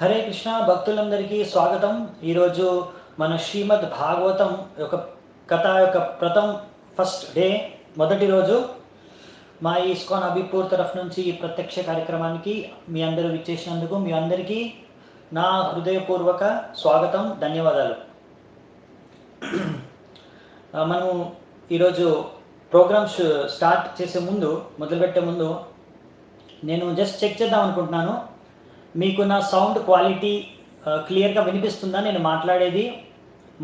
హరే కృష్ణ భక్తులందరికీ స్వాగతం. ఈరోజు మన శ్రీమద్ భాగవతం యొక్క కథ యొక్క ఫస్ట్ డే, మొదటి రోజు. మా ఇస్కాన్ అబిపూర్ తరఫు నుంచి ఈ ప్రత్యక్ష కార్యక్రమానికి మీ అందరూ విచ్చేసినందుకు మీ అందరికీ నా హృదయపూర్వక స్వాగతం, ధన్యవాదాలు. మనము ఈరోజు ప్రోగ్రామ్స్ స్టార్ట్ చేసే ముందు, మొదలుపెట్టే ముందు నేను జస్ట్ చెక్ చేద్దాం అనుకుంటున్నాను, మీకు నా సౌండ్ క్వాలిటీ క్లియర్గా వినిపిస్తుందా నేను మాట్లాడేది,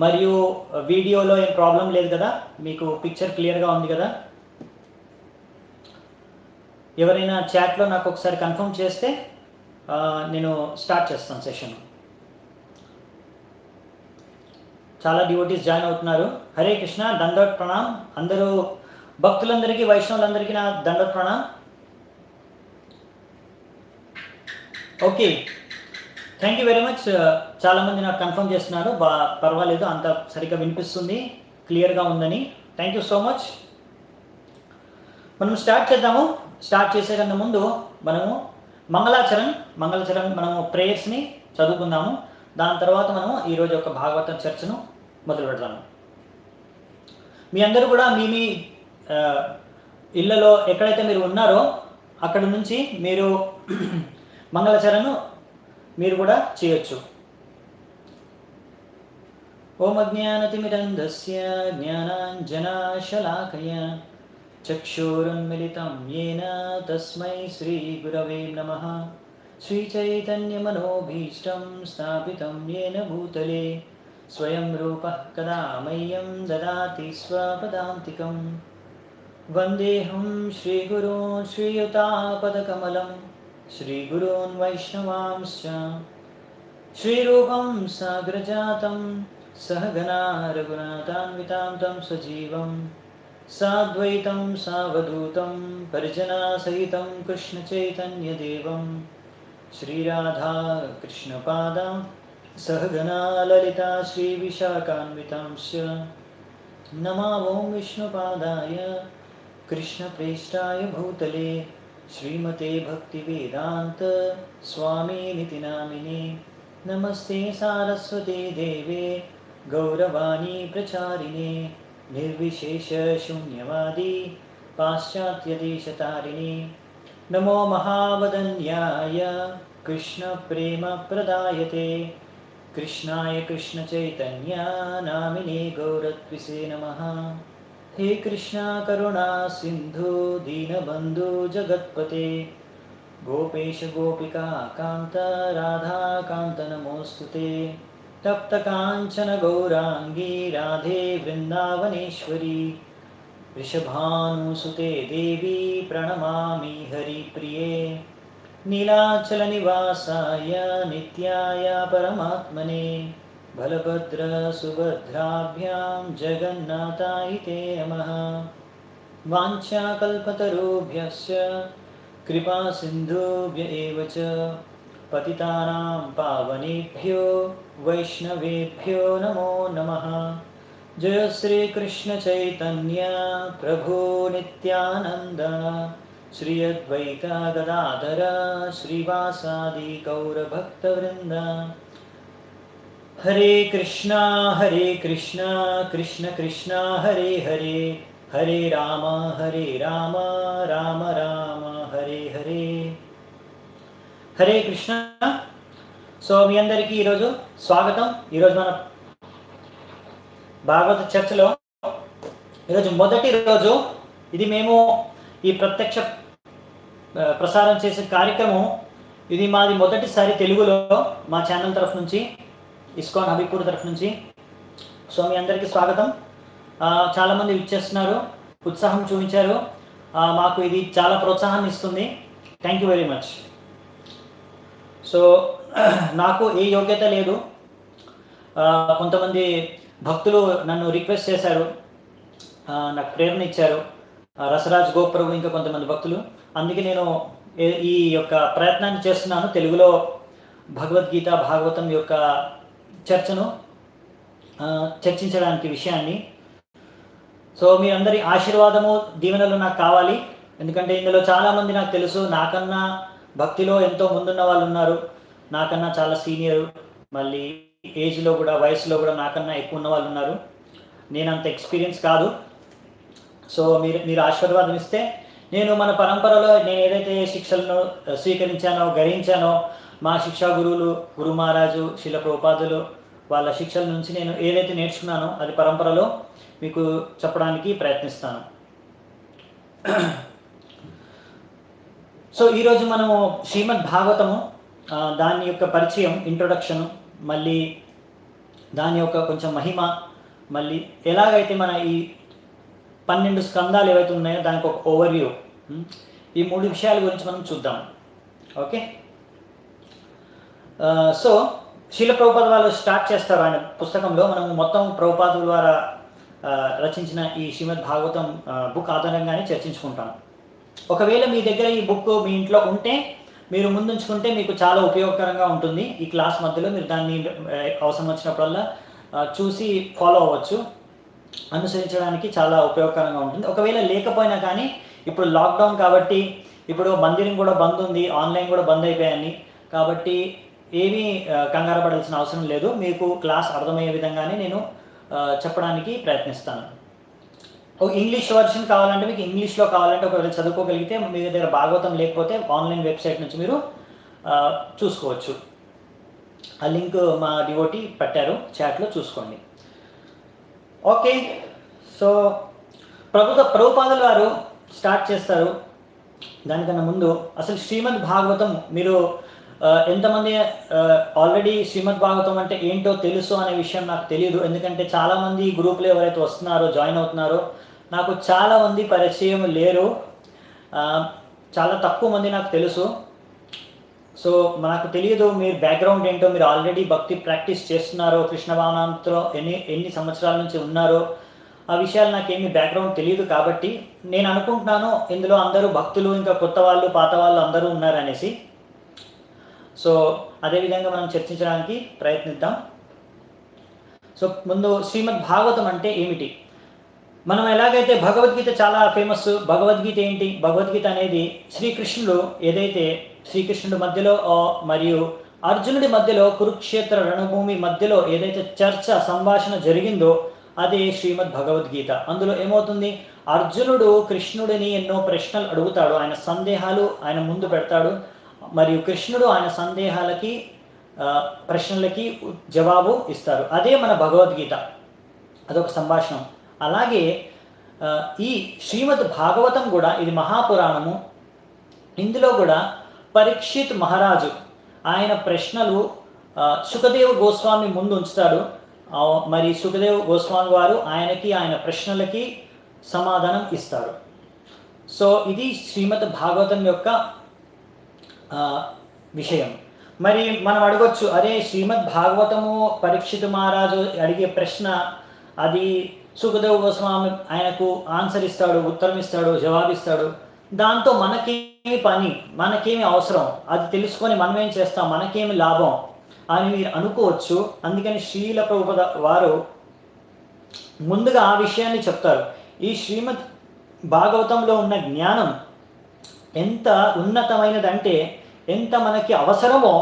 మరియు వీడియోలో ఏం ప్రాబ్లం లేదు కదా, మీకు పిక్చర్ క్లియర్గా ఉంది కదా. ఎవరైనా చాట్లో నాకు ఒకసారి కన్ఫర్మ్ చేస్తే నేను స్టార్ట్ చేస్తాను సెషన్. చాలా డివోటీస్ జాయిన్ అవుతున్నారు. హరే కృష్ణ, దండోత్ ప్రణాం. అందరూ భక్తులందరికీ, వైష్ణవులందరికీ నా దండోత్ ప్రణాం. Okay, thank you very much. చాలామంది నాకు కన్ఫర్మ్ చేస్తున్నారు, పర్వాలేదు, అంత సరిగ్గా వినిపిస్తుంది, క్లియర్గా ఉందని. Thank you so much. మనం స్టార్ట్ చేద్దాము. స్టార్ట్ చేసే కన్నా ముందు మనము మంగళాచరణ్ మనము ప్రేయర్స్ని చదువుకుందాము. దాని తర్వాత మనము ఈరోజు ఒక భాగవతం చర్చను మొదలు పెడతాము. మీ అందరూ కూడా మీ ఇళ్ళలో ఎక్కడైతే మీరు ఉన్నారో అక్కడ నుంచి మీరు మంగళాచరణ్ మీరు కూడా చేయొచ్చు. ఓం అజ్ఞానతిమిరంధస్య జ్ఞానాంజనాశలాకయ చక్షురున్మిలితం యేన తస్మై శ్రీగురవే నమః. శ్రీచైతన్యమనోభీష్టం స్థాపితం యేన భూతలే స్వయం రూపః కదా మह्यं దదాతి స్వపదాంతికం. వందేహం శ్రీగురూన్ శ్రీయుతాపదకమలం శ్రీగురూన్ వైష్ణవాంశ్చ శ్రీరూపం సాగ్రజాతం సహగణా రఘునాథాన్వితాం తం సజీవం సాద్వైతం సావధూతం పరిజనాసహితం కృష్ణచైతన్యదేవం శ్రీరాధా కృష్ణపాదాం సహగణా లలితా శ్రీవిశాఖాన్వితాంశ్చ. నమో ఓం విష్ణుపాదాయ కృష్ణప్రేష్టాయ భూతలే శ్రీమతే భక్తివేదాంత స్వామినితి నామినే. నమస్తే సారస్వతే దేవే గౌరవాణి ప్రచారిణే నిర్విశేష శూన్యవాది పాశ్చాత్యదేశతారిణి. నమో మహావదన్యాయ కృష్ణ ప్రేమ ప్రదాయతే కృష్ణాయ కృష్ణ చైతన్య నామినే గౌరత్విసే నమః. హే కృష్ణ కరుణా సింధు దీనబంధు జగత్పతే గోపేశ గోపికా కాంత రాధాకాంత నమోస్తుతే. తప్త కాంచన గౌరాంగీ రాధే వృందావనేశ్వరి వృషభానుసుతే దేవి ప్రణమామి హరిప్రియే. నీలాచల నివాసాయ నిత్యాయ పరమాత్మనే బలభద్ర సుభద్రాభ్యాం జగన్నాథాయ తే నమః. వాంఛాకల్పతరుభ్యశ్చ కృపా సింధుభ్య ఏవ చ పతితానాం పావనేభ్యో వైష్ణవేభ్యో నమో నమః. జయ శ్రీ కృష్ణ చైతన్య ప్రభు నిత్యానంద శ్రీ అద్వైత గదాధర శ్రీవాసాది గౌరభక్తవృంద. హరే కృష్ణ కృష్ణ కృష్ణ హరే హరే హరే రామ రామ రామ హరే హరే. హరే కృష్ణ. సో మీ అందరికీ ఈరోజు స్వాగతం. ఈరోజు మన భాగవత చర్చలో ఈరోజు మొదటి రోజు. ఇది మేము ఈ ప్రత్యక్ష ప్రసారం చేసే కార్యక్రమం, ఇది మాది మొదటిసారి తెలుగులో మా ఛానల్ తరఫు నుంచి, ఇస్కాన్ అబిపూర్ తరఫు నుంచి. సో మీ అందరికీ స్వాగతం. చాలామంది విచ్చేస్తున్నారు, ఉత్సాహం చూపించారు, మాకు ఇది చాలా ప్రోత్సాహాన్ని ఇస్తుంది. Thank you very much. So నాకు ఏ యోగ్యత లేదు, కొంతమంది భక్తులు నన్ను రిక్వెస్ట్ చేశారు, నాకు ప్రేరణ ఇచ్చారు, రసరాజ్ గోప్రభు ఇంకా కొంతమంది భక్తులు. అందుకే నేను ఈ యొక్క ప్రయత్నాన్ని చేస్తున్నాను, తెలుగులో భగవద్గీత భాగవతం యొక్క చర్చను చర్చించడానికి విషయాన్ని. సో మీ అందరి ఆశీర్వాదము దీవెనలు నాకు కావాలి, ఎందుకంటే ఇందులో చాలామంది నాకు తెలుసు, నాకన్నా భక్తిలో ఎంతో ముందున్న వాళ్ళు ఉన్నారు. నాకన్నా చాలా సీనియర్, మళ్ళీ ఏజ్లో కూడా, వయసులో కూడా నాకన్నా ఎక్కువ ఉన్న వాళ్ళు ఉన్నారు. నేను అంత ఎక్స్పీరియన్స్ కాదు. సో మీరు ఆశీర్వాదం ఇస్తే నేను మన పరంపరలో నేను ఏదైతే శిక్షలను స్వీకరించానో, గ్రహించానో, మా శిక్షా గురువులు, గురు మహారాజు, శిల ప్రభుపాదులు వాళ్ళ శిక్షల నుంచి నేను ఏదైతే నేర్చుకున్నానో అది పరంపరలో మీకు చెప్పడానికి ప్రయత్నిస్తాను. సో ఈరోజు మనము శ్రీమద్ భాగవతము, దాని యొక్క పరిచయం, ఇంట్రొడక్షన్, మళ్ళీ దాని యొక్క కొంచెం మహిమ, మళ్ళీ ఎలాగైతే మన ఈ 12 స్కందాలు ఏవైతే ఉన్నాయో దానికి ఒక ఓవర్వ్యూ, ఈ 3 విషయాల గురించి మనం చూద్దాం. ఓకే. సో శీల ప్రభుపాద వాళ్ళు స్టార్ట్ చేస్తారు ఆయన పుస్తకంలో. మనం మొత్తం ప్రభుపాదుల ద్వారా రచించిన ఈ శ్రీమద్ భాగవతం బుక్ ఆధారంగానే చర్చించుకుంటాం. ఒకవేళ మీ దగ్గర ఈ బుక్ మీ ఇంట్లో ఉంటే, మీరు ముందుంచుకుంటే మీకు చాలా ఉపయోగకరంగా ఉంటుంది. ఈ క్లాస్ మధ్యలో మీరు దాన్ని అవసరం వచ్చినప్పుడల్లా చూసి ఫాలో అవ్వచ్చు, అనుసరించడానికి చాలా ఉపయోగకరంగా ఉంటుంది. ఒకవేళ లేకపోయినా కానీ, ఇప్పుడు లాక్డౌన్ కాబట్టి, ఇప్పుడు మందిరం కూడా బంద్ ఉంది, ఆన్లైన్ కూడా బంద్ అయిపోయాయి కాబట్టి ఏమీ కంగారు పడాల్సిన అవసరం లేదు. మీకు క్లాస్ అర్థమయ్యే విధంగానే నేను చెప్పడానికి ప్రయత్నిస్తాను. ఇంగ్లీష్ వర్షన్ కావాలంటే, మీకు ఇంగ్లీష్లో కావాలంటే ఒకవేళ చదువుకోగలిగితే, మీ దగ్గర భాగవతం లేకపోతే ఆన్లైన్ వెబ్సైట్ నుంచి మీరు చూసుకోవచ్చు. ఆ లింక్ మా డివోటీ పెట్టారు, చాట్లో చూసుకోండి. ఓకే. సో ప్రభుపాదుల వారు స్టార్ట్ చేస్తారు. దానికన్నా ముందు అసలు శ్రీమద్ భాగవతం మీరు ఎంతమంది ఆల్రెడీ శ్రీమద్ భాగవతం అంటే ఏంటో తెలుసు అనే విషయం నాకు తెలియదు. ఎందుకంటే చాలామంది గ్రూప్లో ఎవరైతే వస్తున్నారో, జాయిన్ అవుతున్నారో, నాకు చాలామంది పరిచయం లేరు. చాలా తక్కువ మంది నాకు తెలుసు. సో నాకు తెలియదు మీరు బ్యాక్గ్రౌండ్ ఏంటో, మీరు ఆల్రెడీ భక్తి ప్రాక్టీస్ చేస్తున్నారో, కృష్ణ భావనాంతో ఎన్ని సంవత్సరాల నుంచి ఉన్నారో, ఆ విషయాలు నాకేమీ బ్యాక్గ్రౌండ్ తెలియదు. కాబట్టి నేను అనుకుంటున్నాను ఇందులో అందరూ భక్తులు, ఇంకా కొత్త వాళ్ళు, పాత వాళ్ళు అందరూ ఉన్నారనేసి. సో అదేవిధంగా మనం చర్చించడానికి ప్రయత్నిద్దాం. సో ముందు శ్రీమద్ భాగవతం అంటే ఏమిటి? మనం ఎలాగైతే భగవద్గీత చాలా ఫేమస్. భగవద్గీత ఏంటి? భగవద్గీత అనేది శ్రీకృష్ణుడు ఏదైతే శ్రీకృష్ణుడి మధ్యలో మరియు అర్జునుడి మధ్యలో, కురుక్షేత్ర రణభూమి మధ్యలో ఏదైతే చర్చ, సంభాషణ జరిగిందో అదే శ్రీమద్ భగవద్గీత. అందులో ఏమవుతుంది, అర్జునుడు కృష్ణుడిని ఎన్నో ప్రశ్నలు అడుగుతాడు, ఆయన సందేహాలు ఆయన ముందు పెడతాడు, మరియు కృష్ణుడు ఆయన సందేహాలకి, ప్రశ్నలకి జవాబు ఇస్తారు. అదే మన భగవద్గీత, అదొక సంభాషణం. అలాగే ఈ శ్రీమద్ భాగవతం కూడా ఇది మహాపురాణము. ఇందులో కూడా పరీక్షిత్ మహారాజు ఆయన ప్రశ్నలు సుఖదేవ్ గోస్వామి ముందు ఉంచుతాడు. మరి సుఖదేవ్ గోస్వామి వారు ఆయన ప్రశ్నలకి సమాధానం ఇస్తారు. సో ఇది శ్రీమద్ భాగవతం యొక్క విషయం. మరి మనం అడగొచ్చు, అరే శ్రీమద్ భాగవతము పరీక్షిత్ మహారాజు అడిగే ప్రశ్న, అది సుఖదేవ్ గోస్వామి ఆయనకు ఆన్సర్ ఇస్తాడు, ఉత్తరం ఇస్తాడు, జవాబిస్తాడు, దాంతో మనకేమి పని, మనకేమి అవసరం, అది తెలుసుకొని మనం ఏం చేస్తాం, మనకేమి లాభం అని మీరు అనుకోవచ్చు. అందుకని శ్రీల ప్రభుపాద వారు ముందుగా ఆ విషయాన్ని చెప్తారు. ఈ శ్రీమద్ భాగవతంలో ఉన్న జ్ఞానం ఎంత ఉన్నతమైనదంటే, ఎంత మనకి అవసరమో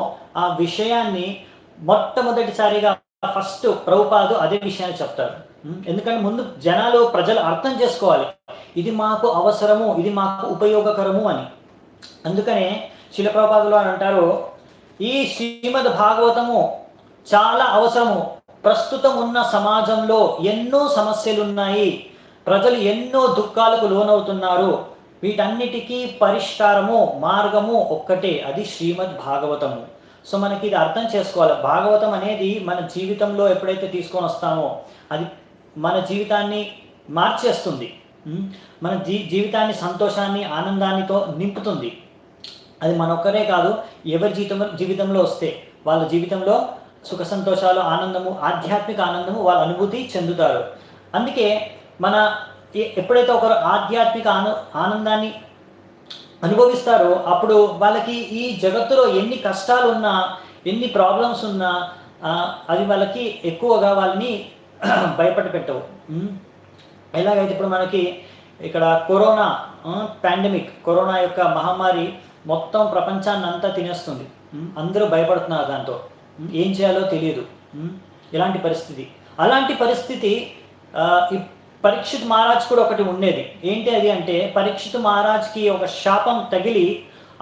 ఆ విషయాన్ని మొట్టమొదటిసారిగా ఫస్ట్ ప్రభుపాదు అదే విషయాన్ని చెప్తారు. ఎందుకంటే ముందు ప్రజలు అర్థం చేసుకోవాలి, ఇది మాకు అవసరము, ఇది మాకు ఉపయోగకరము అని. అందుకనే శిల ప్రభుపాదులు అని అంటారు, ఈ శ్రీమద్ భాగవతము చాలా అవసరము. ప్రస్తుతం ఉన్న సమాజంలో ఎన్నో సమస్యలు ఉన్నాయి, ప్రజలు ఎన్నో దుఃఖాలకు లోనవుతున్నారు, వీటన్నిటికీ పరిష్కారము, మార్గము ఒక్కటే, అది శ్రీమద్ భాగవతము. సో మనకి ఇది అర్థం చేసుకోవాలి. భాగవతం అనేది మన జీవితంలో ఎప్పుడైతే తీసుకొని వస్తామో అది మన జీవితాన్ని మార్చేస్తుంది, మన జీవితాన్ని సంతోషాన్ని, ఆనందాన్నితో నింపుతుంది. అది మనొక్కరే కాదు, ఎవరి జీవితంలో వస్తే వాళ్ళ జీవితంలో సుఖ సంతోషాలు, ఆనందము, ఆధ్యాత్మిక ఆనందము వాళ్ళ అనుభూతి చెందుతారు. అందుకే ఎప్పుడైతే ఒకరు ఆధ్యాత్మిక ఆనందాన్ని అనుభవిస్తారో అప్పుడు వాళ్ళకి ఈ జగత్తులో ఎన్ని కష్టాలు ఉన్నా, ఎన్ని ప్రాబ్లమ్స్ ఉన్నా అది వాళ్ళకి ఎక్కువగా వాళ్ళని భయపడి పెట్టవు. ఎలాగైతే ఇప్పుడు మనకి ఇక్కడ కరోనా పాండమిక్, కరోనా యొక్క మహమ్మారి మొత్తం ప్రపంచాన్ని అంతా తినేస్తుంది. అందరూ భయపడుతున్నారు దాంతో. ఏం చేయాలో తెలియదు. ఇలాంటి పరిస్థితి. అలాంటి పరిస్థితి ఈ పరీక్షిత్ మహారాజ్ కూడా ఒకటి ఉండేది. ఏంటి అది అంటే, పరీక్షిత్ మహారాజ్కి ఒక శాపం తగిలి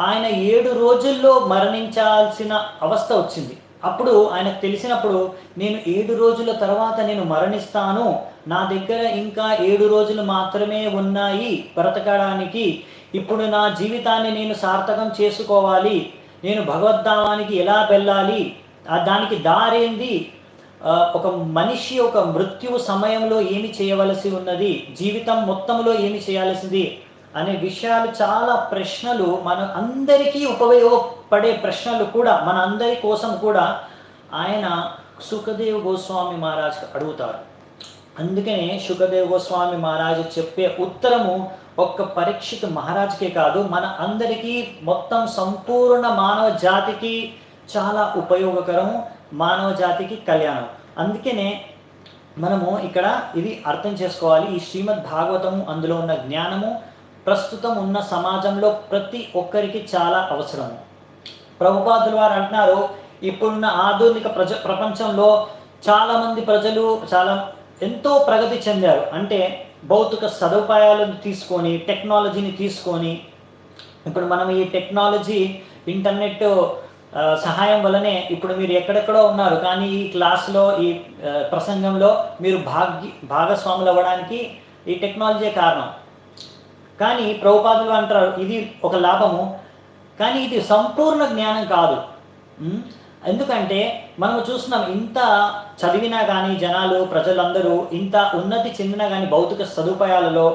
ఆయన 7 రోజుల్లో మరణించాల్సిన అవస్థ వచ్చింది. అప్పుడు ఆయనకు తెలిసినప్పుడు, నేను 7 రోజుల తర్వాత నేను మరణిస్తాను, నా దగ్గర ఇంకా 7 రోజులు మాత్రమే ఉన్నాయి బ్రతకడానికి, ఇప్పుడు నా జీవితాన్ని నేను సార్థకం చేసుకోవాలి, నేను భగవద్ధామానికి ఎలా వెళ్ళాలి, దానికి దారేంది, ఒక మనిషి ఒక మృత్యు సమయంలో ఏమి చేయవలసి ఉన్నది, జీవితం మొత్తంలో ఏమి చేయాల్సింది అనే విషయాలు, చాలా ప్రశ్నలు మన అందరికీ ఉపయోగపడే ప్రశ్నలు కూడా, మన అందరి కోసం కూడా ఆయన సుఖదేవ్ గోస్వామి మహారాజ్ అడుగుతారు. అందుకనే సుఖదేవ్ గోస్వామి మహారాజ్ చెప్పే ఉత్తరము ఒక్క పరీక్షిత్ మహారాజ్కే కాదు, మన అందరికీ, మొత్తం సంపూర్ణ మానవ జాతికి చాలా ఉపయోగకరము, మానవ జాతికి కళ్యాణం. అందుకనే మనము ఇక్కడ ఇది అర్థం చేసుకోవాలి. ఈ శ్రీమద్ భాగవతము, అందులో ఉన్న జ్ఞానము ప్రస్తుతం ఉన్న సమాజంలో ప్రతి ఒక్కరికి చాలా అవసరము. ప్రభుపాదుల వారు అంటున్నారు, ఇప్పుడున్న ఆధునిక ప్రపంచంలో చాలామంది ప్రజలు ఎంతో ప్రగతి చెందారు. అంటే భౌతిక సదుపాయాలను తీసుకొని, టెక్నాలజీని తీసుకొని, ఇప్పుడు మనం ఈ టెక్నాలజీ, ఇంటర్నెట్ సహాయం వల్లనే ఇప్పుడు మీరు ఎక్కడెక్కడో ఉన్నారు, కానీ ఈ క్లాస్లో, ఈ ప్రసంగంలో మీరు భాగస్వాములు అవ్వడానికి ఈ టెక్నాలజీ కారణం. కానీ ప్రభుపాదులు అంటారు, ఇది ఒక లాభము, కానీ ఇది సంపూర్ణ జ్ఞానం కాదు. ఎందుకంటే మనము చూస్తున్నాం, ఇంత చదివినా కానీ జనాలు, ప్రజలందరూ ఇంత ఉన్నతి చెందినా కానీ, భౌతిక సదుపాయాలలో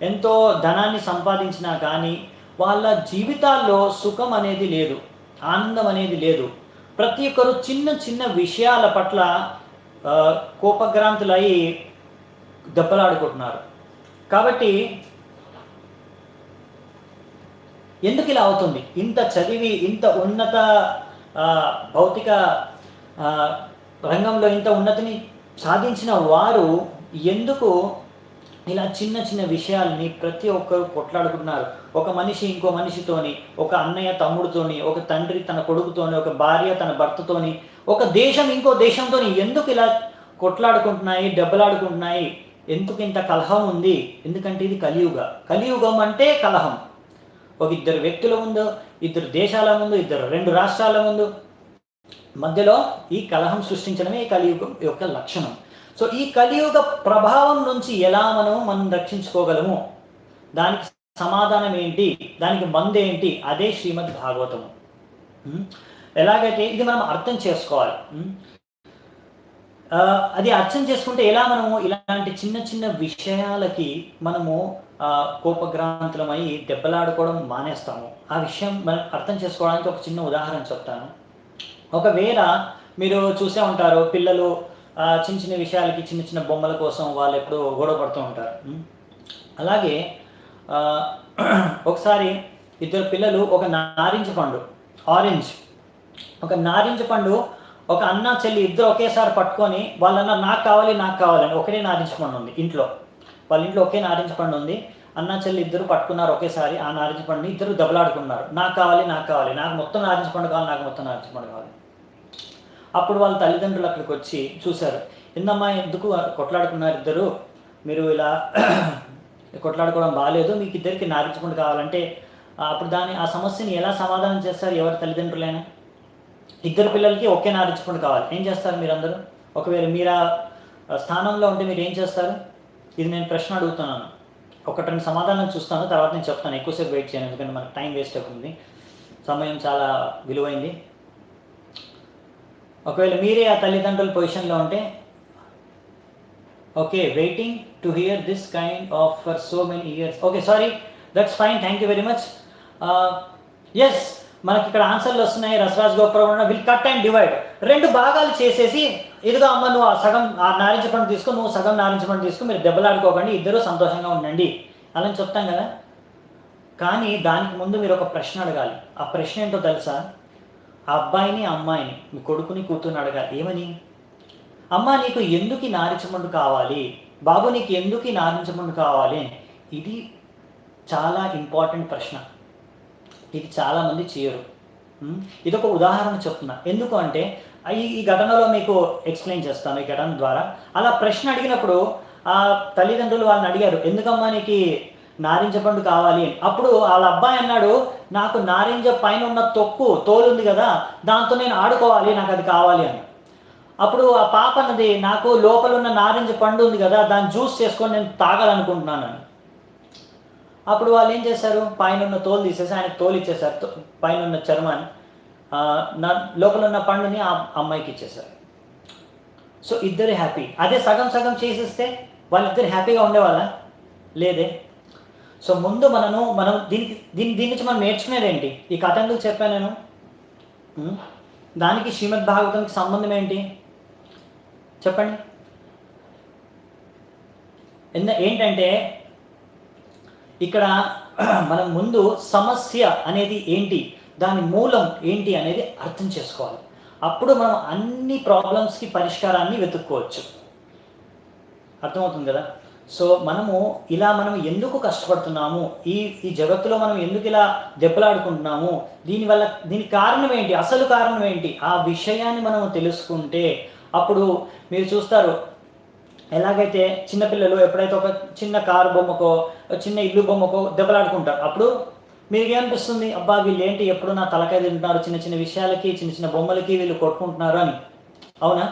ఎంతో ధనాన్ని సంపాదించినా కానీ వాళ్ళ జీవితాల్లో సుఖం అనేది లేదు, ఆనందం అనేది లేదు. ప్రతి ఒక్కరు చిన్న చిన్న విషయాల పట్ల కోపగ్రాంతులై దెబ్బలాడుకుంటున్నారు. కాబట్టి ఎందుకు ఇలా అవుతుంది? ఇంత చదివి, ఇంత ఉన్నత భౌతిక రంగంలో ఇంత ఉన్నతిని సాధించిన వారు ఎందుకు ఇలా చిన్న చిన్న విషయాల్ని ప్రతి ఒక్కరు కొట్లాడుకుంటున్నారు? ఒక మనిషి ఇంకో మనిషితోని, ఒక అన్నయ్య తమ్ముడితోని, ఒక తండ్రి తన కొడుకుతోని, ఒక భార్య తన భర్తతోని, ఒక దేశం ఇంకో దేశంతోని ఎందుకు ఇలా కొట్లాడుకుంటున్నాయి, దెబ్బలాడుకుంటున్నాయి? ఎందుకు ఇంత కలహం ఉంది? ఎందుకంటే ఇది కలియుగం అంటే కలహం. ఒక ఇద్దరు వ్యక్తుల ముందు, ఇద్దరు దేశాల ముందు, రెండు రాష్ట్రాల ముందు మధ్యలో ఈ కలహం సృష్టించడమే ఈ కలియుగం యొక్క లక్షణం. సో ఈ కలియుగ ప్రభావం నుంచి ఎలా మనం రక్షించుకోగలము, దానికి సమాధానం ఏంటి, దానికి మందు ఏంటి? అదే శ్రీమద్ భాగవతము. ఎలాగైతే ఇది మనం అర్థం చేసుకోవాలి. అది అర్థం చేసుకుంటే ఎలా మనము ఇలాంటి చిన్న చిన్న విషయాలకి మనము కోపగ్రాంతులమై దెబ్బలాడుకోవడం మానేస్తాము. ఆ విషయం మనం అర్థం చేసుకోవడానికి ఒక చిన్న ఉదాహరణ చెప్తాను. ఒకవేళ మీరు చూసే ఉంటారు, పిల్లలు చిన్న చిన్న విషయాలకి, చిన్న చిన్న బొమ్మల కోసం వాళ్ళు ఎప్పుడూ గొడవ పడుతూ ఉంటారు. అలాగే ఒకసారి ఇద్దరు పిల్లలు ఒక నారింజ పండు, ఒక నారింజ పండు ఒక అన్న చెల్లి ఇద్దరు ఒకేసారి పట్టుకొని వాళ్ళన్న నాకు కావాలని, ఒకటే నారింజ పండు ఉంది ఇంట్లో, వాళ్ళ ఇంట్లో ఒకే నారింజ పండు ఉంది. అన్న చెల్లి ఇద్దరు పట్టుకున్నారు ఒకేసారి ఆ నారింజ పండుని, ఇద్దరు దెబ్బలాడుకున్నారు, నాకు కావాలి, నాకు మొత్తం నారింజ పండు కావాలి. అప్పుడు వాళ్ళ తల్లిదండ్రులు అక్కడికి వచ్చి చూశారు, ఏందమ్మా ఎందుకు కొట్లాడుకున్నారు ఇద్దరు, మీరు ఇలా కొట్లాడుకోవడం బాగాలేదు, మీకు ఇద్దరికి నారింజ పండు కావాలంటే అప్పుడు ఆ సమస్యని ఎలా సమాధానం చేస్తారు ఎవరి తల్లిదండ్రులైనా? ఇద్దరు పిల్లలకి ఒకే నారింజ పండు కావాలి, ఏం చేస్తారు మీరందరూ? ఒకవేళ మీరు ఆ స్థానంలో ఉంటే మీరు ఏం చేస్తారు? ఇది నేను ప్రశ్న అడుగుతున్నాను, ఒకటి రెండు సమాధానం చూస్తాను, తర్వాత నేను చెప్తాను. ఎక్కువసేపు వెయిట్ చేయను, ఎందుకంటే మనకు టైం వేస్ట్ అవుతుంది, సమయం చాలా విలువైంది. ఒకవేళ మీరే ఆ తల్లిదండ్రుల పొజిషన్లో ఉంటే, okay, waiting to hear this kind of for so many years. Okay, sorry, that's fine, thank you very much. Yes, మనకి ఇక్కడ ఆన్సర్లు వస్తున్నాయి. రసరాజ్ గోపురం విల్ కట్ అండ్ డివైడ్, రెండు భాగాలు చేసేసి, ఇదిగో అమ్మ నువ్వు ఆ సగం ఆ నారింజ పండు తీసుకో, నువ్వు సగం నారింజ పండు తీసుకో, మీరు దెబ్బలాడుకోకండి, ఇద్దరు సంతోషంగా ఉండండి అలా చెప్తాం కదా. కానీ దానికి ముందు మీరు ఒక ప్రశ్న అడగాలి. ఆ ప్రశ్న ఏంటో తెలుసా? ఆ అబ్బాయిని అమ్మాయిని, మీ కొడుకుని కూతుర్ని అడగాలి. ఏమని? అమ్మ నీకు ఎందుకు ఈ నారింజ పండు కావాలి, బాబు నీకు ఎందుకు ఈ నారింజ పండు కావాలి? ఇది చాలా ఇంపార్టెంట్ ప్రశ్న. ఇది చాలామంది చేయరు. ఇదొక ఉదాహరణ చెప్తున్నా. ఎందుకు అంటే ఈ ఘటనలో మీకు ఎక్స్ప్లెయిన్ చేస్తాను ఈ ఘటన ద్వారా. అలా ప్రశ్న అడిగినప్పుడు ఆ తల్లిదండ్రులు వాళ్ళని అడిగారు, ఎందుకమ్మా నీకు నారింజ పండు కావాలి అని. అప్పుడు వాళ్ళ అబ్బాయి అన్నాడు, నాకు నారింజ పైన ఉన్న తోలు ఉంది కదా, దాంతో నేను ఆడుకోవాలి, నాకు అది కావాలి అని. అప్పుడు ఆ పాప అన్నది, నాకు లోపల ఉన్న నారింజ పండు ఉంది కదా, దాన్ని జ్యూస్ చేసుకొని నేను తాగాలనుకుంటున్నాను అని. అప్పుడు వాళ్ళు ఏం చేశారు, పైన ఉన్న తోలు తీసేసి ఆయనకు తోలు ఇచ్చేశారు, పైన ఉన్న చర్మాన్ని, లోపల ఉన్న పండుని ఆ అమ్మాయికి ఇచ్చేశారు. సో ఇద్దరు హ్యాపీ. అదే సగం సగం చేసేస్తే వాళ్ళిద్దరు హ్యాపీగా ఉండేవాళ్ళ? లేదే. సో ముందు మనం దీని నుంచి మనం నేర్చుకునేది ఏంటి? ఈ కథ ఎందుకు చెప్పాను నేను? దానికి శ్రీమద్ భాగవతంకి సంబంధం ఏంటి చెప్పండి. ఏంటంటే ఇక్కడ మనం ముందు సమస్య అనేది ఏంటి, దాని మూలం ఏంటి అనేది అర్థం చేసుకోవాలి. అప్పుడు మనం అన్ని ప్రాబ్లమ్స్కి పరిష్కారాన్ని వెతుక్కోవచ్చు. అర్థమవుతుంది కదా? సో మనం ఎందుకు కష్టపడుతున్నాము, ఈ జగత్తులో మనం ఎందుకు ఇలా దెబ్బలాడుకుంటున్నాము, దీనికి కారణం ఏంటి, అసలు కారణం ఏంటి, ఆ విషయాన్ని మనం తెలుసుకుంటే అప్పుడు మీరు చూస్తారు, ఎలాగైతే చిన్నపిల్లలు ఎప్పుడైతే ఒక చిన్న కారు బొమ్మకో చిన్న ఇల్లు బొమ్మకో దెబ్బలాడుకుంటారు, అప్పుడు మీకు ఏమనిపిస్తుంది, అబ్బా వీళ్ళు ఏంటి ఎప్పుడు నా తలకాయ తింటున్నారు, చిన్న చిన్న విషయాలకి చిన్న చిన్న బొమ్మలకి వీళ్ళు కొట్టుకుంటున్నారు అని. అవునా?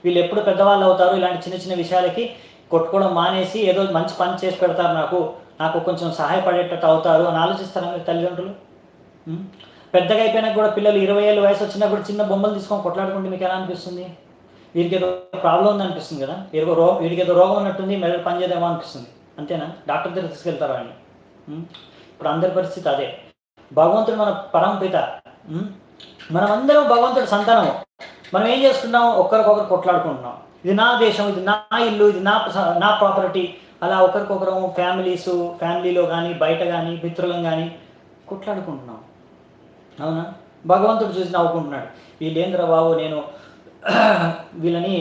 వీళ్ళు ఎప్పుడు పెద్దవాళ్ళు అవుతారు, ఇలాంటి చిన్న చిన్న విషయాలకి కొట్టుకోవడం మానేసి ఏదో మంచి పని చేసి పెడతారు, నాకు కొంచెం సహాయపడేటట్టు అవుతారు అని ఆలోచిస్తారా మీరు తల్లిదండ్రులు? పెద్దగా అయిపోయినా కూడా పిల్లలు 20 ఏళ్ళ వయసు వచ్చినా కూడా చిన్న బొమ్మలు తీసుకొని కొట్లాడుకుంటే మీకు ఎలా అనిపిస్తుంది? వీరికి ఏదో ప్రాబ్లం ఉంది అనిపిస్తుంది కదా, వీడికి ఏదో రోగం ఉన్నట్టుంది, మెదడు పని చేయదేమో అనిపిస్తుంది. అంతేనా? డాక్టర్ దగ్గర తీసుకెళ్తారు ఆయన. ఇప్పుడు అందరి పరిస్థితి అదే. భగవంతుడు మన పరమపిత, మనమందరం భగవంతుడి సంతానము. మనం ఏం చేస్తున్నాం, ఒకరికొకరు కొట్లాడుకుంటున్నాం. ఇది నా దేశం, ఇది నా ఇల్లు, ఇది నా ప్రాపర్టీ, అలా ఒకరికొకరు ఫ్యామిలీలో కానీ బయట కానీ మిత్రులం కానీ కొట్లాడుకుంటున్నాం. అవునా? భగవంతుడు చూసి నవ్వుకుంటున్నాడు, వీళ్ళేంద్ర బాబు, నేను వీళ్ళని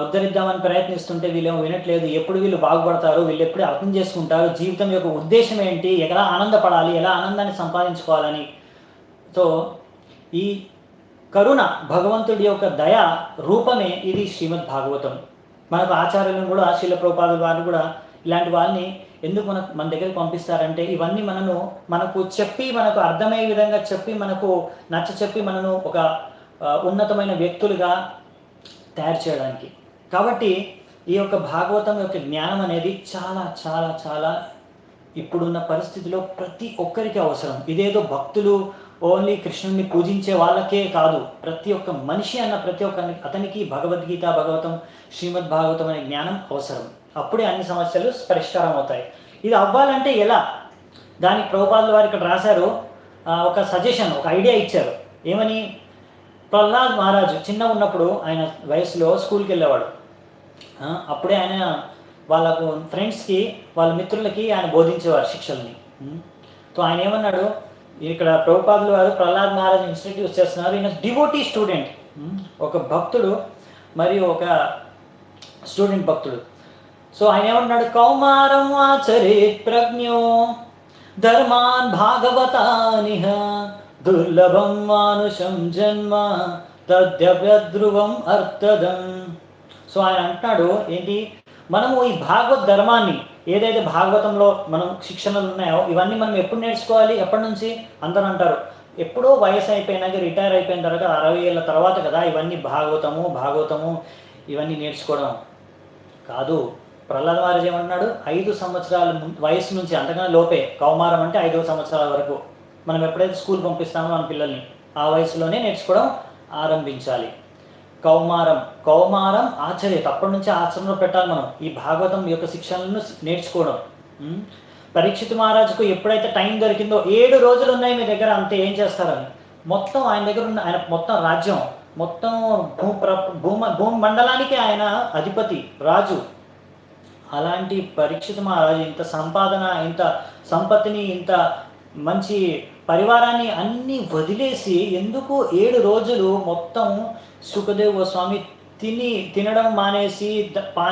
ఉద్ధరిద్దామని ప్రయత్నిస్తుంటే వీళ్ళేమో వినట్లేదు, ఎప్పుడు వీళ్ళు బాగుపడతారు, వీళ్ళు ఎప్పుడు అర్థం చేసుకుంటారు, జీవితం యొక్క ఉద్దేశం ఏంటి, ఎలా ఆనందపడాలి, ఎలా ఆనందాన్ని సంపాదించుకోవాలని. సో ఈ కరుణ, భగవంతుడి యొక్క దయ రూపమే ఇది శ్రీమద్ భాగవతం. మనకు ఆచార్యులను కూడా, శీల ప్రభుపాదుల వారిని కూడా, ఇలాంటి వాళ్ళని ఎందుకు మన దగ్గరికి పంపిస్తారంటే ఇవన్నీ మనకు చెప్పి, మనకు అర్థమయ్యే విధంగా చెప్పి, మనకు చెప్పి మనను ఒక ఉన్నతమైన వ్యక్తులుగా తయారు చేయడానికి. కాబట్టి ఈ యొక్క భాగవతం యొక్క జ్ఞానం అనేది చాలా చాలా చాలా ఇప్పుడున్న పరిస్థితిలో ప్రతి ఒక్కరికి అవసరం. ఇదేదో భక్తులు ఓన్లీ కృష్ణుడిని పూజించే వాళ్ళకే కాదు, ప్రతి ఒక్క మనిషి ప్రతి అతనికి భగవద్గీత, భాగవతం, శ్రీమద్ భాగవతం అనే జ్ఞానం అవసరం. అప్పుడే అన్ని సమస్యలు పరిష్కారం అవుతాయి. ఇది అవ్వాలంటే ఎలా? దానికి ప్రభుపాదుల వారు ఇక్కడ రాశారు, ఒక సజెషన్, ఒక ఐడియా ఇచ్చారు. ఏమని? ప్రహ్లాద్ మహారాజు చిన్న ఉన్నప్పుడు ఆయన వయసులో స్కూల్కి వెళ్ళేవాడు. అప్పుడే ఆయన వాళ్ళకు ఫ్రెండ్స్కి, వాళ్ళ మిత్రులకి ఆయన బోధించేవారు శిక్షల్ని. సో ఆయన ఏమన్నాడు, ఇక్కడ ప్రభుపాదుల వారు ప్రహ్లాద్ మహారాజ్ ఇన్స్టిట్యూట్ చేస్తున్నారు, ఈయన డివోటీ స్టూడెంట్, ఒక భక్తుడు మరియు ఒక స్టూడెంట్ భక్తుడు. సో ఆయన ఏమన్నాడు, కౌమారం ఆచరేత్ ప్రజ్ఞో ధర్మాన్ భాగవతానిహ దుర్లభం మానుషం జన్మ తద్యవ్యధ్రువం అర్థదం. సో ఆయన అంటున్నాడు ఏంటి, మనము ఈ భాగవత్ ధర్మాన్ని, ఏదైతే భాగవతంలో మనం శిక్షణలు ఉన్నాయో ఇవన్నీ మనం ఎప్పుడు నేర్చుకోవాలి, ఎప్పటి నుంచి? అందరూ అంటారు ఎప్పుడో వయసు అయిపోయినాక, రిటైర్ అయిపోయిన తర్వాత 60 ఏళ్ళ తర్వాత కదా ఇవన్నీ భాగవతము ఇవన్నీ నేర్చుకోవడం. కాదు. ప్రహ్లాద మహారాజ్ ఏమన్నాడు, 5 సంవత్సరాల వయసు నుంచి, అంతకన్నా లోపే, కౌమారం అంటే 5 సంవత్సరాల వరకు మనం ఎప్పుడైతే స్కూల్ పంపిస్తామో మన పిల్లల్ని, ఆ వయసులోనే నేర్చుకోవడం ఆరంభించాలి. కౌమారం ఆచర్యత, అప్పటి నుంచి ఆచరణలో పెట్టాలి మనం ఈ భాగవతం యొక్క శిక్షణలను నేర్చుకోవడం. పరీక్షిత్ మహారాజుకు ఎప్పుడైతే టైం దొరికిందో, 7 రోజులు ఉన్నాయి మీ దగ్గర, అంతే, ఏం చేస్తారని మొత్తం ఆయన దగ్గర ఉన్న, ఆయన మొత్తం రాజ్యం, మొత్తం భూమి మండలానికి ఆయన అధిపతి, రాజు. అలాంటి పరీక్షిత్ మహారాజు ఇంత సంపాదన, ఇంత సంపత్తిని, ఇంత మంచి పరివారాన్ని అన్నీ వదిలేసి ఎందుకు 7 రోజులు మొత్తం సుఖదేవ్ గోస్వామి తినడం మానేసి,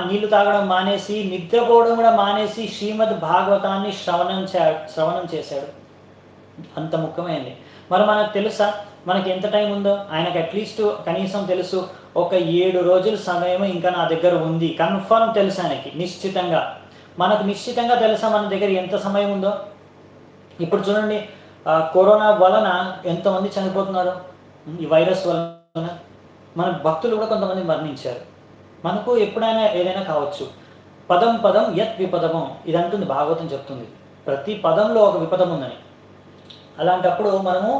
నీళ్లు తాగడం మానేసి, నిద్రపోవడం కూడా మానేసి శ్రీమద్ భాగవతాన్ని శ్రవణం చేశాడు? అంత ముఖ్యమైనది. మరి మనకు తెలుసా మనకి ఎంత టైం ఉందో? ఆయనకు అట్లీస్ట్ కనీసం తెలుసు ఒక 7 రోజుల సమయం ఇంకా నా దగ్గర ఉంది. కన్ఫర్మ్ తెలుసు ఆయనకి నిశ్చితంగా. మనకు నిశ్చితంగా తెలుసా మన దగ్గర ఎంత సమయం ఉందో? ఇప్పుడు చూడండి, కరోనా వలన ఎంతమంది చనిపోతున్నారు, ఈ వైరస్ వలన. మన భక్తులు కూడా కొంతమంది మరణించారు. మనకు ఎప్పుడైనా ఏదైనా కావచ్చు. పదం పదం యత్ విపదమం, ఇది అంటుంది భాగవతం చెప్తుంది. ప్రతి పదంలో ఒక విపదం ఉందని. అలాంటప్పుడు మనము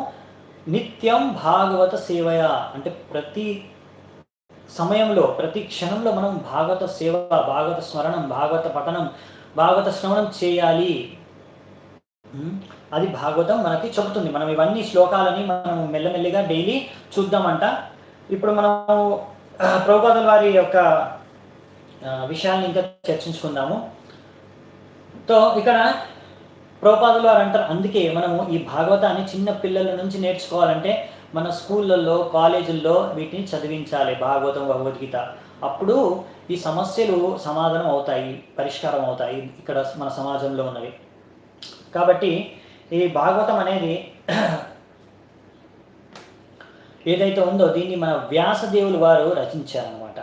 నిత్యం భాగవత సేవయ అంటే ప్రతి సమయంలో ప్రతి క్షణంలో మనం భాగవత సేవ, భాగవత స్మరణం, భాగవత పఠనం, భాగవత శ్రవణం చేయాలి. అది భాగవతం మనకి చెబుతుంది. మనం ఇవన్నీ శ్లోకాలని మనం మెల్లమెల్లిగా డైలీ చూద్దామంట. ఇప్పుడు మనం ప్రభుపాదుల వారి యొక్క విషయాన్ని ఇంకా చర్చించుకుందాము. ఇక్కడ ప్రభుపాదుల వారు అంటారు, అందుకే మనము ఈ భాగవతాన్ని చిన్న పిల్లల నుంచి నేర్చుకోవాలంటే మన స్కూళ్ళల్లో, కాలేజీల్లో వీటిని చదివించాలి, భాగవతం, భగవద్గీత. అప్పుడు ఈ సమస్యలు సమాధానం అవుతాయి, పరిష్కారం అవుతాయి ఇక్కడ మన సమాజంలో ఉన్నవి. కాబట్టి ఈ భాగవతం అనేది ఏదైతే ఉందో దీన్ని మన వ్యాసదేవులు వారు రచించారనమాట.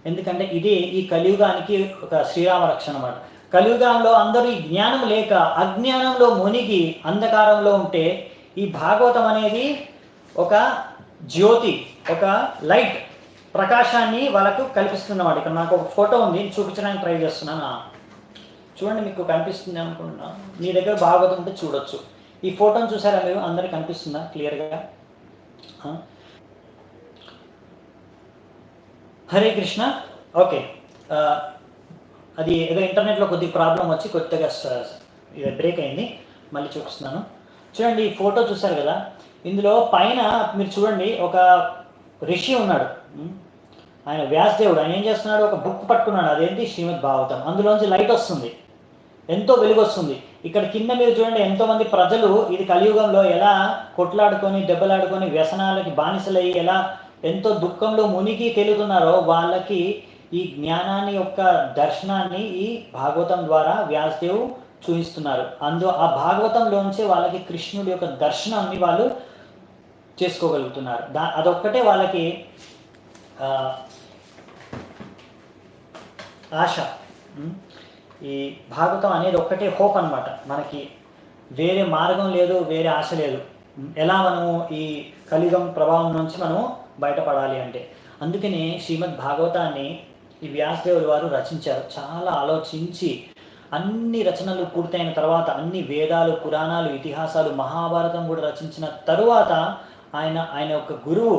ఎందుకంటే ఇది ఈ కలియుగానికి ఒక శ్రీరామ రక్షణ అన్నమాట. కలియుగంలో అందరూ ఈ జ్ఞానం లేక అజ్ఞానంలో మునిగి అంధకారంలో ఉంటే ఈ భాగవతం అనేది ఒక జ్యోతి, ఒక లైట్, ప్రకాశాన్ని వాళ్ళకు కల్పిస్తున్నమాట. ఇక్కడ నాకు ఒక ఫోటో ఉంది, చూపించడానికి ట్రై చేస్తున్నాను. చూడండి, మీకు కనిపిస్తుంది అనుకుంటున్నా. మీ దగ్గర భాగవతం ఉంటే చూడొచ్చు. ఈ ఫోటోని చూసారా మీరు? అందరికి కనిపిస్తుందా క్లియర్గా? హరే కృష్ణ. ఓకే, అది ఏదో ఇంటర్నెట్లో కొద్దిగా ప్రాబ్లం వచ్చి కొద్దిగా బ్రేక్ అయింది. మళ్ళీ చూపిస్తున్నాను. చూడండి, ఈ ఫోటో చూసారు కదా, ఇందులో పైన మీరు చూడండి ఒక ఋషి ఉన్నాడు. ఆయన వ్యాసదేవుడు. ఆయన ఏం చేస్తున్నాడు? ఒక బుక్ పట్టుకున్నాడు. అదేంటి? శ్రీమద్ భాగవతం. అందులోంచి లైట్ వస్తుంది, ఎంతో వెలుగు వస్తుంది. ఇక్కడ కింద మీరు చూడండి, ఎంతోమంది ప్రజలు ఇది కలియుగంలో ఎలా కొట్లాడుకొని, దెబ్బలాడుకొని, వ్యసనాలకి బానిసలయ్యి ఎలా ఎంతో దుఃఖంలో మునిగి తేలుతున్నారో వాళ్ళకి ఈ జ్ఞానాన్ని యొక్క దర్శనాన్ని ఈ భాగవతం ద్వారా వ్యాసదేవు చూపిస్తున్నారు. ఆ భాగవతంలోంచి వాళ్ళకి కృష్ణుడి యొక్క దర్శనాన్ని వాళ్ళు చేసుకోగలుగుతున్నారు. అదొక్కటే వాళ్ళకి ఆశ. ఈ భాగవతం అనేది ఒక్కటే హోప్ అన్నమాట. మనకి వేరే మార్గం లేదు, వేరే ఆశ లేదు. ఎలా మనము ఈ కలియుగం ప్రభావం నుంచి మనము బయటపడాలి అంటే. అందుకనే శ్రీమద్ భాగవతాన్ని ఈ వ్యాసదేవులు వారు రచించారు. చాలా ఆలోచించి అన్ని రచనలు పూర్తయిన తర్వాత, అన్ని వేదాలు, పురాణాలు, ఇతిహాసాలు, మహాభారతం కూడా రచించిన తరువాత ఆయన యొక్క గురువు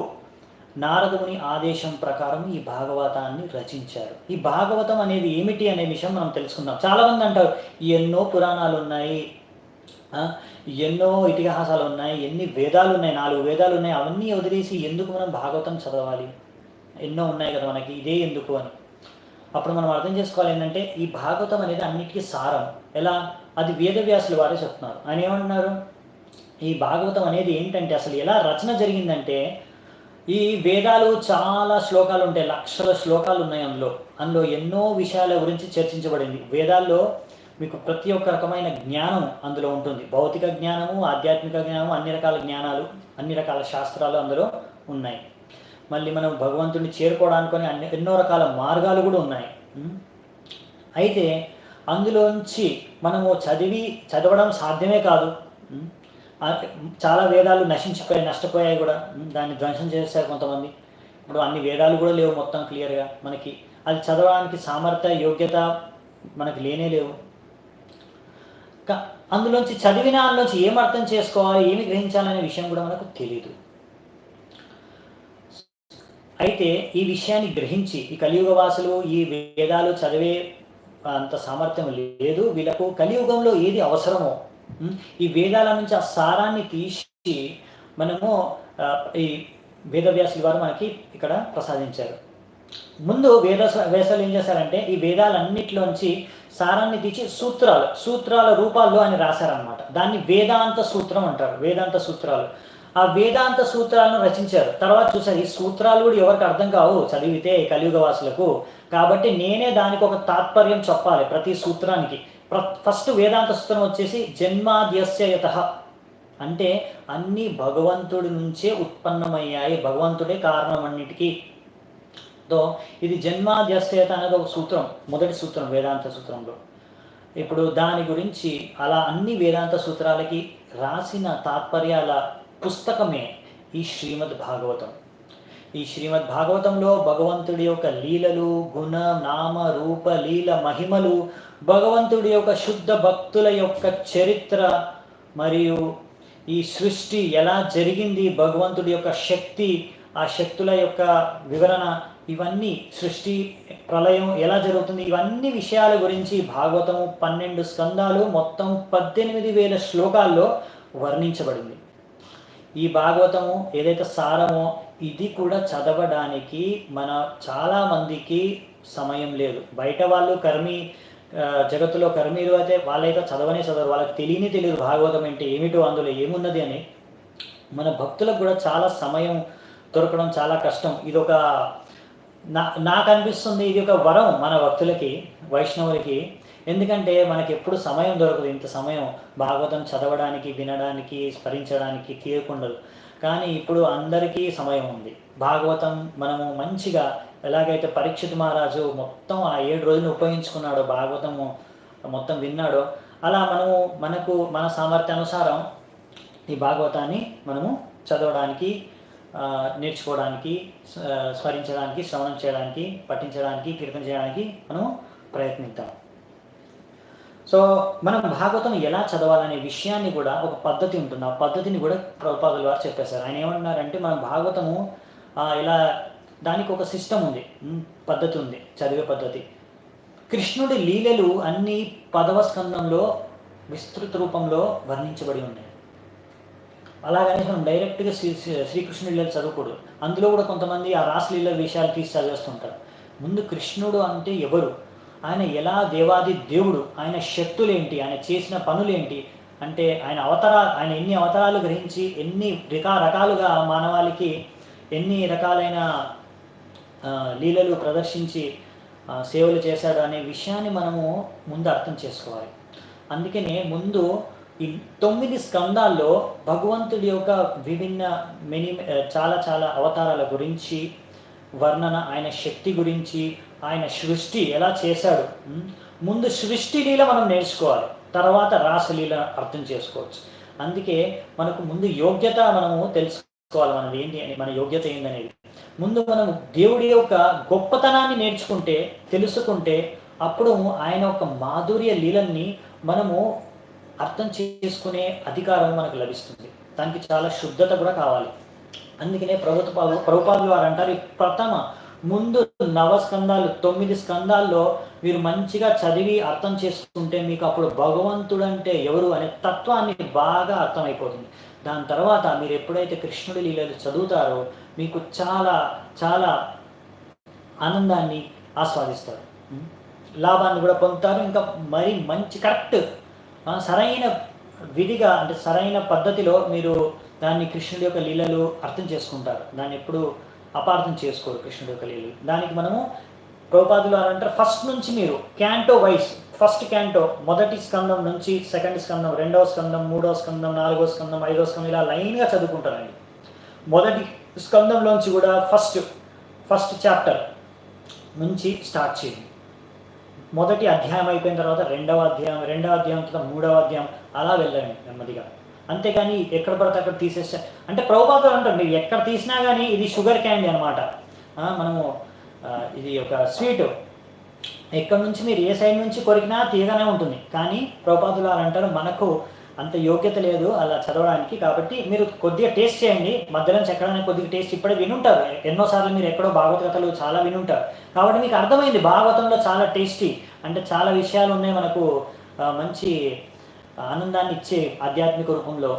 నారదుని ఆదేశం ప్రకారం ఈ భాగవతాన్ని రచించారు. ఈ భాగవతం అనేది ఏమిటి అనే విషయం మనం తెలుసుకుందాం. చాలామంది అంటారు ఎన్నో పురాణాలు ఉన్నాయి, ఎన్నో ఇతిహాసాలు ఉన్నాయి, ఎన్ని వేదాలు ఉన్నాయి, 4 వేదాలు ఉన్నాయి, అవన్నీ వదిలేసి ఎందుకు మనం భాగవతం చదవాలి? ఎన్నో ఉన్నాయి కదా మనకి, ఇదే ఎందుకు అని. అప్పుడు మనం అర్థం చేసుకోవాలి ఏంటంటే ఈ భాగవతం అనేది అన్నిటికీ సారం. ఎలా? అది వేదవ్యాసులు వారే చెప్తున్నారు. ఆయన ఏమంటున్నారు? ఈ భాగవతం అనేది ఏంటంటే అసలు ఎలా రచన జరిగిందంటే, ఈ వేదాలు చాలా శ్లోకాలు ఉంటాయి, లక్షల శ్లోకాలు ఉన్నాయి అందులో ఎన్నో విషయాల గురించి చర్చించబడింది. వేదాల్లో మీకు ప్రతి ఒక్క రకమైన జ్ఞానం అందులో ఉంటుంది. భౌతిక జ్ఞానము, ఆధ్యాత్మిక జ్ఞానము, అన్ని రకాల జ్ఞానాలు, అన్ని రకాల శాస్త్రాలు అందులో ఉన్నాయి. మళ్ళీ మనం భగవంతుడిని చేరుకోవడానికి ఎన్నో రకాల మార్గాలు కూడా ఉన్నాయి. అయితే అందులోంచి మనము చదవడం సాధ్యమే కాదు. చాలా వేదాలు నష్టపోయాయి కూడా, దాన్ని ధ్వంసం చేశారు కొంతమంది. ఇప్పుడు అన్ని వేదాలు కూడా లేవు మొత్తం క్లియర్గా. మనకి అది చదవడానికి సామర్థ్య, యోగ్యత మనకి లేనే లేవు. అందులోంచి చదివిన అందులోంచి ఏం అర్థం చేసుకోవాలి, ఏమి గ్రహించాలనే విషయం కూడా మనకు తెలియదు. అయితే ఈ విషయాన్ని గ్రహించి ఈ కలియుగ వాసులు ఈ వేదాలు చదివే అంత సామర్థ్యం లేదు వీళ్ళకు. కలియుగంలో ఏది అవసరమో ఈ వేదాల నుంచి ఆ సారాన్ని తీసి మనము ఈ వేదవ్యాసుల వారు మనకి ఇక్కడ ప్రసాదించారు. ముందు వేదాలు ఏం చేశారంటే ఈ వేదాలన్నిటిలోంచి సారాన్ని తీసి సూత్రాల రూపాల్లో ఆయన రాశారనమాట. దాన్ని వేదాంత సూత్రం అంటారు. వేదాంత సూత్రాలు. ఆ వేదాంత సూత్రాలను రచించారు. తర్వాత చూసారు ఈ సూత్రాలు కూడా ఎవరికి అర్థం కావు చదివితే కలియుగ వాసులకు. కాబట్టి నేనే దానికి ఒక తాత్పర్యం చెప్పాలి ప్రతి సూత్రానికి. ఫస్ట్ వేదాంత సూత్రం వచ్చేసి జన్మాద్యస్య యతః, అంటే అన్నీ భగవంతుడి నుంచే ఉత్పన్నమయ్యాయి, భగవంతుడే కారణం అన్నిటికీ. తో ఇది జన్మాద్యస్యత అనేది ఒక సూత్రం, మొదటి సూత్రం వేదాంత సూత్రంలో. ఇప్పుడు దాని గురించి అలా అన్ని వేదాంత సూత్రాలకి రాసిన తాత్పర్యాల పుస్తకమే ఈ శ్రీమద్ భాగవతం. ఈ శ్రీమద్ భాగవతంలో భగవంతుడి యొక్క లీలలు, గుణ, నామ, రూప, లీల, మహిమలు, భగవంతుడి యొక్క శుద్ధ భక్తుల యొక్క చరిత్ర, మరియు ఈ సృష్టి ఎలా జరిగింది, భగవంతుడి యొక్క శక్తి, ఆ శక్తుల యొక్క వివరణ, ఇవన్నీ సృష్టి ప్రళయం ఎలా జరుగుతుంది, ఇవన్నీ విషయాల గురించి భాగవతము 12 స్కందాలు మొత్తం 18,000 శ్లోకాల్లో వర్ణించబడింది. ఈ భాగవతము ఏదైతే సారమో ఇది కూడా చదవడానికి మన చాలామందికి సమయం లేదు. బయట వాళ్ళు జగత్తులో కర్మీలు అయితే వాళ్ళైతే చదవరు, వాళ్ళకి తెలియదు భాగవతం అంటే ఏమిటో, అందులో ఏమున్నది అని. మన భక్తులకు కూడా చాలా సమయం దొరకడం చాలా కష్టం. ఇదొక నాకు అనిపిస్తుంది ఇది ఒక వరం మన భక్తులకి, వైష్ణవులకి. ఎందుకంటే మనకి ఎప్పుడు సమయం దొరకదు, ఇంత సమయం భాగవతం చదవడానికి, వినడానికి, స్మరించడానికి తీరకుండదు. కానీ ఇప్పుడు అందరికీ సమయం ఉంది. భాగవతం మనము మంచిగా ఎలాగైతే పరీక్షిత్ మహారాజు మొత్తం ఆ 7 రోజులు ఉపయోగించుకున్నాడో, భాగవతము మొత్తం విన్నాడో, అలా మన సామర్థ్యానుసారం ఈ భాగవతాన్ని మనము చదవడానికి, నేర్చుకోవడానికి, స్మరించడానికి, శ్రవణం చేయడానికి, పఠించడానికి, కీర్తన చేయడానికి మనము ప్రయత్నిద్దాం. సో మనం భాగవతం ఎలా చదవాలనే విషయాన్ని కూడా ఒక పద్ధతి ఉంటుంది. ఆ పద్ధతిని కూడా ప్రభుపాదుల వారు చెప్పేశారు. ఆయన ఏమన్నారంటే మనం భాగవతము ఇలా దానికి ఒక సిస్టమ్ ఉంది, పద్ధతి ఉంది, చదివే పద్ధతి. కృష్ణుడి లీలలు అన్నీ 10వ స్కందంలో విస్తృత రూపంలో వర్ణించబడి ఉన్నాయి. అలాగనే మనం డైరెక్ట్గా శ్రీకృష్ణుడి లీలలు చదవకూడదు. అందులో కూడా కొంతమంది ఆ రాసలీల విషయాలు తీసి చదివేస్తుంటారు. ముందు కృష్ణుడు అంటే ఎవరు, ఆయన ఎలా దేవాది దేవుడు, ఆయన శక్తులేంటి, ఆయన చేసిన పనులేంటి, అంటే ఆయన ఎన్ని అవతారాలు గ్రహించి ఎన్ని రకాలుగా మానవాళికి ఎన్ని రకాలైన లీలలు ప్రదర్శించి సేవలు చేశాడు అనే విషయాన్ని మనము ముందు అర్థం చేసుకోవాలి. అందుకనే ముందు ఈ 9 స్కందాల్లో భగవంతుడి యొక్క విభిన్న చాలా అవతారాల గురించి వర్ణన, ఆయన శక్తి గురించి, ఆయన సృష్టి ఎలా చేశాడు. ముందు సృష్టి లీల మనం నేర్చుకోవాలి, తర్వాత రాసలీల అర్థం చేసుకోవచ్చు. అందుకే మనకు ముందు యోగ్యత మనము తెలుసుకోవాలి, మనది ఏంటి అని, మన యోగ్యత ఏందనేది. ముందు మనము దేవుడి యొక్క గొప్పతనాన్ని తెలుసుకుంటే అప్పుడు ఆయన యొక్క మాధుర్య లీలల్ని మనము అర్థం చేసుకునే అధికారం మనకు లభిస్తుంది. దానికి చాలా శుద్ధత కూడా కావాలి. అందుకనే ప్రభుపాదులు వారు అంటారు, ముందు 9 స్కందాలు 9 స్కందాల్లో మీరు మంచిగా చదివి అర్థం చేసుకుంటే మీకు అప్పుడు భగవంతుడంటే ఎవరు అనే తత్వాన్ని బాగా అర్థమైపోతుంది. దాని తర్వాత మీరు ఎప్పుడైతే కృష్ణుడి లీలలు చదువుతారో మీకు చాలా ఆనందాన్ని ఆస్వాదిస్తారు, లాభాన్ని కూడా పొందుతారు. ఇంకా మరి మంచి కరెక్ట్ సరైన విధిగా, అంటే సరైన పద్ధతిలో మీరు దాన్ని కృష్ణుడి యొక్క లీలలు అర్థం చేసుకుంటారు. దాన్ని ఎప్పుడు అపార్థం చేసుకోరు కృష్ణుడి యొక్క లీలలు. దానికి మనము ప్రభుపాదులు అంటారు, ఫస్ట్ నుంచి మీరు క్యాంటో వైస్, ఫస్ట్ క్యాంటో మొదటి స్కందం నుంచి సెకండ్ స్కందం, 2వ స్కందం, 3వ స్కందం, 4వ స్కందం, 5వ స్కందం ఇలా లైన్గా చదువుకుంటారండి. మొదటి స్కందంలోంచి కూడా ఫస్ట్ చాప్టర్ నుంచి స్టార్ట్ చేయండి. మొదటి అధ్యాయం అయిపోయిన తర్వాత 2వ అధ్యాయం, 2వ అధ్యాయం తర్వాత 3వ అధ్యాయం, అలా వెళ్ళండి నెమ్మదిగా. అంతేగాని ఎక్కడ పడితే అక్కడ తీసేస్తే, అంటే ప్రభుపాదులు అంటారు మీరు ఎక్కడ తీసినా కానీ ఇది షుగర్ క్యాండీ అనమాట. మనము ఇది ఒక స్వీట్, ఎక్కడి నుంచి మీరు ఏ సైడ్ నుంచి కొరికినా తీయగానే ఉంటుంది. కానీ ప్రభుపాదులు అంటారు మనకు అంత యోగ్యత లేదు అలా చదవడానికి, కాబట్టి మీరు కొద్దిగా టేస్ట్ చేయండి, మధ్యలో ఎక్కడైనా కొద్దిగా టేస్ట్ ఇప్పుడే వినుంటారు, ఎన్నోసార్లు మీరు ఎక్కడో భాగవత కథలు చాలా వినుంటారు. కాబట్టి మీకు అర్థమైంది భాగవతంలో చాలా టేస్టీ, అంటే చాలా విషయాలు ఉన్నాయి మనకు మంచి ఆనందాన్ని ఇచ్చే ఆధ్యాత్మిక రూపంలో.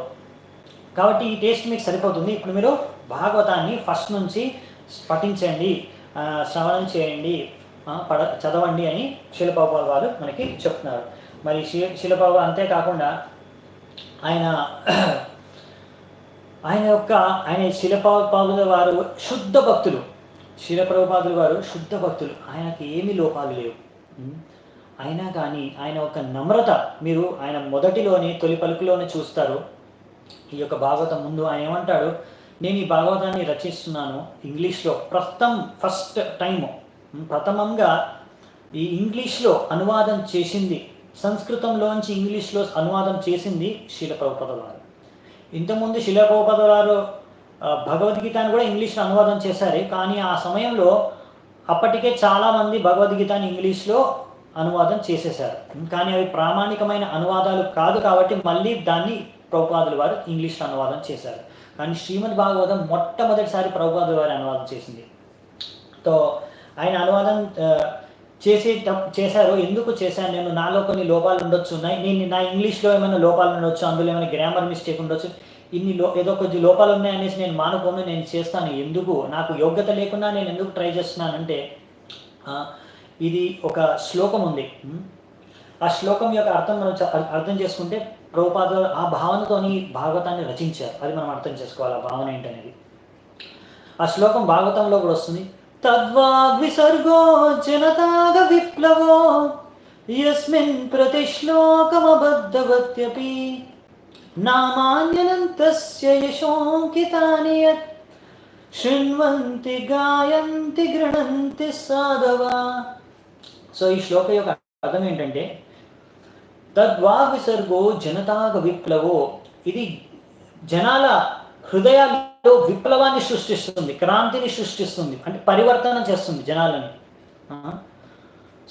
కాబట్టి ఈ టేస్ట్ మీకు సరిపోతుంది. ఇప్పుడు మీరు భాగవతాన్ని ఫస్ట్ నుంచి పఠించండి, శ్రవణం చేయండి, చదవండి అని శీల ప్రభుపాదుల వారు మనకి చెప్తున్నారు. మరి శీల ప్రభుపాదులు అంతేకాకుండా ఆయన శీల ప్రభుపాదుల వారు శుద్ధ భక్తులు. శీల ప్రభుపాదుల వారు శుద్ధ భక్తులు, ఆయనకి ఏమీ లోపాలు లేవు. అయినా కానీ ఆయన ఒక నమ్రత మీరు ఆయన తొలి పలుకులోనే చూస్తారు. ఈ యొక్క భాగవతం ముందు ఆయన ఏమంటాడు, నేను ఈ భాగవతాన్ని రచిస్తున్నాను ఇంగ్లీష్లో ప్రథమంగా ఈ ఇంగ్లీష్లో అనువాదం చేసింది, సంస్కృతంలోంచి ఇంగ్లీష్లో అనువాదం చేసింది శీల ప్రభుపాద వారు. ఇంతకుముందు శీల ప్రభుపాద వారు భగవద్గీతను కూడా ఇంగ్లీష్లో అనువాదం చేశారు, కానీ ఆ సమయంలో అప్పటికే చాలామంది భగవద్గీతని ఇంగ్లీష్లో అనువాదం చేసేశారు. కానీ అవి ప్రామాణికమైన అనువాదాలు కాదు కాబట్టి మళ్ళీ దాన్ని ప్రభుపాదుల వారు ఇంగ్లీష్లో అనువాదం చేశారు. కానీ శ్రీమద్ భాగవతం మొట్టమొదటిసారి ప్రభుపాదుల వారు అనువాదం చేసింది. తో ఆయన అనువాదం చేశారు. ఎందుకు చేశాను నేను, నాలో కొన్ని లోపాలు ఉండొచ్చు, నా ఇంగ్లీష్లో ఏమైనా లోపాలు ఉండొచ్చు, అందులో ఏమైనా గ్రామర్ మిస్టేక్ ఉండొచ్చు, ఏదో కొద్ది లోపాలు ఉన్నాయనేసి నేను మానుకోను, నేను చేస్తాను. ఎందుకు, నాకు యోగ్యత లేకుండా నేను ఎందుకు ట్రై చేస్తున్నానంటే, ఇది ఒక శ్లోకం ఉంది. ఆ శ్లోకం యొక్క అర్థం మనం అర్థం చేసుకుంటే ప్రభుపాద ఆ భావనతోని భాగవతాన్ని రచించారు. అది మనం అర్థం చేసుకోవాలి, ఆ భావన ఏంటనేది. ఆ శ్లోకం భాగవతంలో కూడా వస్తుంది. తద్వాగ్విసర్గో జనతాగ విప్లవో యస్మిన్ ప్రతిశ్లోకమబద్ధవత్యపి నామాన్యనంతస్య యశోంకితాని యత్ శృణ్వంతి గాయంతి గృణంతి సాధవా. సో ఈ శ్లోక యొక్క అర్థం ఏంటంటే, తద్వాగ్విసర్గో జనతాగ విప్లవో, ఇది జనాల హృదయాల్లో విప్లవాన్ని సృష్టిస్తుంది, క్రాంతిని సృష్టిస్తుంది, అంటే పరివర్తన చేస్తుంది జనాలని.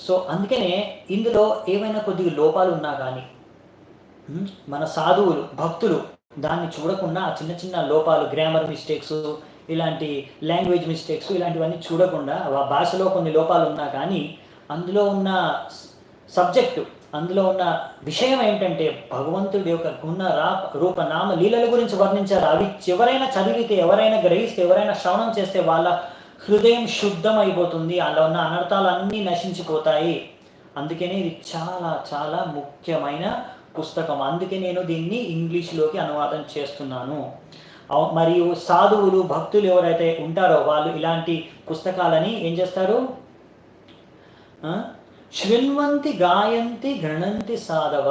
సో అందుకనే ఇందులో ఏమైనా కొద్దిగా లోపాలు ఉన్నా కానీ మన సాధువులు భక్తులు దాన్ని చూడకుండా ఆ చిన్న చిన్న లోపాలు, గ్రామర్ మిస్టేక్స్, ఇలాంటి లాంగ్వేజ్ మిస్టేక్స్, ఇలాంటివన్నీ చూడకుండా ఆ భాషలో కొన్ని లోపాలు ఉన్నా కానీ అందులో ఉన్న సబ్జెక్టు, అందులో ఉన్న విషయం ఏంటంటే భగవంతుడి యొక్క గుణ రూప నామ లీలల గురించి వర్ణించారు. అవి ఎవరైనా చదివితే, ఎవరైనా గ్రహిస్తే, ఎవరైనా శ్రవణం చేస్తే వాళ్ళ హృదయం శుద్ధం అయిపోతుంది, అలా ఉన్న అనర్థాలన్నీ నశించిపోతాయి. అందుకనే ఇది చాలా చాలా ముఖ్యమైన పుస్తకం. అందుకే నేను దీన్ని ఇంగ్లీష్లోకి అనువాదం చేస్తున్నాను. మరియు సాధువులు భక్తులు ఎవరైతే ఉంటారో వాళ్ళు ఇలాంటి పుస్తకాలని ఏం చేస్తారు, శృణ్వంతి గాయంతి గణంతి సాధవ,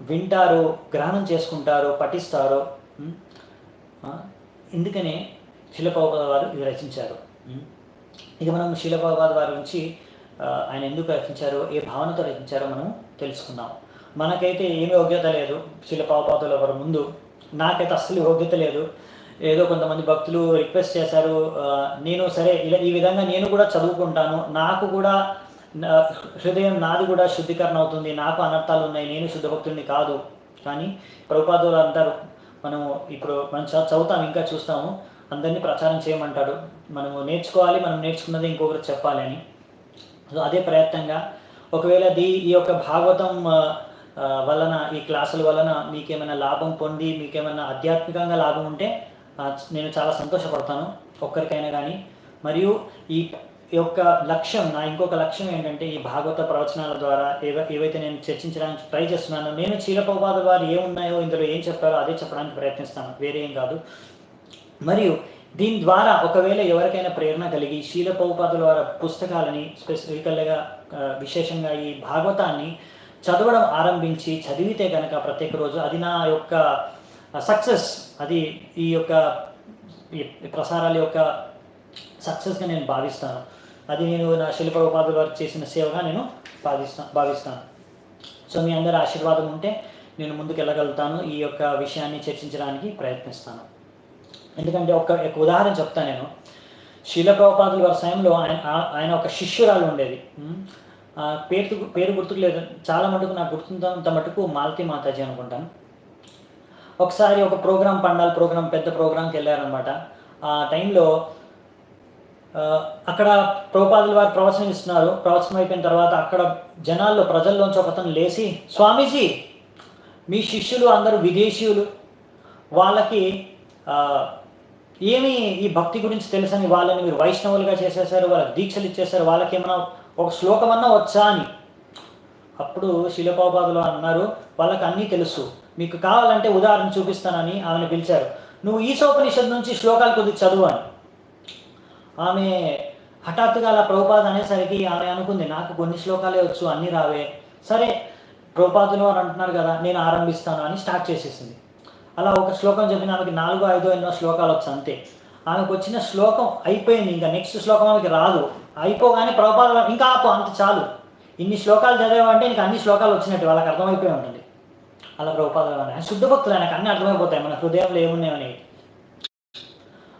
వింటారు, గ్రహణం చేసుకుంటారు, పఠిస్తారు. ఎందుకనే శీల ప్రభుపాద వారు ఇది రచించారు. ఇక మనం శీల ప్రభుపాద వారి గురించి ఆయన ఎందుకు రచించారో, ఏ భావనతో రచించారో మనం తెలుసుకుందాం. మనకైతే ఏమీ యోగ్యత లేదు శీల ప్రభుపాదుల వారి ముందు, నాకైతే అస్సలు యోగ్యత లేదు. ఏదో కొంతమంది భక్తులు రిక్వెస్ట్ చేశారు, నేను సరే ఈ విధంగా నేను కూడా చదువుకుంటాను, నాకు కూడా హృదయం నాది కూడా శుద్ధీకరణ అవుతుంది, నాకు అనర్థాలు ఉన్నాయి, నేను శుద్ధ భక్తుడిని కాదు. కానీ ప్రభుపాదులు అంటారు, మనము ఇప్పుడు మనం చదువుతాం, ఇంకా చూస్తాము, అందరినీ ప్రచారం చేయమంటాడు, మనము నేర్చుకోవాలి, మనం నేర్చుకున్నది ఇంకొకరు చెప్పాలి అని. సో అదే ప్రయత్నంగా ఒకవేళ ఈ యొక్క భాగవతం వలన, ఈ క్లాసుల వలన మీకేమైనా లాభం పొంది, మీకేమైనా ఆధ్యాత్మికంగా లాభం ఉంటే నేను చాలా సంతోషపడతాను, ఒక్కరికైనా కానీ. మరియు ఈ యొక్క లక్ష్యం, నా ఇంకొక లక్ష్యం ఏంటంటే, ఈ భాగవత ప్రవచనాల ద్వారా ఏవైతే నేను చర్చించడానికి ట్రై చేస్తున్నానో, నేను శీల ప్రభుపాద వారు ఏమున్నాయో ఇందులో ఏం చెప్పారో అదే చెప్పడానికి ప్రయత్నిస్తాను, వేరే ఏం కాదు. మరియు దీని ద్వారా ఒకవేళ ఎవరికైనా ప్రేరణ కలిగి శీల ప్రభుపాదుల వారి పుస్తకాలని స్పెసిఫికల్గా విశేషంగా ఈ భాగవతాన్ని చదవడం ఆరంభించి చదివితే కనుక ప్రత్యేక రోజు, అది నా యొక్క సక్సెస్, అది ఈ యొక్క ప్రసారాల యొక్క సక్సెస్గా నేను భావిస్తాను. అది నేను నా శీల ప్రభుపాదుల వారు చేసిన సేవగా నేను భావిస్తాను. సో మీ అందరి ఆశీర్వాదం ఉంటే నేను ముందుకు వెళ్ళగలుగుతాను, ఈ యొక్క విషయాన్ని చర్చించడానికి ప్రయత్నిస్తాను. ఎందుకంటే ఒక ఉదాహరణ చెప్తాను నేను. శీల ప్రభుపాదుల వారి సమయంలో ఆయన ఒక శిష్యురాలు ఉండేది, పేరు గుర్తుకు లేదు, చాలా మటుకు నాకు గుర్తున్నంత మటుకు మాలతి మాతాజీ అనుకుంటాను. ఒకసారి ఒక ప్రోగ్రాం, పండాల ప్రోగ్రాం, పెద్ద ప్రోగ్రాంకి వెళ్ళారనమాట. ఆ టైంలో అక్కడ ప్రభుపాదుల వారు ప్రవచనం ఇస్తున్నారు. ప్రవచనం అయిపోయిన తర్వాత అక్కడ జనాల్లో, ప్రజల్లోంచి ఒకతను లేచి, స్వామీజీ మీ శిష్యులు అందరూ విదేశీయులు, వాళ్ళకి ఏమి ఈ భక్తి గురించి తెలుసని వాళ్ళని మీరు వైష్ణవులుగా చేసేసారు, వాళ్ళకి దీక్షలు ఇచ్చేసారు, వాళ్ళకి ఏమైనా ఒక శ్లోకమన్నా వచ్చా అని. అప్పుడు శీల ప్రభుపాదులు అన్నారు, వాళ్ళకి అన్నీ తెలుసు, మీకు కావాలంటే ఉదాహరణ చూపిస్తానని ఆమెను పిలిచారు. నువ్వు ఈశోపనిషత్తు నుంచి శ్లోకాలు కొద్దిగా చదువు అని. ఆమె హఠాత్తుగా అలా ప్రభుపాద అనేసరికి ఆమె అనుకుంది, నాకు కొన్ని శ్లోకాలే వచ్చు, అన్నీ రావే, సరే ప్రభుపాదులు అని అంటున్నారు కదా, నేను ఆరంభిస్తాను అని స్టార్ట్ చేసేసింది. అలా ఒక శ్లోకం చెప్పిన ఆమెకి 4, 5 ఎన్నో శ్లోకాలు వచ్చు అంతే. ఆమెకు వచ్చిన శ్లోకం అయిపోయింది, ఇంకా నెక్స్ట్ శ్లోకం ఆమెకి రాదు. అయిపోగానే ప్రభుపాద ఇంకా ఆపు అంత చాలు, ఇన్ని శ్లోకాలు చదివామంటే నీకు అన్ని శ్లోకాలు వచ్చినట్టు వాళ్ళకి అర్థమైపోయి ఉంటుంది. అలా ప్రభుపాద ఆయన శుద్ధ భక్తులు, ఆయనకు అన్నీ అర్థమైపోతాయి మన హృదయంలో ఏమున్నాయని.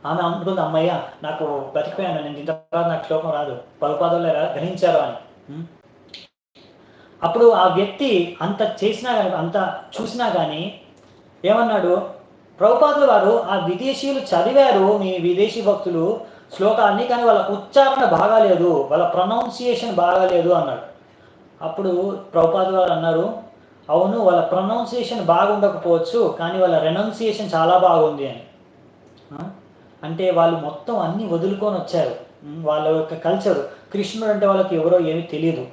ఆమె అనుకుంది, అమ్మయ్య నాకు బతికిపోయాను నేను, ఇంత తర్వాత నాకు శ్లోకం రాదు, ప్రభుపాదులు గ్రహించారు అని. అప్పుడు ఆ వ్యక్తి అంత చేసినా కానీ, అంత చూసినా కానీ ఏమన్నాడు, ప్రభుపాదుల వారు ఆ విదేశీయులు చదివారు మీ విదేశీ భక్తులు శ్లోకాన్ని, కానీ వాళ్ళ ఉచ్చారణ బాగాలేదు, వాళ్ళ ప్రొనౌన్సియేషన్ బాగాలేదు అన్నాడు. అప్పుడు ప్రభుపాదుల వారు అన్నారు, అవును వాళ్ళ ప్రొనౌన్సియేషన్ బాగుండకపోవచ్చు కానీ వాళ్ళ రెనౌన్సియేషన్ చాలా బాగుంది అని. అంటే వాళ్ళు మొత్తం అన్నీ వదులుకొని వచ్చారు, వాళ్ళ యొక్క కల్చరు. కృష్ణుడు అంటే వాళ్ళకి ఎవరో ఏమీ తెలియదు,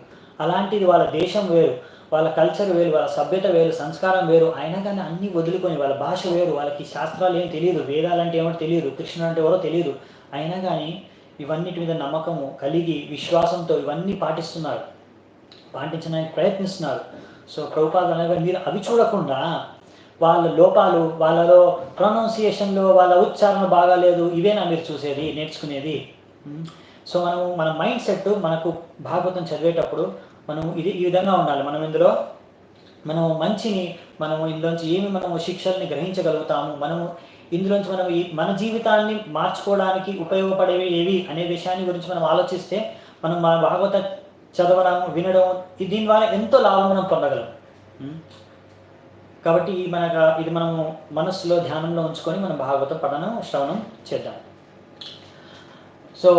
అలాంటిది వాళ్ళ దేశం వేరు, వాళ్ళ కల్చర్ వేరు, వాళ్ళ సభ్యత వేరు, సంస్కారం వేరు, అయినా కానీ అన్నీ వదులుకొని, వాళ్ళ భాష వేరు, వాళ్ళకి శాస్త్రాలు ఏం తెలియదు, వేదాలు అంటే ఏమో తెలియదు, కృష్ణుడు అంటే ఎవరో తెలియదు, అయినా కానీ ఇవన్నిటి మీద నమ్మకము కలిగి విశ్వాసంతో ఇవన్నీ పాటించడానికి ప్రయత్నిస్తున్నారు. సో ప్రభుపాద అనగా మీరు అవి చూడకుండా వాళ్ళ లోపాలు, వాళ్ళలో ప్రొనౌన్సియేషన్లో వాళ్ళ ఉచ్చారణ బాగాలేదు, ఇవేనా మీరు చూసేది, నేర్చుకునేది? సో మన మైండ్ సెట్ మనకు భాగవతం చదివేటప్పుడు మనం ఈ విధంగా ఉండాలి. మనం మంచిని, ఇందులోంచి ఏమి మనము శిక్షల్ని గ్రహించగలుగుతాము, ఇందులోంచి మన జీవితాన్ని మార్చుకోవడానికి ఉపయోగపడేవి ఏవి అనే విషయాన్ని గురించి మనం ఆలోచిస్తే మనం మన భాగవత చదవడం, వినడం, దీని ద్వారా ఎంతో లాభం మనం పొందగలం. కాబట్టి ఇది మనము మనస్సులో ధ్యానంలో ఉంచుకొని మనం భాగవత శ్రవణం చేద్దాం. సో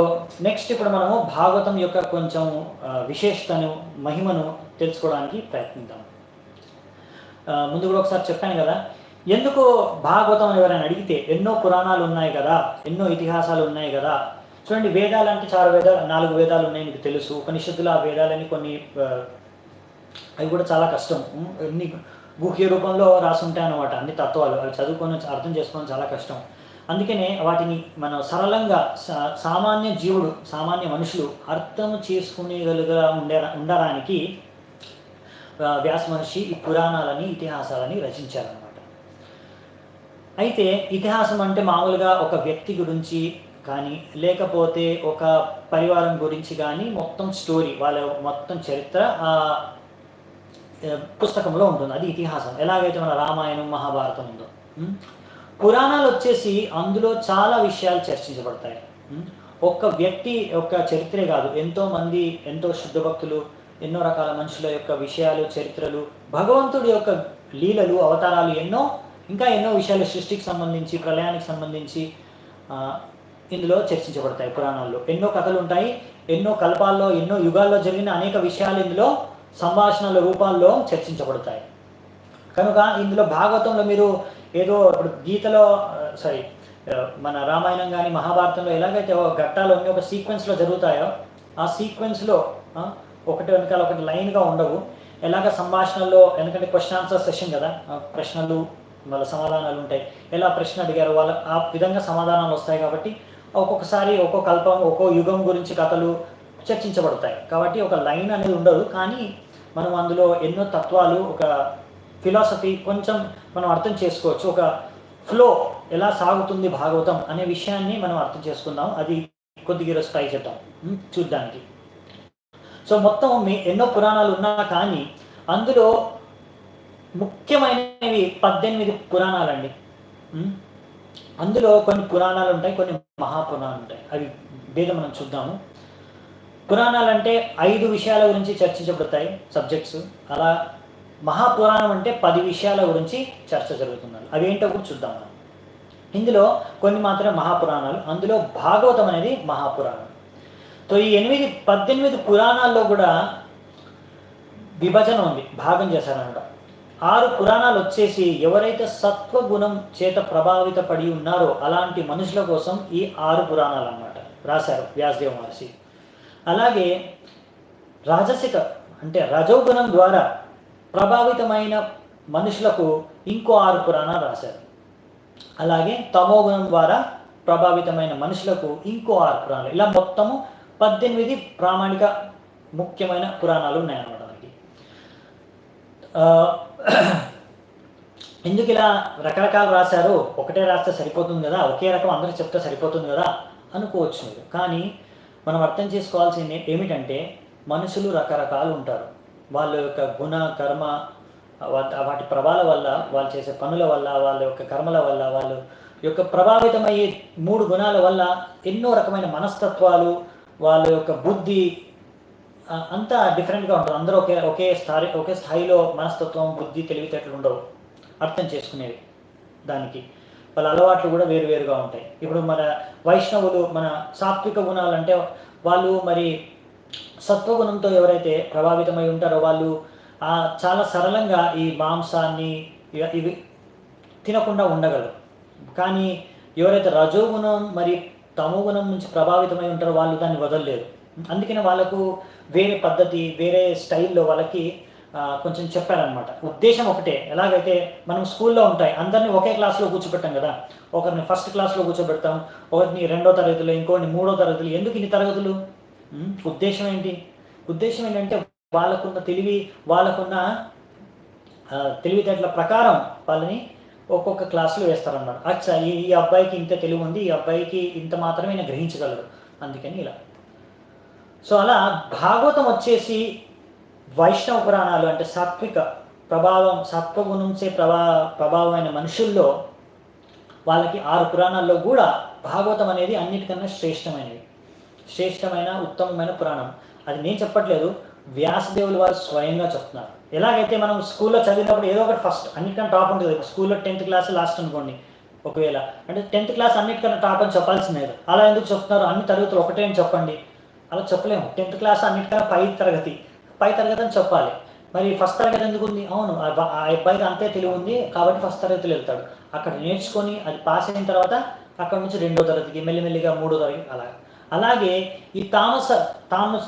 నెక్స్ట్ ఇప్పుడు మనము భాగవతం యొక్క కొంచెం విశేషతను, మహిమను తెలుసుకోవడానికి ప్రయత్నిద్దాం. ముందు కూడా ఒకసారి చెప్పాను కదా, ఎందుకు భాగవతం అని ఎవరైనా అడిగితే, ఎన్నో పురాణాలు ఉన్నాయి కదా, ఎన్నో ఇతిహాసాలు ఉన్నాయి కదా. చూడండి, వేదాలు అంటే 4 వేదాలు ఉన్నాయి మీకు తెలుసు. ఉపనిషత్తులు ఆ వేదాలని కొన్ని అవి కూడా చాలా కష్టం, అన్ని గుహ్య రూపంలో రాసి ఉంటాయి అన్నమాట, అన్ని తత్వాలు అవి చదువుకొని అర్థం చేసుకోవడం చాలా కష్టం. అందుకనే వాటిని మనం సరళంగా సామాన్య జీవుడు, సామాన్య మనుషులు అర్థం చేసుకునేగలుగా ఉండడానికి వ్యాస మహర్షి ఈ పురాణాలని, ఇతిహాసాలని రచించారన్నమాట. అయితే ఇతిహాసం అంటే మామూలుగా ఒక వ్యక్తి గురించి కానీ, లేకపోతే ఒక పరివారం గురించి కానీ మొత్తం స్టోరీ, వాళ్ళ మొత్తం చరిత్ర పుస్తకంలో ఉంటుంది, అది ఇతిహాసం. ఎలాగైతే మన రామాయణం, మహాభారతం ఉందో. పురాణాలు వచ్చేసి అందులో చాలా విషయాలు చర్చించబడతాయి. ఒక్క వ్యక్తి యొక్క చరిత్రే కాదు, ఎంతోమంది, ఎంతో శుద్ధ భక్తులు, ఎన్నో రకాల మనుషుల యొక్క విషయాలు, చరిత్రలు, భగవంతుడి యొక్క లీలలు, అవతారాలు, ఇంకా ఎన్నో విషయాలు, సృష్టికి సంబంధించి, ప్రళయానికి సంబంధించి ఇందులో చర్చించబడతాయి. పురాణాల్లో ఎన్నో కథలు ఉంటాయి, ఎన్నో కల్పాల్లో, ఎన్నో యుగాల్లో జరిగిన అనేక విషయాలు ఇందులో సంభాషణల రూపాల్లో చర్చించబడతాయి. కనుక ఇందులో భాగవతంలో మీరు ఏదో ఇప్పుడు గీతలో మన రామాయణం కానీ, మహాభారతంలో ఎలాగైతే ఘట్టాలు అన్నీ ఒక సీక్వెన్స్లో జరుగుతాయో, ఆ సీక్వెన్స్లో ఒకటి వెనకాల ఒకటి లైన్గా ఉండవు. ఎలాగ సంభాషణల్లో, ఎందుకంటే క్వశ్చన్ ఆన్సర్ సెషన్ కదా, ప్రశ్నలు వాళ్ళ సమాధానాలు ఉంటాయి, ఎలా ప్రశ్న అడిగారు వాళ్ళ ఆ విధంగా సమాధానాలు వస్తాయి. కాబట్టి ఒక్కొక్కసారి ఒక్కో కల్పం, ఒక్కో యుగం గురించి కథలు చర్చించబడతాయి. కాబట్టి ఒక లైన్ అనేది ఉండదు, కానీ మనం అందులో ఎన్నో తత్వాలు, ఒక ఫిలాసఫీ కొంచెం మనం అర్థం చేసుకోవచ్చు. ఒక ఫ్లో ఎలా సాగుతుంది భాగవతం అనే విషయాన్ని మనం అర్థం చేసుకుందాం. అది కొద్దిగా ఈరోజు ట్రై చేద్దాం చూడ్డానికి. సో మొత్తం ఎన్నో పురాణాలు ఉన్నా కానీ అందులో ముఖ్యమైనవి 18 పురాణాలండి. అందులో కొన్ని పురాణాలు ఉంటాయి, కొన్ని మహాపురాణాలు ఉంటాయి. అవి భేదం మనం చూద్దాము. పురాణాలు అంటే 5 విషయాల గురించి చర్చించబడతాయి సబ్జెక్ట్స్. అలా మహాపురాణం అంటే 10 విషయాల గురించి చర్చ జరుగుతుంది. అవి ఏంటో కూడా చూద్దాం మనం. ఇందులో కొన్ని మాత్రమే మహాపురాణాలు, అందులో భాగవతం అనేది మహాపురాణం. సో ఈ 18 పురాణాల్లో కూడా విభజన ఉంది, భాగం చేశారన్నమాట. 6 పురాణాలు వచ్చేసి ఎవరైతే సత్వగుణం చేత ప్రభావిత పడి ఉన్నారో అలాంటి మనుషుల కోసం ఈ 6 పురాణాలు అన్నమాట రాశారు వ్యాసదేవ మహర్షి. అలాగే రాజసిక అంటే రజోగుణం ద్వారా ప్రభావితమైన మనుషులకు ఇంకో 6 పురాణాలు రాశారు. అలాగే తమోగుణం ద్వారా ప్రభావితమైన మనుషులకు ఇంకో 6 పురాణాలు. ఇలా మొత్తము 18 ప్రామాణిక ముఖ్యమైన పురాణాలు ఉన్నాయన్నమాట మనకి. ఎందుకు ఇలా రకరకాలు రాశారు, ఒకటే రాస్తే సరిపోతుంది కదా, ఒకే రకం అందరూ చెప్తే సరిపోతుంది కదా అనుకోవచ్చు మీరు. కానీ మనం అర్థం చేసుకోవాల్సింది ఏమిటంటే మనుషులు రకరకాలు ఉంటారు. వాళ్ళ యొక్క గుణ కర్మ వాటి ప్రభావాల వల్ల, వాళ్ళు చేసే పనుల వల్ల, వాళ్ళ యొక్క కర్మల వల్ల, వాళ్ళు యొక్క ప్రభావితమయ్యే 3 గుణాల వల్ల ఎన్నో రకమైన మనస్తత్వాలు, వాళ్ళ యొక్క బుద్ధి అంతా డిఫరెంట్గా ఉంటుంది. అందరూ ఒకే స్థాయిలో మనస్తత్వం, బుద్ధి, తెలివితేటలు ఉండవు అర్థం చేసుకునేవి. దానికి వాళ్ళ అలవాట్లు కూడా వేరువేరుగా ఉంటాయి. ఇప్పుడు మన వైష్ణవులు, మన సాత్విక గుణాలు అంటే వాళ్ళు మరి సత్వగుణంతో ఎవరైతే ప్రభావితమై ఉంటారో వాళ్ళు చాలా సరళంగా ఈ మాంసాన్ని ఇవి తినకుండా ఉండగలరు. కానీ ఎవరైతే రజోగుణం మరి తమోగుణం నుంచి ప్రభావితమై ఉంటారో వాళ్ళు దాన్ని వదలలేరు. అందుకని వాళ్ళకు వేరే పద్ధతి, వేరే స్టైల్లో వాళ్ళకి కొంచెం చెప్పారనమాట. ఉద్దేశం ఒకటే. ఎలాగైతే మనం స్కూల్లో ఉంటాయి, అందరినీ ఒకే క్లాస్లో కూర్చోబెట్టాం కదా. ఒకరిని ఫస్ట్ క్లాస్లో కూర్చోబెడతాం, ఒకరిని 2వ తరగతిలో, ఇంకోరిని 3వ తరగతిలో. ఎందుకు ఇన్ని తరగతులు? ఉద్దేశం ఏంటి? ఉద్దేశం ఏంటంటే వాళ్ళకున్న తెలివి, వాళ్ళకున్న తెలివితేటల ప్రకారం వాళ్ళని ఒక్కొక్క క్లాసులో వేస్తారన్నమాట. అచ్చా ఈ అబ్బాయికి ఇంత తెలివి ఉంది, ఈ అబ్బాయికి ఇంత మాత్రమే నేను గ్రహించగలరు, అందుకని ఇలా. సో అలా భాగవతం వచ్చేసి వైష్ణవ పురాణాలు అంటే సాత్విక ప్రభావం, సత్వగుణంచే ప్రభావమైన మనుషుల్లో వాళ్ళకి 6 పురాణాల్లో కూడా భాగవతం అనేది అన్నిటికన్నా శ్రేష్టమైన ఉత్తమమైన పురాణం. అది నేను చెప్పట్లేదు, వ్యాసదేవులు వారు స్వయంగా చెప్తున్నారు. ఎలాగైతే మనం స్కూల్లో చదివినప్పుడు ఏదో ఒకటి ఫస్ట్ అన్నిటికన్నా టాప్ ఉంటుంది. స్కూల్లో 10th క్లాస్ లాస్ట్ అనుకోండి, ఒకవేళ అంటే 10th క్లాస్ అన్నిటికన్నా టాప్ అని చెప్పాల్సిందే. అలా ఎందుకు చెప్తున్నారు? అన్ని తరగతులు ఒకటే అని చెప్పండి. అలా చెప్పలేము. 10th క్లాస్ అన్నిటికన్నా పై తరగతి అని చెప్పాలి. మరి ఫస్ట్ తరగతి ఎందుకు ఉంది? అవును, ఆ అబ్బాయికి అంతే తెలివి ఉంది కాబట్టి ఫస్ట్ తరగతిలో వెళ్తాడు. అక్కడ నేర్చుకొని అది పాస్ అయిన తర్వాత అక్కడ నుంచి 2వ తరగతికి, మెల్లిమెల్లిగా 3వ తరగతి. అలాగే ఈ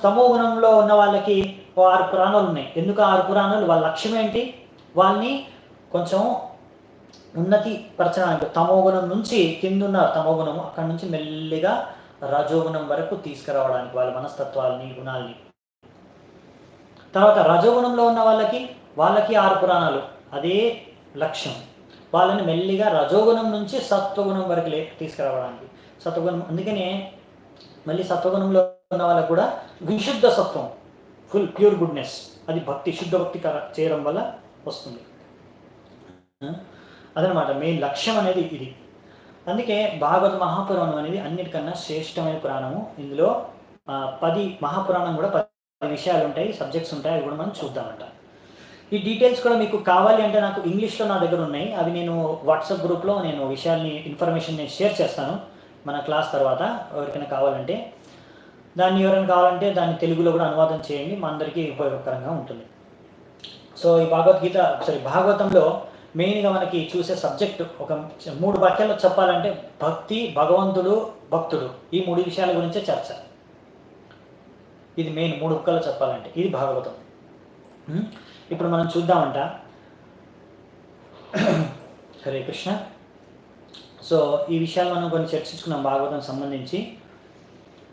తమో గుణంలో ఉన్న వాళ్ళకి 6 పురాణాలు ఉన్నాయి. ఎందుకు 6 పురాణాలు? వాళ్ళ లక్ష్యం ఏంటి? వాళ్ళని కొంచెం ఉన్నతి పరచడానికి, తమోగుణం నుంచి కిందున్న తమోగుణము అక్కడి నుంచి మెల్లిగా రజోగుణం వరకు తీసుకురావడానికి వాళ్ళ మనస్తత్వాలని, గుణాలని. తర్వాత రజోగుణంలో ఉన్న వాళ్ళకి 6 పురాణాలు, అదే లక్ష్యం. వాళ్ళని మెల్లిగా రజోగుణం నుంచి సత్వగుణం వరకు తీసుకురావడానికి. సత్వగుణం, అందుకనే మళ్ళీ సత్వగుణంలో ఉన్న వాళ్ళకు కూడా విశుద్ధ సత్వం, ఫుల్ ప్యూర్ గుడ్నెస్, అది భక్తి, శుద్ధ భక్తి చేయడం వల్ల వస్తుంది. అదనమాట మెయిన్ లక్ష్యం అనేది ఇది. అందుకే భాగవత మహాపురాణం అనేది అన్నిటికన్నా శ్రేష్టమైన పురాణము. ఇందులో 10 మహాపురాణం కూడా 10 విషయాలు ఉంటాయి, సబ్జెక్ట్స్ ఉంటాయి. అవి కూడా మనం చూద్దామంట. ఈ డీటెయిల్స్ కూడా మీకు కావాలి అంటే నాకు ఇంగ్లీష్లో నా దగ్గర ఉన్నాయి. అవి నేను వాట్సాప్ గ్రూప్లో నేను ఇన్ఫర్మేషన్ నేను షేర్ చేస్తాను మన క్లాస్ తర్వాత. ఎవరికైనా కావాలంటే ఎవరైనా కావాలంటే దాన్ని తెలుగులో కూడా అనువాదం చేయండి, మా అందరికీ ఉపయోగకరంగా ఉంటుంది. సో ఈ భాగవతంలో మెయిన్గా మనకి చూసే సబ్జెక్ట్ ఒక 3 వాక్యాల్లో చెప్పాలంటే భక్తి, భగవంతుడు, భక్తుడు, ఈ 3 విషయాల గురించే చర్చ. ఇది మెయిన్ 3 ముక్కల్లో చెప్పాలంటే ఇది భాగవతం. ఇప్పుడు మనం చూద్దామంట. హరే కృష్ణ. సో ఈ విషయాలు మనం కొన్ని చర్చించుకున్నాం భాగవతం సంబంధించి.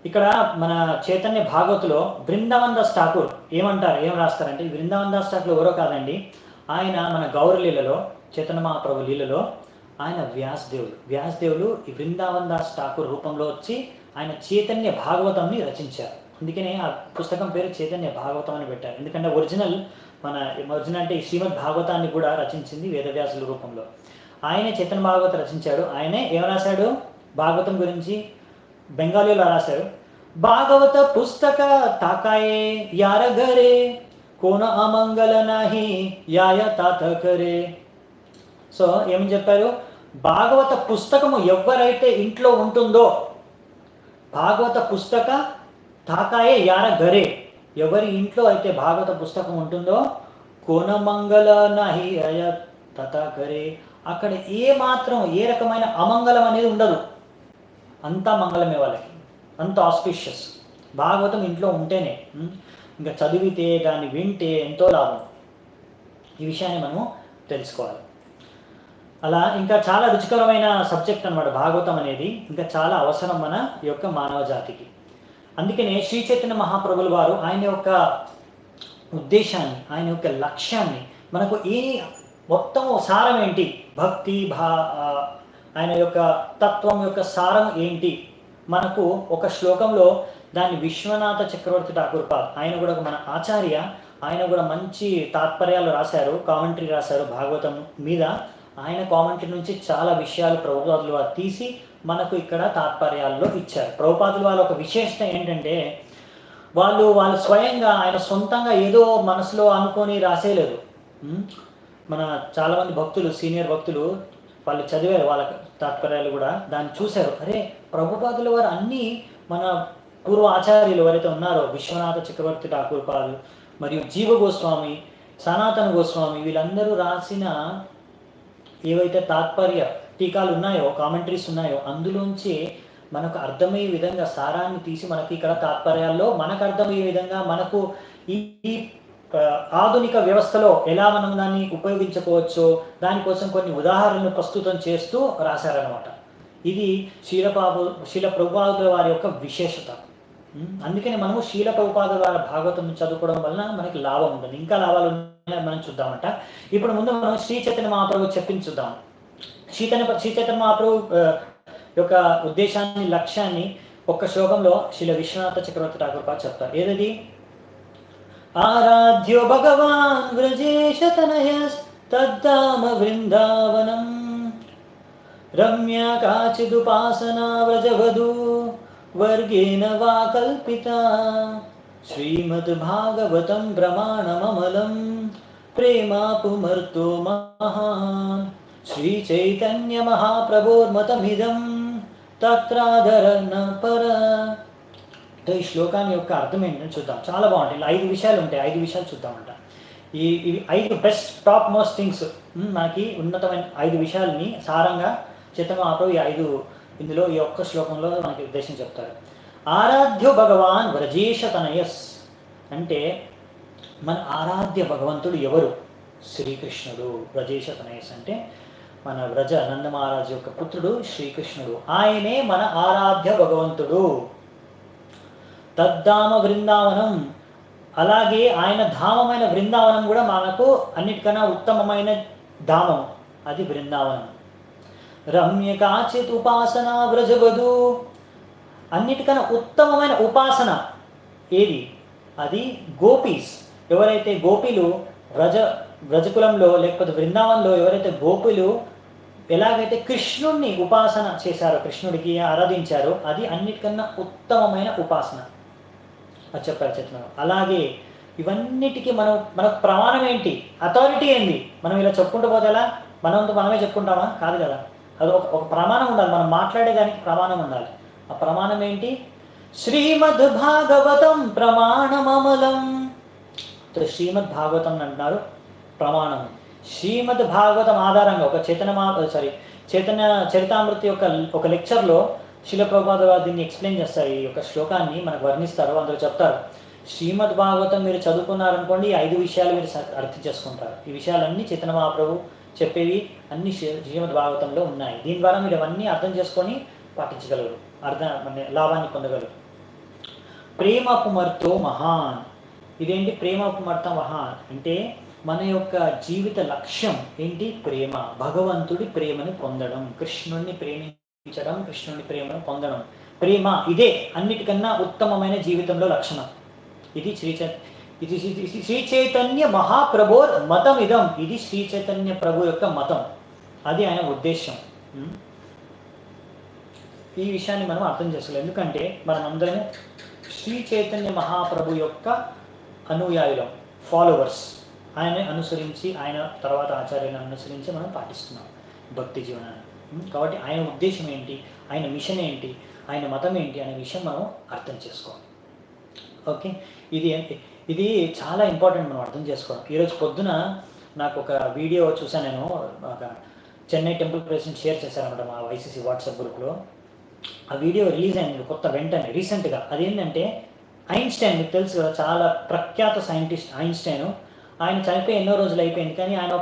ఇక్కడ మన చైతన్య భాగవతులో బృందావన్ దాస్ ఠాకూర్ ఏం రాస్తారంటే, ఈ బృందావన్ దాస్ ఠాకూర్ ఎవరో కాదండి, ఆయన మన గౌర లీలలో, చైతన్య మహాప్రభు లీలలో ఆయన వ్యాసదేవులు ఈ బృందావన్ దాస్ ఠాకూర్ రూపంలో వచ్చి ఆయన చైతన్య భాగవతంని రచించారు. అందుకనే ఆ పుస్తకం పేరు చైతన్య భాగవతం అని పెట్టారు. ఎందుకంటే ఒరిజినల్ అంటే ఈ శ్రీమద్ భాగవతాన్ని కూడా రచించింది వేదవ్యాసుల రూపంలో. ఆయనే చైతన్య భాగవత రచించాడు. ఆయనే ఏం రాశాడు భాగవతం గురించి? బెంగాలీలో రాశారు. భాగవత పుస్తక తాకాయే యార ఘరే, కోన అమంగళ నాహి యాయ తాత కరే. సో ఏమని చెప్పారు? భాగవత పుస్తకము ఎవరైతే ఇంట్లో ఉంటుందో, భాగవత పుస్తక తాకాయే యార ఘరే, ఎవరి ఇంట్లో అయితే భాగవత పుస్తకం ఉంటుందో, కోన మంగళ నాహి యాయ తాత కరే, అక్కడ ఏ రకమైన అమంగళం అనేది ఉండదు. అంతా మంగళమే వాళ్ళకి, అంత ఆస్పిషియస్. భాగవతం ఇంట్లో ఉంటేనే, ఇంకా చదివితే దాన్ని వింటే ఎంతో లాభం. ఈ విషయాన్ని మనము తెలుసుకోవాలి. అలా ఇంకా చాలా రుచికరమైన సబ్జెక్ట్ అన్నమాట భాగవతం అనేది. ఇంకా చాలా అవసరం మన యొక్క మానవ జాతికి. అందుకనే శ్రీ చైతన్య మహాప్రభుల వారు ఆయన యొక్క ఉద్దేశాన్ని, ఆయన యొక్క లక్ష్యాన్ని మనకు మొత్తం సారం ఏంటి, భక్తి ఆయన యొక్క తత్వం యొక్క సారం ఏంటి మనకు ఒక శ్లోకంలో దాన్ని విశ్వనాథ చక్రవర్తి ఠాకూర్ పాల్, ఆయన కూడా మన ఆచార్య, ఆయన కూడా మంచి తాత్పర్యాలు రాశారు, కామెంటరీ రాశారు భాగవతం మీద. ఆయన కామెంటరీ నుంచి చాలా విషయాలు ప్రభుపాదులు వారు తీసి మనకు ఇక్కడ తాత్పర్యాల్లో ఇచ్చారు. ప్రభుపాదులు వాళ్ళ ఒక విశేషత ఏంటంటే వాళ్ళు స్వయంగా ఆయన సొంతంగా ఏదో మనసులో అనుకొని రాసేయలేదు. మన చాలామంది భక్తులు, సీనియర్ భక్తులు వాళ్ళు చదివారు, వాళ్ళ తాత్పర్యాలు కూడా దాన్ని చూశారు. అరే ప్రభుపాదుల వారు అన్నీ మన పూర్వ ఆచార్యులు ఎవరైతే ఉన్నారో విశ్వనాథ చక్రవర్తి ఠాకూర్ పాల్ మరియు జీవ గోస్వామి, సనాతన గోస్వామి, వీళ్ళందరూ రాసిన ఏవైతే తాత్పర్య టీకాలు ఉన్నాయో, కామెంటరీస్ ఉన్నాయో, అందులోంచి మనకు అర్థమయ్యే విధంగా సారాన్ని తీసి మనకి ఇక్కడ తాత్పర్యాల్లో మనకు అర్థమయ్యే విధంగా మనకు ఈ ఆధునిక వ్యవస్థలో ఎలా మనం దాన్ని ఉపయోగించుకోవచ్చో దానికోసం కొన్ని ఉదాహరణలు ప్రస్తుతం చేస్తూ రాశారనమాట. ఇది శీల ప్రభుపాదుల వారి యొక్క విశేషత. అందుకని మనము శీల ప్రభుపాదుల వారి భాగవతం చదువుకోవడం వలన మనకి లాభం ఉంటుంది. ఇంకా లాభాలు ఉన్నాయని మనం చూద్దామంట. ఇప్పుడు ముందు మనం శ్రీ చైతన్య మహాప్రభు చెప్పించుద్దాం. శ్రీ చైతన్య మహాప్రభు యొక్క ఉద్దేశాన్ని, లక్ష్యాన్ని ఒక్క శ్లోకంలో శ్రీల విశ్వనాథ చక్రవర్తి ఠాకూర్ పాల్ చెప్తారు. ఏదది? ఆరాధ్యో భగవాన్ వ్రజేశతనయస్తద్ధామ వృందావనం రమ్య కాచిదుపాసనా వ్రజవధూ వర్గేణ వా కల్పిత శ్రీమద్ భాగవతం ప్రమాణమమలం ప్రేమాపుమర్తో మహాన్ శ్రీ చైతన్య మహాప్రభోర్మతమిదం తత్రాదరణ పర. ఈ శ్లోకాన్ని యొక్క అర్థం ఏంటని చూద్దాం. చాలా బాగుంటాయి. 5 విషయాలు ఉంటాయి. 5 విషయాలు చూద్దామంట. ఈ 5 బెస్ట్ టాప్ మోస్ట్ థింగ్స్, మనకి ఉన్నతమైన 5 విషయాలని సారంగా చైతన్య మహాప్రభు ఇందులో ఈ ఒక్క శ్లోకంలో మనకి ఉద్దేశం చెప్తారు. ఆరాధ్యో భగవాన్ వ్రజేశతనయస్ అంటే మన ఆరాధ్య భగవంతుడు ఎవరు? శ్రీకృష్ణుడు. వ్రజేశతనయస్ అంటే మన వ్రజ నంద మహారాజు యొక్క పుత్రుడు శ్రీకృష్ణుడు. ఆయనే మన ఆరాధ్య భగవంతుడు. తద్ధామ బృందావనం, అలాగే ఆయన ధామమైన బృందావనం కూడా మనకు అన్నిటికన్నా ఉత్తమమైన ధామం, అది బృందావనం. రమ్య కాచిత్ ఉపాసన వ్రజవధూ, అన్నిటికన్నా ఉత్తమమైన ఉపాసన ఏది? అది గోపీస్. ఎవరైతే గోపీలు వ్రజకులంలో లేకపోతే బృందావనంలో ఎవరైతే గోపులు ఎలాగైతే కృష్ణుడిని ఉపాసన చేశారో, కృష్ణుడికి ఆరాధించారో, అది అన్నిటికన్నా ఉత్తమమైన ఉపాసన అది చెప్పారు చెప్తున్నాను. అలాగే ఇవన్నిటికీ మనకు ప్రమాణం ఏంటి? అథారిటీ ఏంది? మనం ఇలా చెప్పుకుంటూ పోతే ఎలా? మనమే చెప్పుకుంటామా? కాదు కదా. అది ఒక ప్రమాణం ఉండాలి. మనం మాట్లాడేదానికి ప్రమాణం ఉండాలి. ఆ ప్రమాణం ఏంటి? శ్రీమద్ భాగవతం ప్రమాణమమలం. శ్రీమద్ భాగవతం అంటున్నారు ప్రమాణం. శ్రీమద్ భాగవతం ఆధారంగా ఒక చైతన్య చరితామృతి యొక్క ఒక లెక్చర్లో శిల ప్రభుపాద గారు దీన్ని ఎక్స్ప్లెయిన్ చేస్తారు. ఈ యొక్క శ్లోకాన్ని మనకు వర్ణిస్తారు. అందులో చెప్తారు, శ్రీమద్ భాగవతం మీరు చదువుకున్నారనుకోండి, 5 విషయాలు మీరు అర్థం చేసుకుంటారు. ఈ విషయాలన్నీ చైతన్య మహాప్రభు చెప్పేవి అన్ని శ్రీమద్ భాగవతంలో ఉన్నాయి. దీని ద్వారా మీరు అవన్నీ అర్థం చేసుకొని పాటించగలరు, లాభాన్ని పొందగలరు. ప్రేమ పుమర్తో మహాన్. ఇదేంటి ప్రేమ పుమర్త మహాన్ అంటే? మన యొక్క జీవిత లక్ష్యం ఏంటి? ప్రేమ. భగవంతుడి ప్రేమని పొందడం, కృష్ణుడిని ప్రేమించడం, కృష్ణుడి ప్రేమను పొందడం. ప్రేమ ఇదే అన్నిటికన్నా ఉత్తమమైన జీవితంలో లక్షణం. ఇది శ్రీ చైతన్య మహాప్రభోర్ మతం ఇదం. ఇది శ్రీ చైతన్య ప్రభు యొక్క మతం, అది ఆయన ఉద్దేశం. ఈ విషయాన్ని మనం అర్థం చేసుకోవాలి. ఎందుకంటే మనం అందరము శ్రీ చైతన్య మహాప్రభు యొక్క అనుయాయులం, ఫాలోవర్స్. ఆయన అనుసరించి, ఆయన తర్వాత ఆచార్యులను అనుసరించి మనం పాటిస్తున్నాం భక్తి జీవనాన్ని. కాబట్టి ఆయన ఉద్దేశం ఏంటి, ఆయన మిషన్ ఏంటి, ఆయన మతం ఏంటి అనే విషయం మనం అర్థం చేసుకోవాలి. ఓకే, ఇది చాలా ఇంపార్టెంట్ మనం అర్థం చేసుకోవడం. ఈరోజు పొద్దున నాకు ఒక వీడియో చూసాను. నేను ఒక చెన్నై టెంపుల్ ప్రెసిడెంట్ షేర్ చేశారనమాట మా వైసీసీ వాట్సాప్ గ్రూప్లో. ఆ వీడియో రిలీజ్ అయింది కొత్త వెంటనే రీసెంట్గా. అదేంటంటే ఐన్స్టైన్, మీకు తెలుసు కదా, చాలా ప్రఖ్యాత సైంటిస్ట్ ఐన్స్టైన్. ఆయన చనిపోయి ఎన్నో రోజులు అయిపోయింది, కానీ ఆయన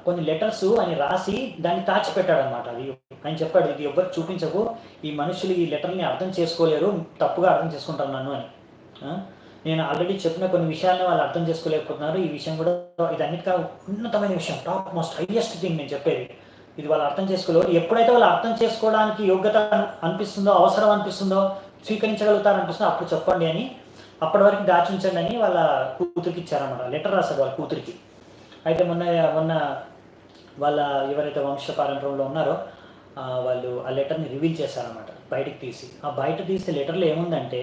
కొన్ని లెటర్స్ ఆయన రాసి దాన్ని దాచిపెట్టాడు అనమాట. అది ఆయన చెప్పాడు, ఇది ఎవ్వరు చూపించకు, ఈ మనుషులు ఈ లెటర్ని అర్థం చేసుకోలేరు, తప్పుగా అర్థం చేసుకుంటారు నన్ను అని. నేను ఆల్రెడీ చెప్పిన కొన్ని విషయాలను వాళ్ళు అర్థం చేసుకోలేకపోతున్నారు. ఈ విషయం కూడా ఇది అన్నిటికన్నా ఉన్నతమైన విషయం, టాప్ మోస్ట్ హైయెస్ట్ థింగ్ నేను చెప్పేది. ఇది వాళ్ళు అర్థం చేసుకోలేరు. ఎప్పుడైతే వాళ్ళు అర్థం చేసుకోవడానికి యోగ్యత అనిపిస్తుందో, అవసరం అనిపిస్తుందో, స్వీకరించగలుగుతారు అనిపిస్తుందో అప్పుడు చెప్పండి అని, అప్పటి వరకు దాచి ఉంచండి అని వాళ్ళ కూతురికి ఇచ్చారన్నమాట. లెటర్ రాశారు వాళ్ళ కూతురికి. అయితే మొన్న వాళ్ళ ఎవరైతే వంశపారంపర్యంలో ఉన్నారో వాళ్ళు ఆ లెటర్ని రివీల్ చేశారన్నమాట, బయటకు తీసి. ఆ బయట తీసే లెటర్లో ఏముందంటే,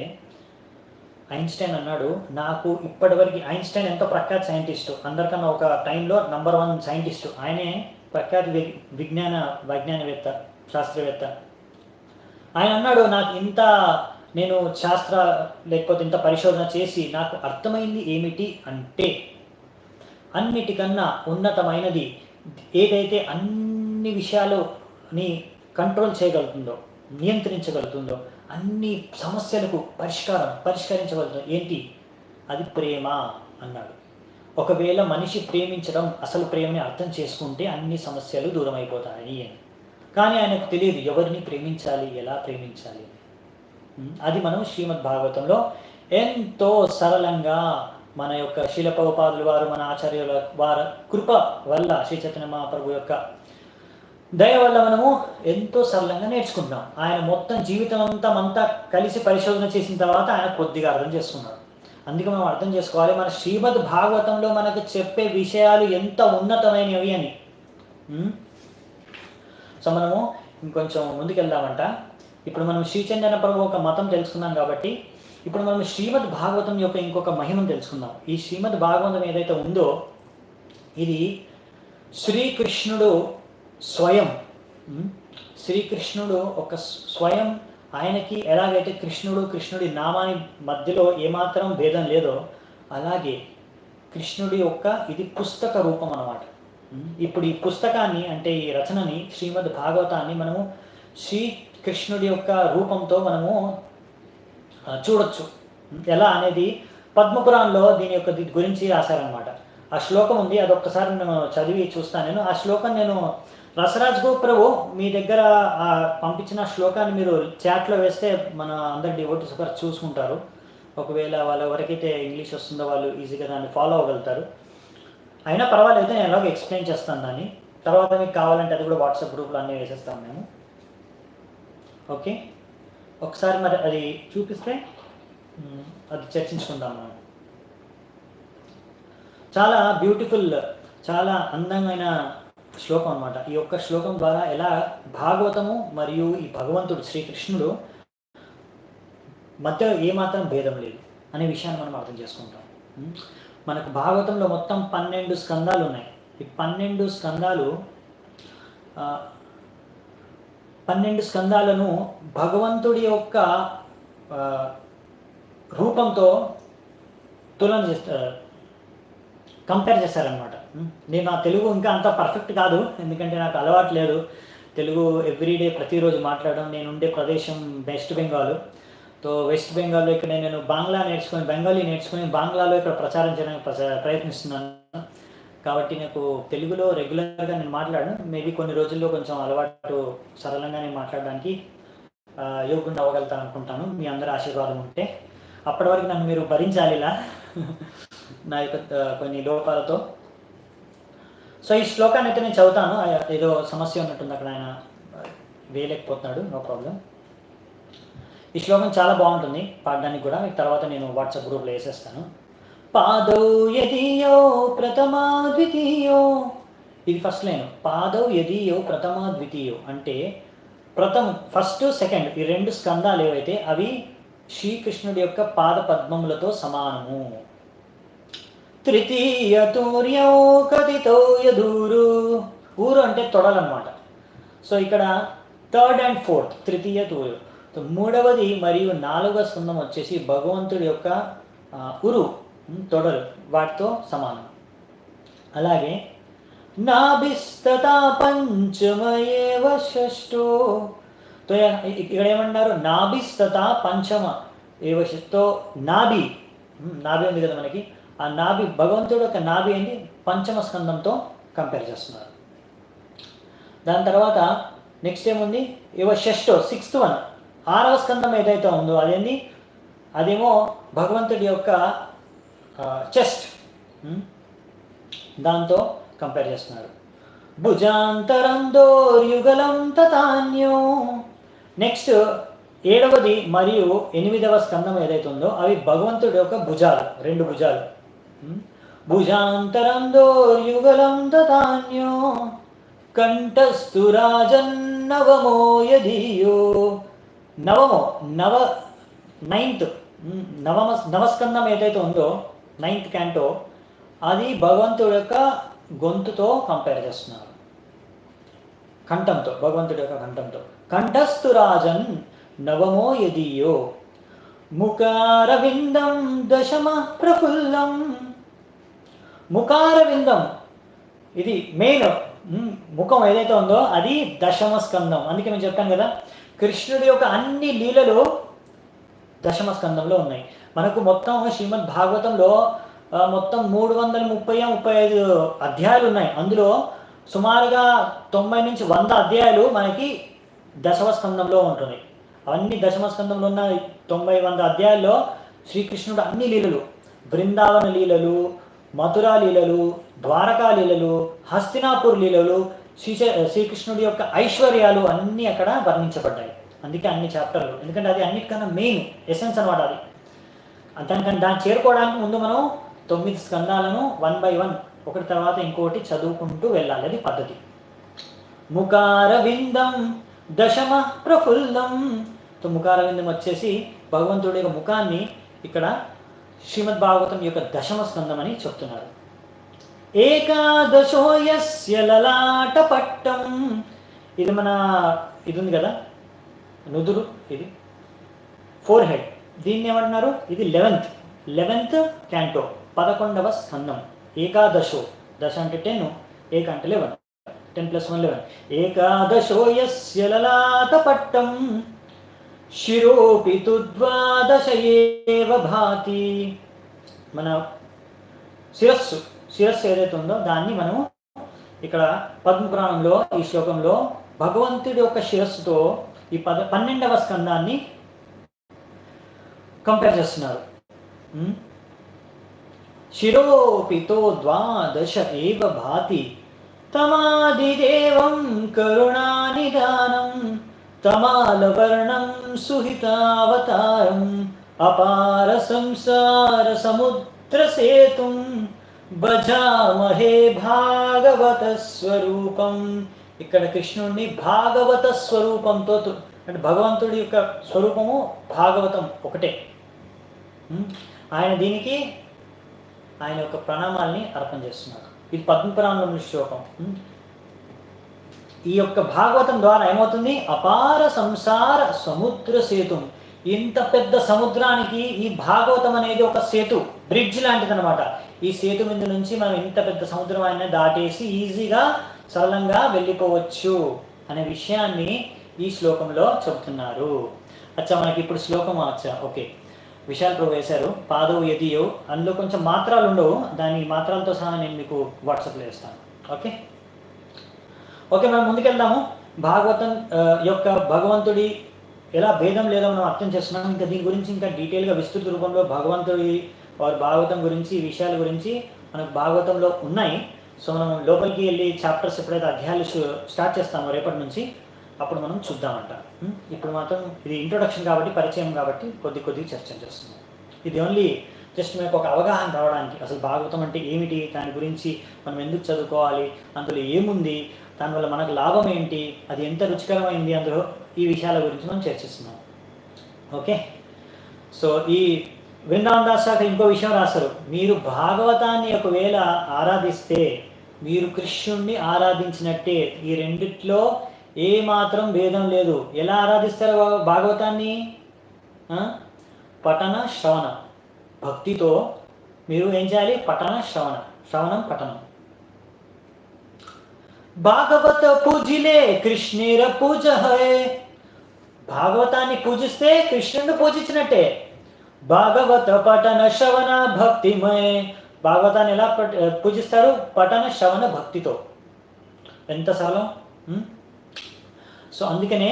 ఐన్స్టైన్ అన్నాడు, నాకు ఇప్పటివరకు, ఐన్స్టైన్ ఎంతో ప్రఖ్యాత సైంటిస్టు, అందరికన్నా ఒక టైంలో నంబర్ 1 సైంటిస్టు, ఆయనే ప్రఖ్యాత వైజ్ఞానికవేత్త, శాస్త్రవేత్త. ఆయన అన్నాడు, నాకు నేను శాస్త్ర లేకపోతే ఇంత పరిశోధన చేసి నాకు అర్థమైంది ఏమిటి అంటే, అన్నిటికన్నా ఉన్నతమైనది ఏదైతే అన్ని విషయాలని కంట్రోల్ చేయగలుగుతుందో, నియంత్రించగలుగుతుందో, అన్ని సమస్యలకు పరిష్కరించగలుగుతుంది ఏంటి, అది ప్రేమ అన్నాడు. ఒకవేళ మనిషి ప్రేమించడం, అసలు ప్రేమని అర్థం చేసుకుంటే అన్ని సమస్యలు దూరం అయిపోతాయి అని. కానీ ఆయనకు తెలియదు ఎవరిని ప్రేమించాలి, ఎలా ప్రేమించాలి. అది మనం శ్రీమద్ భాగవతంలో ఎంతో సరళంగా మన యొక్క శీల ప్రభుపాదుల వారు, మన ఆచార్యుల వారి కృప వల్ల, శ్రీ చైతన్య మహాప్రభు యొక్క దయ వల్ల మనము ఎంతో సరళంగా నేర్చుకుంటున్నాం. ఆయన మొత్తం జీవితం అంతా కలిసి పరిశోధన చేసిన తర్వాత ఆయన కొద్దిగా అర్థం చేసుకున్నాడు. అందుకే మనం అర్థం చేసుకోవాలి, మన శ్రీమద్ భాగవతంలో మనకు చెప్పే విషయాలు ఎంత ఉన్నతమైనవి అని. సో మనము ఇంకొంచెం ముందుకెళ్దామంట. ఇప్పుడు మనం శ్రీ చైతన్య ప్రభు ఒక మతం తెలుసుకున్నాం కాబట్టి, ఇప్పుడు మనం శ్రీమద్ భాగవతం యొక్క ఇంకొక మహిమను తెలుసుకుందాం. ఈ శ్రీమద్ భాగవతం ఏదైతే ఉందో, ఇది శ్రీకృష్ణుడు స్వయం, శ్రీకృష్ణుడు ఒక స్వయం, ఆయనకి ఎలాగైతే కృష్ణుడి నామాని మధ్యలో ఏమాత్రం భేదం లేదో, అలాగే కృష్ణుడి యొక్క ఇది పుస్తక రూపం అన్నమాట. ఇప్పుడు ఈ పుస్తకాన్ని, అంటే ఈ రచనని, శ్రీమద్ భాగవతాన్ని మనము శ్రీకృష్ణుడి యొక్క రూపంతో మనము చూడొచ్చు. ఎలా అనేది పద్మపురాణంలో దీని యొక్క గురించి రాశారనమాట. ఆ శ్లోకం ఉంది, అదొక్కసారి నేను చదివి చూస్తాను. నేను ఆ శ్లోకం, నేను రసరాజ్ ప్రభు మీ దగ్గర పంపించిన శ్లోకాన్ని మీరు చాట్లో వేస్తే మన అందరి డివోటీస్ ఒకరు చూసుకుంటారు. ఒకవేళ వాళ్ళు ఎవరికైతే ఇంగ్లీష్ వస్తుందో వాళ్ళు ఈజీగా దాన్ని ఫాలో అవ్వగలుగుతారు. అయినా పర్వాలేదు, నేను ఎలాగో ఎక్స్ప్లెయిన్ చేస్తాను దాన్ని. తర్వాత మీకు కావాలంటే అది కూడా వాట్సాప్ గ్రూప్లో అన్నీ వేసేస్తాను మేము. ఓకే, ఒకసారి మరి అది చూపిస్తే అది చర్చించుకుందాం మనం. చాలా బ్యూటిఫుల్, చాలా అందమైన శ్లోకం అన్నమాట. ఈ యొక్క శ్లోకం ద్వారా ఎలా భాగవతము మరియు ఈ భగవంతుడు శ్రీకృష్ణుడు మధ్య ఏమాత్రం భేదం లేదు అనే విషయాన్ని మనం అర్థం చేసుకుంటాం. మనకు భాగవతంలో మొత్తం 12 స్కందాలు ఉన్నాయి. ఈ 12 స్కందాలను భగవంతుడి యొక్క రూపంతో తులన చేస్తారు, కంపేర్ చేశారనమాట. నేను నా తెలుగు ఇంకా అంత పర్ఫెక్ట్ కాదు, ఎందుకంటే నాకు అలవాటు లేదు తెలుగు ఎవ్రీడే ప్రతిరోజు మాట్లాడడం. నేను ఉండే ప్రదేశం వెస్ట్ బెంగాల్. తో వెస్ట్ బెంగాల్లో ఇక్కడ నేను బెంగాలీ నేర్చుకొని బాంగ్లాలో ఇక్కడ ప్రచారం చేయడానికి ప్రయత్నిస్తున్నాను. కాబట్టి నాకు తెలుగులో రెగ్యులర్గా నేను మాట్లాడను. మేబీ కొన్ని రోజుల్లో కొంచెం అలవాటు సరళంగా నేను మాట్లాడడానికి యోగ్యంగా అవ్వగలుగుతాను అనుకుంటాను, మీ అందరి ఆశీర్వాదం ఉంటే. అప్పటి వరకు నన్ను మీరు భరించాలి ఇలా నా యొక్క కొన్ని లోపాలతో. సో ఈ శ్లోకాన్ని అయితే నేను చదువుతాను. ఏదో సమస్య ఉన్నట్టుంది అక్కడ, ఆయన వేయలేకపోతున్నాడు, నో ప్రాబ్లం. ఈ శ్లోకం చాలా బాగుంటుంది పాడడానికి కూడా, తర్వాత నేను వాట్సాప్ గ్రూప్లో వేసేస్తాను. పాదౌ యదీయో ప్రథమా ద్వితీయో, ఇది ఫస్ట్ లైన్. పాదౌ యదీయో ప్రథమా ద్వితీయో అంటే ఫస్ట్ సెకండ్ ఈ 2 స్కందాలు ఏవైతే అవి శ్రీకృష్ణుడి యొక్క పాద పద్మములతో సమానము. తృతీయ తూర్యో కథితో యదూరు, ఊరు అంటే తొడలన్నమాట. సో ఇక్కడ 3rd and 4th తృతీయ తూర్యో, మూడవది మరియు 4వ స్కందం వచ్చేసి భగవంతుడి యొక్క ఉరు, తొడలు, వాటితో సమానం. అలాగే నాభిస్తతా పంచమయేవ షష్టో, ఇక్కడ ఏమన్నారు, నాభిస్తతా పంచమ ఏవ షష్టో, నాభి ఉంది కదా మనకి, ఆ నాభి, భగవంతుడు యొక్క నాభి ఏంటి, పంచమ స్కందంతో కంపేర్ చేస్తున్నారు. దాని తర్వాత నెక్స్ట్ ఏముంది, ఏవ షష్టో 6th one, 6వ స్కందం ఏదైతే ఉందో అదేంటి అదేమో భగవంతుడి యొక్క చెస్ట్, దాంతో కంపేర్ చేస్తున్నారు. భుజాంతరం దోర్యుగలం తథాన్యో. నెక్స్ట్ 7వది మరియు 8వ స్కందం ఏదైతే ఉందో అవి భగవంతుడి యొక్క భుజాలు, 2 భుజాలు. భుజాంతరం దోర్యుగలం తథాన్యో కంఠస్థు రాజన్నవమో యదీయో. నైన్త్ నవస్కందం ఏదైతే ఉందో 9th క్యాంటో, అది భగవంతుడి యొక్క గొంతుతో కంపేర్ చేస్తున్నారు, కంఠంతో, భగవంతుడి యొక్క కంఠంతో. కంఠస్థు రాజన్ నవమో యదీయో ముఖారవిందం దశమ ప్రఫుల్లం. ముఖారవిందం ఇది మెయిన్, ముఖం ఏదైతే ఉందో అది 10వ స్కందం. అందుకే నేను చెప్పాను కదా, కృష్ణుడి యొక్క అన్ని లీలలు 10వ స్కందంలో ఉన్నాయి. మనకు మొత్తం శ్రీమద్ భాగవతంలో మొత్తం 335 అధ్యాయాలు ఉన్నాయి. అందులో సుమారుగా 90 నుంచి 100 అధ్యాయాలు మనకి 10వ స్కందంలో ఉంటుంది. అవన్నీ 10వ స్కందంలో ఉన్న 90-100 అధ్యాయాల్లో శ్రీకృష్ణుడు అన్ని లీలలు, బృందావన లీలలు, మథురా లీలలు, ద్వారకా లీలలు, హస్తినాపూర్ లీలలు, శ్రీకృష్ణుడి యొక్క ఐశ్వర్యాలు అన్నీ అక్కడ వర్ణించబడ్డాయి. అందుకే అన్ని చాప్టర్లు, ఎందుకంటే అది అన్నిటికన్నా మెయిన్ ఎసెన్స్ అనమాట. అది దాన్ని చేరుకోవడానికి ముందు మనం 9 స్కందాలను 1 by 1 ఒకటి తర్వాత ఇంకోటి చదువుకుంటూ వెళ్ళాలి, అది పద్ధతి. ముఖారవిందం దశమ ప్రఫుల్లం. ముఖారవిందం వచ్చేసి భగవంతుడి యొక్క ముఖాన్ని ఇక్కడ శ్రీమద్ భాగవతం యొక్క 10వ స్కందం అని చెప్తున్నారు. ఏకాదశో యస్య లలాట పట్టం. ఇది ఉంది కదా నుదురు, ఇది ఫోర్ హెడ్, దీన్ని ఏమంటున్నారు, ఇది 11th క్యాంటో, 11వ స్కందం. ఏకాదశో, దశ అంటే 10, ఏక అంటే 11, 10 + 1 11. ఏకాదశో యస్య లలాట పట్టం శిరోపి తు ద్వాదశ ఏవ భాతి. మన శిరస్సు ఏదైతే ఉందో దాన్ని మనము ఇక్కడ పద్మపురాణంలో ఈ శ్లోకంలో భగవంతుడి యొక్క శిరస్సుతో ఈ 12వ స్కందాన్ని కంపేర్ చేస్తున్నారు. శిరోపితో ద్వాదశ ఏవ భాతి తమాదిదేవం కరుణానిదానం తమాలవర్ణం సుహితావతారం అపార సంసార సముద్ర సేతుం భజామహే భాగవత స్వరూపం. ఇక్కడ కృష్ణుడిని భాగవత స్వరూపంతో, అంటే భగవంతుడి యొక్క స్వరూపము భాగవతం ఒకటే. దీనికి ఆయన యొక్క ప్రణామాల్ని అర్పణ చేస్తున్నారు. ఇది పద్మపురాణంలోని శ్లోకం. ఈ యొక్క భాగవతం ద్వారా ఏమవుతుంది, అపార సంసార సముద్ర సేతుం. ఇంత పెద్ద సముద్రానికి ఈ భాగవతం అనేది ఒక సేతు, బ్రిడ్జ్ లాంటిది అనమాట. ఈ సేతు మీద నుంచి మనం ఇంత పెద్ద సముద్రం అయినా దాటేసి ఈజీగా సరళంగా వెళ్ళిపోవచ్చు అనే విషయాన్ని ఈ శ్లోకంలో చెబుతున్నారు. మనకి ఇప్పుడు శ్లోకం ఓకే, విశాల్ ప్రభు వేశారు. పాదవు యదియో, అందులో కొంచెం మాత్రాలు ఉండవు, దాని మాత్రాలతో సహా నేను మీకు వాట్సాప్లో వేస్తాను. ఓకే మనం ముందుకెళ్దాము. భాగవతం యొక్క భగవంతుడి ఎలా భేదం లేదో మనం అర్థం చేస్తున్నాం. ఇంకా దీని గురించి ఇంకా డీటెయిల్గా విస్తృత రూపంలో భగవంతుడి వారి భాగవతం గురించి, ఈ విషయాల గురించి మనకు భాగవతంలో ఉన్నాయి. సో మనం లోపలికి వెళ్ళి చాప్టర్స్ ఎప్పుడైతే అధ్యాయాలు స్టార్ట్ చేస్తామో రేపటి నుంచి, అప్పుడు మనం చూద్దామంట. ఇప్పుడు మాత్రం ఇది ఇంట్రొడక్షన్ కాబట్టి, పరిచయం కాబట్టి కొద్ది చర్చ చేస్తున్నాం. ఇది ఓన్లీ జస్ట్ మనకు ఒక అవగాహన రావడానికి, అసలు భాగవతం అంటే ఏమిటి, దాని గురించి మనం ఎందుకు చదువుకోవాలి, అందులో ఏముంది, దానివల్ల మనకు లాభం ఏంటి, అది ఎంత రుచికరమైంది, అందులో ఈ విషయాల గురించి మనం చర్చిస్తున్నాం. ఓకే, సో ఈ వృందావన్ దాస్ శాఖ ఇంకో విషయం రాస్తారు. మీరు భాగవతాన్ని ఒకవేళ ఆరాధిస్తే మీరు కృష్ణుణ్ణి ఆరాధించినట్టే. ఈ రెండిట్లో ఏ మాత్రం భేదం లేదు. ఎలా ఆరాధిస్తారు భాగవతాన్ని? పఠన శ్రవణ భక్తితో మీరు ఏం చేయాలి? పఠన శ్రవణం పఠనం. భాగవత పూజిలే కృష్ణేర పూజ హై. భాగవతాన్ని పూజిస్తే కృష్ణుడిని పూజించినట్టే. భాగవత పఠన శ్రవణ భక్తిమయ. భాగవతాన్ని ఎలా పూజిస్తారు? పఠన శ్రవణ భక్తితో. ఎంత సరళం. సో అందుకనే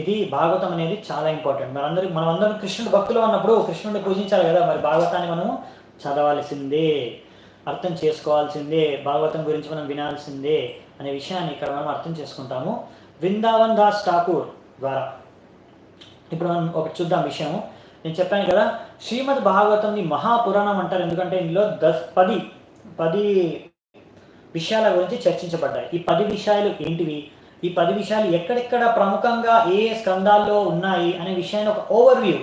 ఇది భాగవతం అనేది చాలా ఇంపార్టెంట్. మనమందరం కృష్ణుడు భక్తులు అన్నప్పుడు కృష్ణుడిని పూజించాలి కదా, మరి భాగవతాన్ని మనము చదవాల్సిందే, అర్థం చేసుకోవాల్సిందే, భాగవతం గురించి మనం వినాల్సిందే అనే విషయాన్ని ఇక్కడ మనం అర్థం చేసుకుంటాము వృందావన్ దాస్ ఠాకూర్ ద్వారా. ఇప్పుడు మనం ఒకటి చూద్దాం విషయం. నేను చెప్పాను కదా, శ్రీమద్ భాగవతంని మహాపురాణం అంటారు, ఎందుకంటే ఇందులో 10 విషయాల గురించి చర్చించబడ్డాయి. ఈ 10 విషయాలు ఏంటివి, ఈ 10 విషయాలు ఎక్కడెక్కడ ప్రముఖంగా ఏ స్కందాల్లో ఉన్నాయి అనే విషయాన్ని ఒక ఓవర్వ్యూ.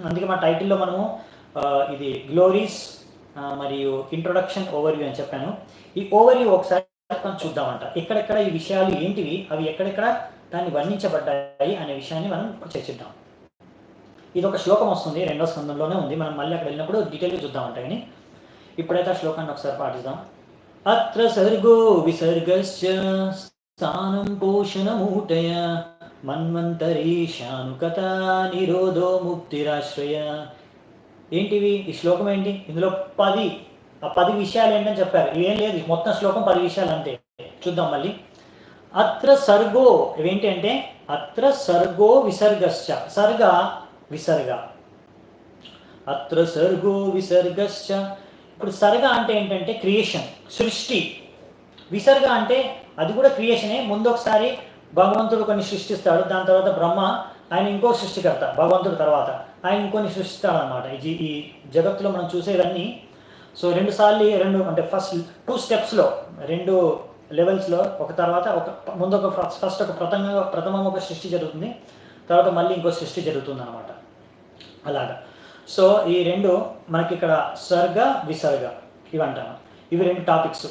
అందుకే మా టైటిల్లో మనము ఇది గ్లోరీస్ మరియు ఇంట్రొడక్షన్ ఓవర్వ్యూ అని చెప్పాను. ఈ ఓవర్వ్యూ ఒకసారి మనం చూద్దామంట. ఎక్కడెక్కడ ఈ విషయాలు ఏంటివి, అవి ఎక్కడెక్కడ దాన్ని వర్ణించబడ్డాయి అనే విషయాన్ని మనం చర్చిద్దాం. ఇది ఒక శ్లోకం వస్తుంది, 2వ స్కందంలోనే ఉంది, మనం మళ్ళీ అక్కడ వెళ్ళినప్పుడు డీటెయిల్గా చూద్దామంట. కానీ ఇప్పుడైతే ఆ శ్లోకాన్ని ఒకసారి పాటిద్దాం. అత్ర సర్గో విసర్గశ్చ స్థానం పోషణమూటయ మన్వంతరీశానుకత నిరోధో ముక్తిరాశ్రయ. ఏంటివి ఈ శ్లోకం ఏంటి? ఇందులో 10 విషయాలు ఏంటని చెప్పారు. ఏం లేదు, మొత్తం శ్లోకం 10 విషయాలు అంతే. చూద్దాం మళ్ళీ. అత్ర సర్గో ఏంటి అంటే, అత్ర సర్గో విసర్గశ్చ, సర్గ విసర్గ, అత్ర సర్గో విసర్గశ్చ. ఇప్పుడు సర్గ అంటే ఏంటంటే క్రియేషన్, సృష్టి. విసర్గ అంటే అది కూడా క్రియేషనే. ముందు ఒకసారి భగవంతుడు కొన్ని సృష్టిస్తాడు, దాని తర్వాత బ్రహ్మ ఆయన ఇంకో సృష్టికర్త, భగవంతుడు తర్వాత ఆయన ఇంకొని సృష్టిస్తాడు అనమాట. ఈ జగత్తులో మనం చూసేవన్నీ. సో 2 సార్లు అంటే ఫస్ట్ 2 స్టెప్స్లో 2 లెవెల్స్లో ఒక తర్వాత ముందు ఒక ఫస్ట్ ఒక ప్రథమం ఒక సృష్టి జరుగుతుంది, తర్వాత మళ్ళీ ఇంకో సృష్టి జరుగుతుంది అనమాట. అలాగా. సో ఈ 2 మనకి ఇక్కడ సర్గ విసర్గ ఇవి అంటాము. ఇవి 2 టాపిక్స్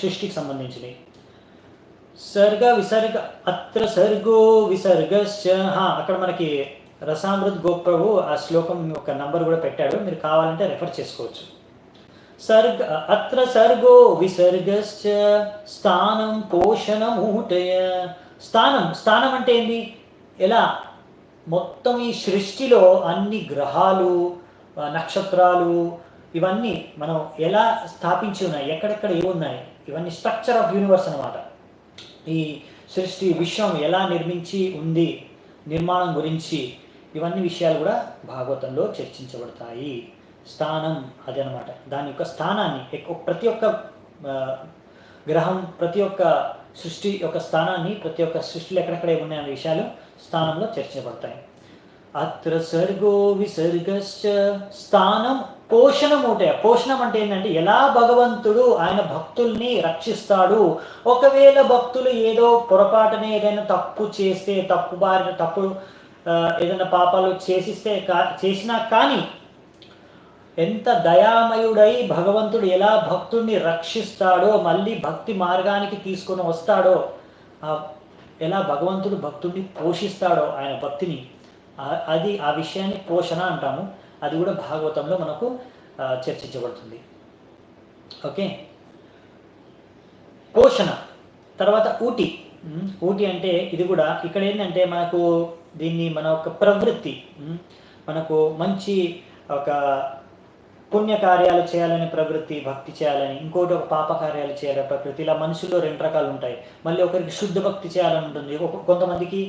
సృష్టికి సంబంధించినవి. సర్గ విసర్గ. అత్ర సర్గో విసర్గశ్చ. అక్కడ మనకి రసామృత్ గోప్రభు ఆ శ్లోకం ఒక నంబర్ కూడా పెట్టాడు, మీరు కావాలంటే రెఫర్ చేసుకోవచ్చు. అత్ర సర్గో విసర్గశ్చ స్థానం పోషణమూటయ. స్థానం అంటే ఏంది? ఎలా మొత్తం ఈ సృష్టిలో అన్ని గ్రహాలు, నక్షత్రాలు ఇవన్నీ మనం ఎలా స్థాపించి ఉన్నాయి, ఎక్కడెక్కడ ఏమున్నాయి, ఇవన్నీ స్ట్రక్చర్ ఆఫ్ యూనివర్స్ అనమాట. ఈ సృష్టి విశ్వం ఎలా నిర్మించి ఉంది, నిర్మాణం గురించి ఇవన్నీ విషయాలు కూడా భాగవతంలో చర్చించబడతాయి. స్థానం అది అనమాట. దాని యొక్క స్థానాన్ని ప్రతి ఒక్క గ్రహం, ప్రతి ఒక్క సృష్టి యొక్క స్థానాన్ని, ప్రతి ఒక్క సృష్టిలో ఎక్కడెక్కడ ఉన్నాయనే విషయాలు స్థానంలో చర్చించబడతాయి. అత్ర సర్గో విసర్గశ్చ స్థానం పోషణమూటయ. పోషణం అంటే ఏంటంటే ఎలా భగవంతుడు ఆయన భక్తుల్ని రక్షిస్తాడు. ఒకవేళ భక్తులు ఏదో పొరపాటునే ఏదైనా తప్పు చేస్తే, తప్పు ఏదైనా పాపాలు చేసినా కానీ ఎంత దయామయుడై భగవంతుడు ఎలా భక్తుడిని రక్షిస్తాడో, మళ్ళీ భక్తి మార్గానికి తీసుకొని వస్తాడో, ఎలా భగవంతుడు భక్తుడిని పోషిస్తాడో ఆయన భక్తిని, అది ఆ విషయాన్ని పోషణ అంటాము. అది కూడా భాగవతంలో మనకు చర్చించబడుతుంది. ఓకే, పోషణ. తర్వాత ఊటి అంటే ఇది కూడా ఇక్కడ ఏంటంటే మనకు దీన్ని మన ఒక ప్రవృత్తి, మనకు మంచి ఒక పుణ్యకార్యాలు చేయాలని ప్రవృత్తి, భక్తి చేయాలని, ఇంకోటి ఒక పాప కార్యాలు చేయాలని ప్రవృత్తి. ఇలా మనుషుల్లో 2 రకాలు ఉంటాయి. మళ్ళీ ఒకరికి శుద్ధ భక్తి చేయాలని ఉంటుంది, కొంతమందికి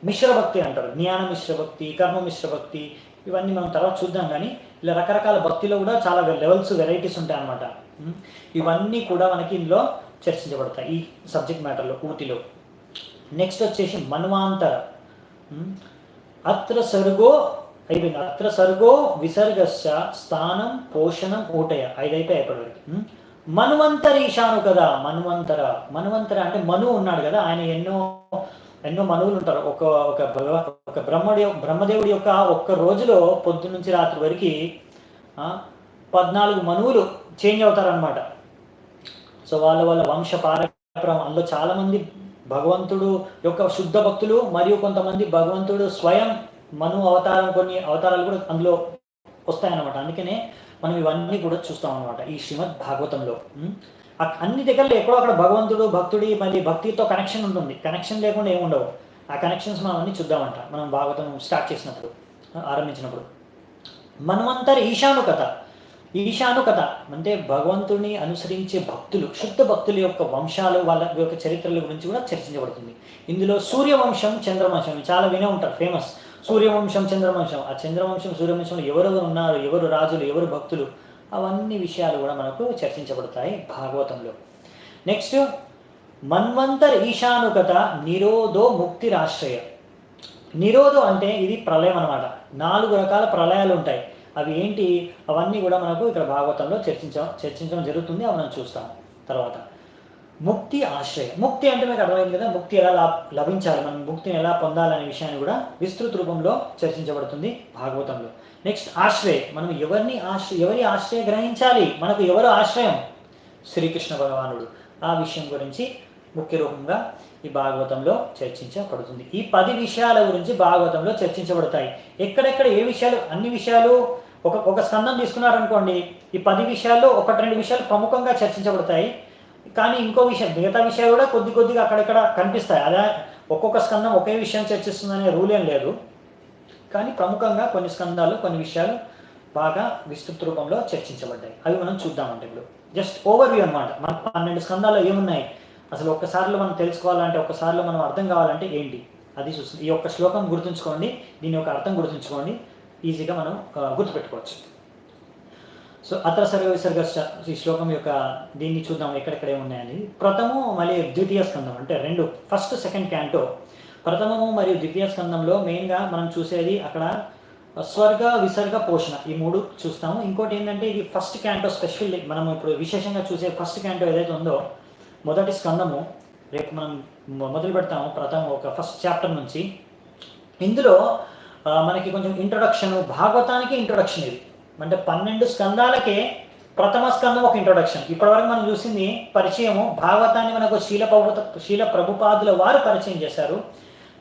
మిశ్ర భక్తి అంటారు, జ్ఞాన మిశ్ర భక్తి, కర్మ మిశ్ర భక్తి. ఇవన్నీ మనం తర్వాత చూద్దాం. కానీ ఇలా రకరకాల భక్తిలో కూడా చాలా లెవెల్స్, వెరైటీస్ ఉంటాయి అన్నమాట. ఇవన్నీ కూడా మనకి ఇందులో చర్చించబడతాయి ఈ సబ్జెక్ట్ మ్యాటర్లో, ఊటిలో. నెక్స్ట్ వచ్చేసి మన్వాంతర. అత్ర సర్గో అయిపోయింది. అత్ర సర్గో విసర్గశ్చ స్థానం పోషణం ఊటయ. 5 అయిపోయాయి ఇప్పటివరకు. మన్వంతరీశాను కదా. మన్వంతర అంటే మను ఉన్నాడు కదా, ఆయన ఎన్నో మనువులు ఉంటారు. ఒక బ్రహ్మదేవుడి యొక్క ఒక్క రోజులో పొద్దున్న నుంచి రాత్రి వరకు 14 మనువులు చేంజ్ అవుతారనమాట. సో వాళ్ళ వంశ పారపరం. అందులో చాలామంది భగవంతుడు యొక్క శుద్ధ భక్తులు, మరియు కొంతమంది భగవంతుడు స్వయం మను అవతారం, కొన్ని అవతారాలు కూడా అందులో వస్తాయన్నమాట. అందుకనే మనం ఇవన్నీ కూడా చూస్తాం అనమాట ఈ శ్రీమద్ భాగవతంలో. అన్ని దగ్గరలో ఎక్కడో అక్కడ భగవంతుడు, భక్తుడి, మళ్ళీ భక్తితో కనెక్షన్ ఉంటుంది. కనెక్షన్ లేకుండా ఏముండవు. ఆ కనెక్షన్స్ మనం అన్నీ చూద్దామంట మనం భాగవతం స్టార్ట్ చేసినప్పుడు, ఆరంభించినప్పుడు. మన్వంతర్ ఈశానుకత. ఈశానుకథ అంటే భగవంతుని అనుసరించే భక్తులు, శుద్ధ భక్తుల యొక్క వంశాలు, వాళ్ళ యొక్క చరిత్రల గురించి కూడా చర్చించబడుతుంది. ఇందులో సూర్యవంశం, చంద్రవంశం చాలా వినే ఉంటారు, ఫేమస్. సూర్యవంశం, చంద్రవంశం, ఆ చంద్రవంశం సూర్యవంశంలో ఎవరెవరు ఉన్నారు, ఎవరు రాజులు, ఎవరు భక్తులు, అవన్నీ విషయాలు కూడా మనకు చర్చించబడతాయి భాగవతంలో. నెక్స్ట్ మన్వంతర్ ఈశానుకథ నిరోధో ముక్తిరాశ్రయ. నిరోధం అంటే ఇది ప్రళయం అనమాట. 4 రకాల ప్రళయాలు ఉంటాయి. అవి ఏంటి, అవన్నీ కూడా మనకు ఇక్కడ భాగవతంలో చర్చించడం జరుగుతుంది. అవి మనం చూస్తాం. తర్వాత ముక్తి ఆశ్రయం. ముక్తి అంటే మీకు అర్థమైంది కదా, ముక్తి ఎలా లభించాలి, మనం ముక్తిని ఎలా పొందాలనే విషయాన్ని కూడా విస్తృత రూపంలో చర్చించబడుతుంది భాగవతంలో. నెక్స్ట్ ఆశ్రయం, మనం ఎవరి ఆశ్రయం గ్రహించాలి, మనకు ఎవరు ఆశ్రయం, శ్రీకృష్ణ భగవానుడు. ఆ విషయం గురించి ముఖ్య రూపంగా ఈ భాగవతంలో చర్చించబడుతుంది. ఈ 10 విషయాల గురించి భాగవతంలో చర్చించబడతాయి. ఎక్కడెక్కడ ఏ విషయాలు, అన్ని విషయాలు ఒక స్కందం తీసుకున్నారనుకోండి, ఈ 10 విషయాల్లో 1-2 విషయాలు ప్రముఖంగా చర్చించబడతాయి. కానీ ఇంకో విషయం, మిగతా విషయాలు కూడా కొద్దిగా అక్కడెక్కడ కనిపిస్తాయి. అలా ఒక్కొక్క స్కందం ఒకే విషయం చర్చిస్తుందనే రూల్ ఏం లేదు. కానీ ప్రముఖంగా కొన్ని స్కందాలు, కొన్ని విషయాలు బాగా విస్తృత రూపంలో చర్చించబడ్డాయి. అవి మనం చూద్దామంటే ఇప్పుడు జస్ట్ ఓవర్వ్యూ అనమాట. మన 12 స్కందాల్లో ఏమున్నాయి, అసలు ఒక్కసారిలో మనం తెలుసుకోవాలంటే, ఒక్కసారిలో మనం అర్థం కావాలంటే ఏంటి, అది చూస్తుంది. ఈ ఒక్క శ్లోకం గుర్తుంచుకోండి, దీని యొక్క అర్థం గుర్తుంచుకోండి, ఈజీగా మనం గుర్తుపెట్టుకోవచ్చు. సో అత్ర సర్గ విసర్గ ఈ శ్లోకం యొక్క దీన్ని చూద్దాం ఎక్కడెక్కడ ఏమున్నాయని. ప్రథమము మళ్ళీ ద్వితీయ స్కందం అంటే 2, ఫస్ట్ సెకండ్ క్యాంటో. ప్రథమము మరియు ద్వితీయ స్కందంలో మెయిన్గా మనం చూసేది అక్కడ స్వర్గ విసర్గ పోషణ, ఈ 3 చూస్తాము. ఇంకోటి ఏంటంటే ఇది ఫస్ట్ క్యాంటో స్పెషల్, మనం ఇప్పుడు విశేషంగా చూసే ఫస్ట్ క్యాంటో ఏదైతే ఉందో, మొదటి స్కందము రేపు మనం మొదలు పెడతాము ఫస్ట్ చాప్టర్ నుంచి. ఇందులో మనకి కొంచెం ఇంట్రొడక్షన్, భాగవతానికి ఇంట్రొడక్షన్. ఇది అంటే 12 స్కందాలకే ప్రథమ స్కందం ఒక ఇంట్రొడక్షన్. ఇప్పటివరకు మనం చూసింది పరిచయము, భాగవతాన్ని మనకు శీల ప్రభుపాదుల వారు పరిచయం చేశారు.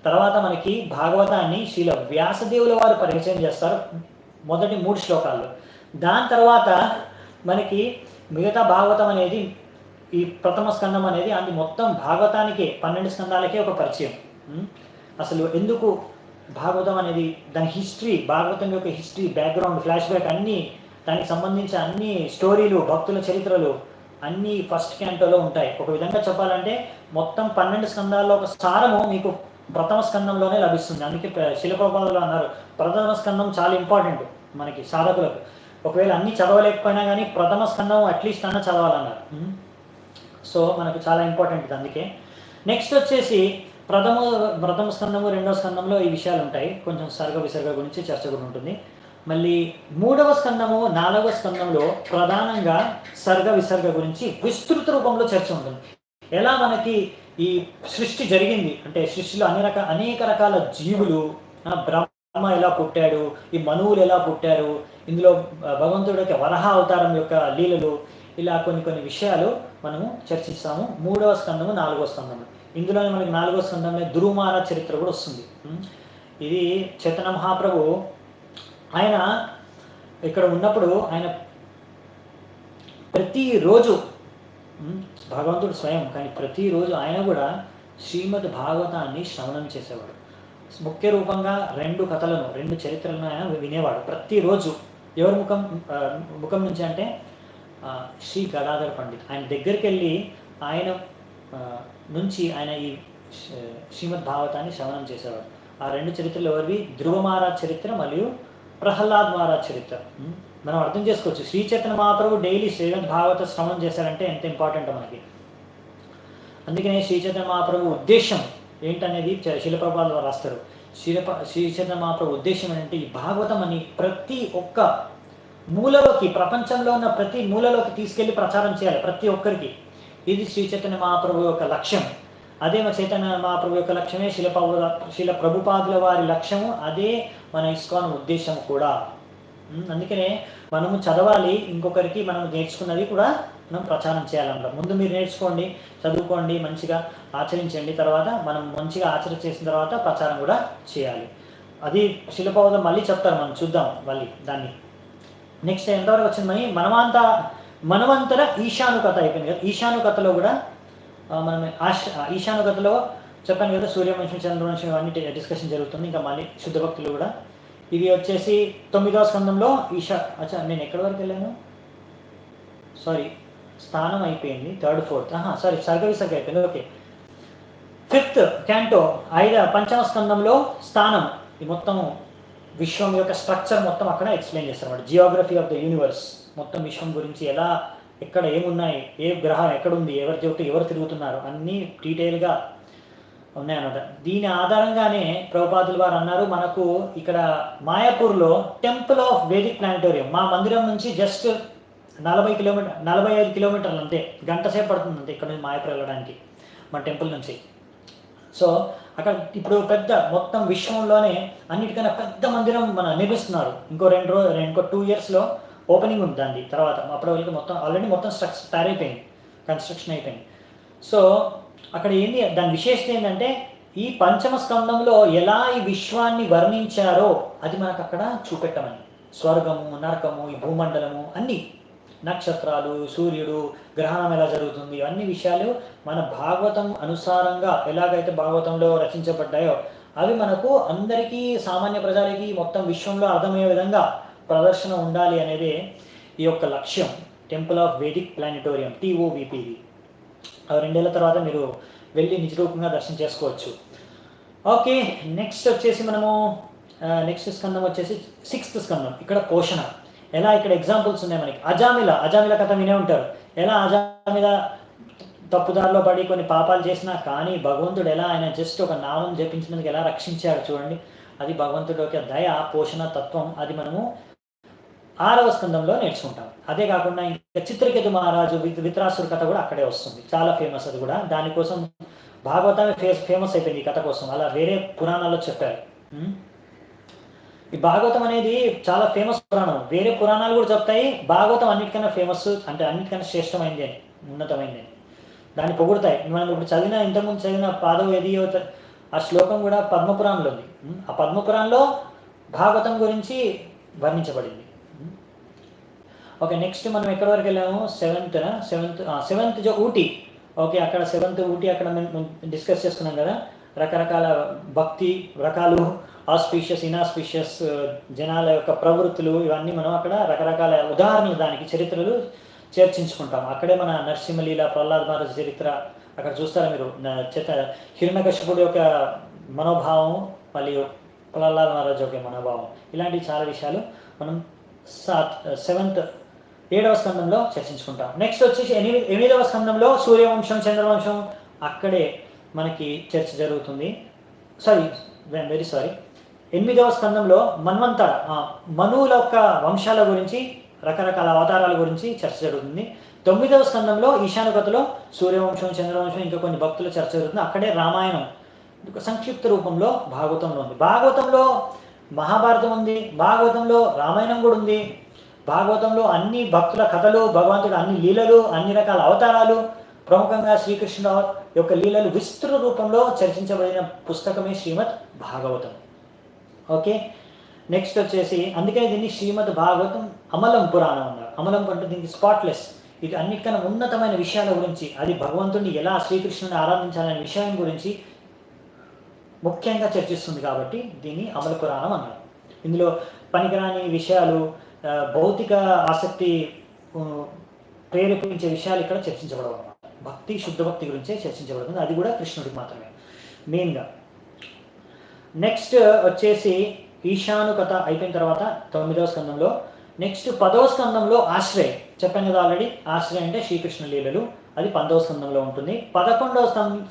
తర్వాత మనకి భాగవతాన్ని శీల వ్యాసదేవుల వారు పరిచయం చేస్తారు మొదటి 3 శ్లోకాల్లో. దాని తర్వాత మనకి మిగతా భాగవతం అనేది, ఈ ప్రథమ స్కందం అనేది అది మొత్తం భాగవతానికే 12 స్కందాలకే ఒక పరిచయం. అసలు ఎందుకు భాగవతం అనేది, దాని హిస్టరీ, భాగవతం యొక్క హిస్టరీ, బ్యాక్గ్రౌండ్, ఫ్లాష్ బ్యాక్, అన్నీ దానికి సంబంధించిన అన్ని స్టోరీలు, భక్తుల చరిత్రలు అన్నీ ఫస్ట్ క్యాంటోలో ఉంటాయి. ఒక విధంగా చెప్పాలంటే మొత్తం 12 స్కందాల్లో ఒక సారము మీకు ప్రథమ స్కందంలోనే లభిస్తుంది. అందుకే శిల ప్రభుపాదులు అన్నారు, ప్రథమ స్కందం చాలా ఇంపార్టెంట్ మనకి సాధకులకు. ఒకవేళ అన్నీ చదవలేకపోయినా కానీ ప్రథమ స్కందం అట్లీస్ట్ అన్న చదవాలన్నారు. సో మనకు చాలా ఇంపార్టెంట్ అందుకే. నెక్స్ట్ వచ్చేసి ప్రథమ స్కందము, 2వ స్కందంలో ఈ విషయాలు ఉంటాయి. కొంచెం సర్గ విసర్గ గురించి చర్చ కూడా ఉంటుంది. మళ్ళీ 3వ స్కందము, 4వ స్కందంలో ప్రధానంగా సర్గ విసర్గ గురించి విస్తృత రూపంలో చర్చ ఉంటుంది. ఎలా మనకి ఈ సృష్టి జరిగింది అంటే, సృష్టిలో అనేక రకాల జీవులు, బ్రహ్మ ఎలా పుట్టాడు, ఈ మనువులు ఎలా పుట్టారు, ఇందులో భగవంతుడి యొక్క వరహ అవతారం యొక్క లీలలు, ఇలా కొన్ని విషయాలు మనము చర్చిస్తాము 3వ స్కందము, 4వ స్కందము. ఇందులోనే మనకి 4వ స్కందంలో ధ్రువమార చరిత్ర కూడా వస్తుంది. ఇది చైతన్య మహాప్రభు ఆయన ఇక్కడ ఉన్నప్పుడు ఆయన ప్రతిరోజు, భగవంతుడు స్వయం, కానీ ప్రతిరోజు ఆయన కూడా శ్రీమద్ భాగవతాన్ని శ్రవణం చేసేవాడు. ముఖ్య రూపంగా 2 కథలను, 2 చరిత్రలను ఆయన వినేవాడు ప్రతిరోజు. ఎవరి ముఖం నుంచి అంటే శ్రీ గడాధర్ పండిత్, ఆయన దగ్గరికి వెళ్ళి ఆయన నుంచి ఆయన ఈ శ్రీమద్ భాగవతాన్ని శ్రవణం చేసేవాడు. ఆ 2 చరిత్రలు ఎవరివి, ధ్రువ మహారాజ్ చరిత్ర మరియు ప్రహ్లాద్ మహారాజ్ చరిత్ర. మనం అర్థం చేసుకోవచ్చు, శ్రీ చైతన్య మహాప్రభు డైలీ శ్రీమద్ భాగవత శ్రవణం చేశారంటే ఎంత ఇంపార్టెంట్ మనకి. అందుకనే శ్రీ చైతన్య మహాప్రభు ఉద్దేశం ఏంటనేది శిల ప్రభుపాదులు రాస్తారు. శ్రీ చైతన్య మహాప్రభు ఉద్దేశం ఏంటంటే, ఈ భాగవతం అని ప్రతి ఒక్క మూలలోకి, ప్రపంచంలో ఉన్న ప్రతి మూలలోకి తీసుకెళ్లి ప్రచారం చేయాలి ప్రతి ఒక్కరికి. ఇది శ్రీ చైతన్య మహాప్రభు యొక్క లక్ష్యం. అదే మన చైతన్య మహాప్రభు యొక్క లక్ష్యమే శిల ప్రభుపాదుల వారి లక్ష్యము, అదే మన ఇస్కాన్ ఉద్దేశం కూడా. అందుకనే మనము చదవాలి, ఇంకొకరికి మనం నేర్చుకున్నది కూడా మనం ప్రచారం చేయాలన్నమాట. ముందు మీరు నేర్చుకోండి, చదువుకోండి, మంచిగా ఆచరించండి, తర్వాత మనం మంచిగా ఆచరణ చేసిన తర్వాత ప్రచారం కూడా చేయాలి. అది శిలపౌదం మళ్ళీ చెప్తారు, మనం చూద్దాం మళ్ళీ దాన్ని. నెక్స్ట్ ఎంతవరకు వచ్చింది, మనవంతర ఈశానుకథ అయిపోయింది కదా. ఈశానుకథలో కూడా మనం ఈశానుకథలో చెప్పాను కదా, సూర్యవంశం, చంద్రవంశం ఇవన్నీ డిస్కషన్ జరుగుతుంది. ఇంకా మళ్ళీ శుద్ధ భక్తులు కూడా. ఇది వచ్చేసి 9వ స్కందంలో నేను ఎక్కడి వరకు వెళ్ళాను, సారీ, స్థానం అయిపోయింది, థర్డ్ ఫోర్త్, సారీ, సర్గ విసర్గ అయిపోయింది. ఓకే, ఫిఫ్త్ క్యాంటో, పంచమ స్కందంలో స్థానం, ఈ మొత్తం విశ్వం యొక్క స్ట్రక్చర్ మొత్తం అక్కడ ఎక్స్ప్లెయిన్ చేస్తారు అన్నమాట. జియోగ్రఫీ ఆఫ్ ద యూనివర్స్, మొత్తం విశ్వం గురించి, ఎలా ఎక్కడ ఏమున్నాయి, ఏ గ్రహం ఎక్కడుంది, ఎవరి చుట్టూ ఎవరు తిరుగుతున్నారు, అన్నీ డీటెయిల్గా ఉన్నాయన్నమాట. దీని ఆధారంగానే ప్రభుపాదులు వారు అన్నారు, మనకు ఇక్కడ మాయాపూర్లో టెంపుల్ ఆఫ్ వేదిక్ ప్లానిటోరియం, మా మందిరం నుంచి జస్ట్ 45 కిలోమీటర్లు అంతే, గంట సేపు పడుతుంది అంతే ఇక్కడ నుంచి మాయాపూర్ వెళ్ళడానికి మన టెంపుల్ నుంచి. సో అక్కడ ఇప్పుడు పెద్ద మొత్తం విశ్వంలోనే అన్నిటికన్నా పెద్ద మందిరం నిర్మిస్తున్నారు. ఇంకో 2 ఇయర్స్లో ఓపెనింగ్ ఉంది దాన్ని. తర్వాత అప్పటి వరకు మొత్తం ఆల్రెడీ మొత్తం స్ట్రక్చర్ తయారైపోయింది, కన్స్ట్రక్షన్ అయిపోయింది. సో అక్కడ ఏంటి, దాని విశేషత ఏంటంటే ఈ పంచమ స్కందంలో ఎలా ఈ విశ్వాన్ని వర్ణించారో అది మనకు అక్కడ చూపెట్టమని. స్వర్గము, నరకము, ఈ భూమండలము, అన్నీ నక్షత్రాలు, సూర్యుడు, గ్రహణం ఎలా జరుగుతుంది, అన్ని విషయాలు మన భాగవతం అనుసారంగా ఎలాగైతే భాగవతంలో రచించబడ్డాయో అవి మనకు అందరికీ, సామాన్య ప్రజలకి, మొత్తం విశ్వంలో అర్థమయ్యే విధంగా ప్రదర్శన ఉండాలి అనేది ఈ యొక్క లక్ష్యం. టెంపుల్ ఆఫ్ వేదిక్ ప్లానిటోరియం, TOVPది. 2 ఏళ్ల తర్వాత మీరు వెళ్ళి నిజరూపంగా దర్శనం చేసుకోవచ్చు. ఓకే, నెక్స్ట్ వచ్చేసి మనము నెక్స్ట్ స్కందం వచ్చేసి 6th స్కందం. ఇక్కడ పోషణ, ఎలా ఇక్కడ ఎగ్జాంపుల్స్ ఉన్నాయి మనకి. అజామిల కథ వినే ఉంటారు. ఎలా అజామిల తప్పుదారిలో పడి కొన్ని పాపాలు చేసినా కానీ భగవంతుడు ఎలా ఆయన జస్ట్ ఒక నామం జపించినందుకు ఎలా రక్షించాడు చూడండి. అది భగవంతుడి యొక్క దయ, పోషణ తత్వం. అది మనము 6వ స్కందంలో నేర్చుకుంటాం. అదే కాకుండా ఇంకా చిత్రకేతు మహారాజు విత్రాసుడు కథ కూడా అక్కడే వస్తుంది, చాలా ఫేమస్. అది కూడా దానికోసం భాగవతమే ఫేమస్ అయిపోయింది ఈ కథ కోసం. అలా వేరే పురాణాల్లో చెప్పారు. ఈ భాగవతం అనేది చాలా ఫేమస్ పురాణం. వేరే పురాణాలు కూడా చెప్తాయి భాగవతం అన్నిటికన్నా ఫేమస్, అంటే అన్నిటికన్నా శ్రేష్టమైంది అని, ఉన్నతమైంది అని దాన్ని పొగుడతాయి. మనం ఇప్పుడు ఇంతకుముందు చదివిన పాదవేది ఆ శ్లోకం కూడా పద్మపురాణంలో ఉంది. ఆ పద్మపురాణంలో భాగవతం గురించి వర్ణించబడింది. ఓకే, నెక్స్ట్ మనం ఎక్కడి వరకు వెళ్ళాము? సెవెంత్ ఊటీ. ఓకే, అక్కడ 7th ఊటీ అక్కడ మేము డిస్కస్ చేసుకున్నాం కదా. రకరకాల భక్తి రకాలు, ఆస్పీషియస్, ఇన్ఆస్పీషియస్ జనాల యొక్క ప్రవృత్తులు, ఇవన్నీ మనం అక్కడ రకరకాల ఉదాహరణలు, దానికి చరిత్రలు చర్చించుకుంటాం. అక్కడే మన నరసింహలీల, ప్రహ్లాద్ మహారాజ్ చరిత్ర అక్కడ చూస్తారా మీరు. హిరణ్యకశిపుడు యొక్క మనోభావం, మరియు ప్రహ్లాద్ మహారాజ్ యొక్క మనోభావం, ఇలాంటి చాలా విషయాలు మనం 7వ స్కందంలో చర్చించుకుంటాం. నెక్స్ట్ వచ్చేసి 8వ స్కందంలో సూర్యవంశం, చంద్రవంశం, అక్కడే మనకి చర్చ జరుగుతుంది. వెరీ సారీ 8వ స్కందంలో మనువుల యొక్క వంశాల గురించి, రకరకాల అవతారాల గురించి చర్చ జరుగుతుంది. 9వ స్కందంలో ఈశానుకథలో సూర్యవంశం, చంద్రవంశం, ఇంకా కొన్ని భక్తుల చర్చ జరుగుతుంది. అక్కడే రామాయణం సంక్షిప్త రూపంలో భాగవతంలో ఉంది. భాగవతంలో మహాభారతం ఉంది, భాగవతంలో రామాయణం కూడా ఉంది. భాగవతంలో అన్ని భక్తుల కథలు, భగవంతుడు అన్ని లీలలు, అన్ని రకాల అవతారాలు, ప్రముఖంగా శ్రీకృష్ణుడు యొక్క లీలలు విస్తృత రూపంలో చర్చించబడిన పుస్తకమే శ్రీమద్ భాగవతం. ఓకే, నెక్స్ట్ వచ్చేసి అందుకని దీన్ని శ్రీమద్ భాగవతం అమలం పురాణం అన్నారు. అమలం అంటే దీనికి స్పాట్లెస్. ఇది అన్నిటికన్నా ఉన్నతమైన విషయాల గురించి, అది భగవంతుడిని ఎలా శ్రీకృష్ణుని ఆరాధించాలనే విషయం గురించి ముఖ్యంగా చర్చిస్తుంది కాబట్టి దీన్ని అమల పురాణం అన్నారు. ఇందులో పనికిరాని విషయాలు, భౌతిక ఆసక్తి ప్రేరేపించే విషయాలు ఇక్కడ చర్చించబడవు అన్నమాట. భక్తి, శుద్ధ భక్తి గురించే చర్చించబడుతుంది. అది కూడా కృష్ణుడికి మాత్రమే మెయిన్గా. నెక్స్ట్ వచ్చేసి ఈశాను కథ అయిపోయిన తర్వాత 9వ స్కందంలో, నెక్స్ట్ 10వ స్కందంలో ఆశ్రయ్. చెప్పాను కదా ఆల్రెడీ, ఆశ్రయ్ అంటే శ్రీకృష్ణ లీలలు, అది 10వ స్కందంలో ఉంటుంది. 11వ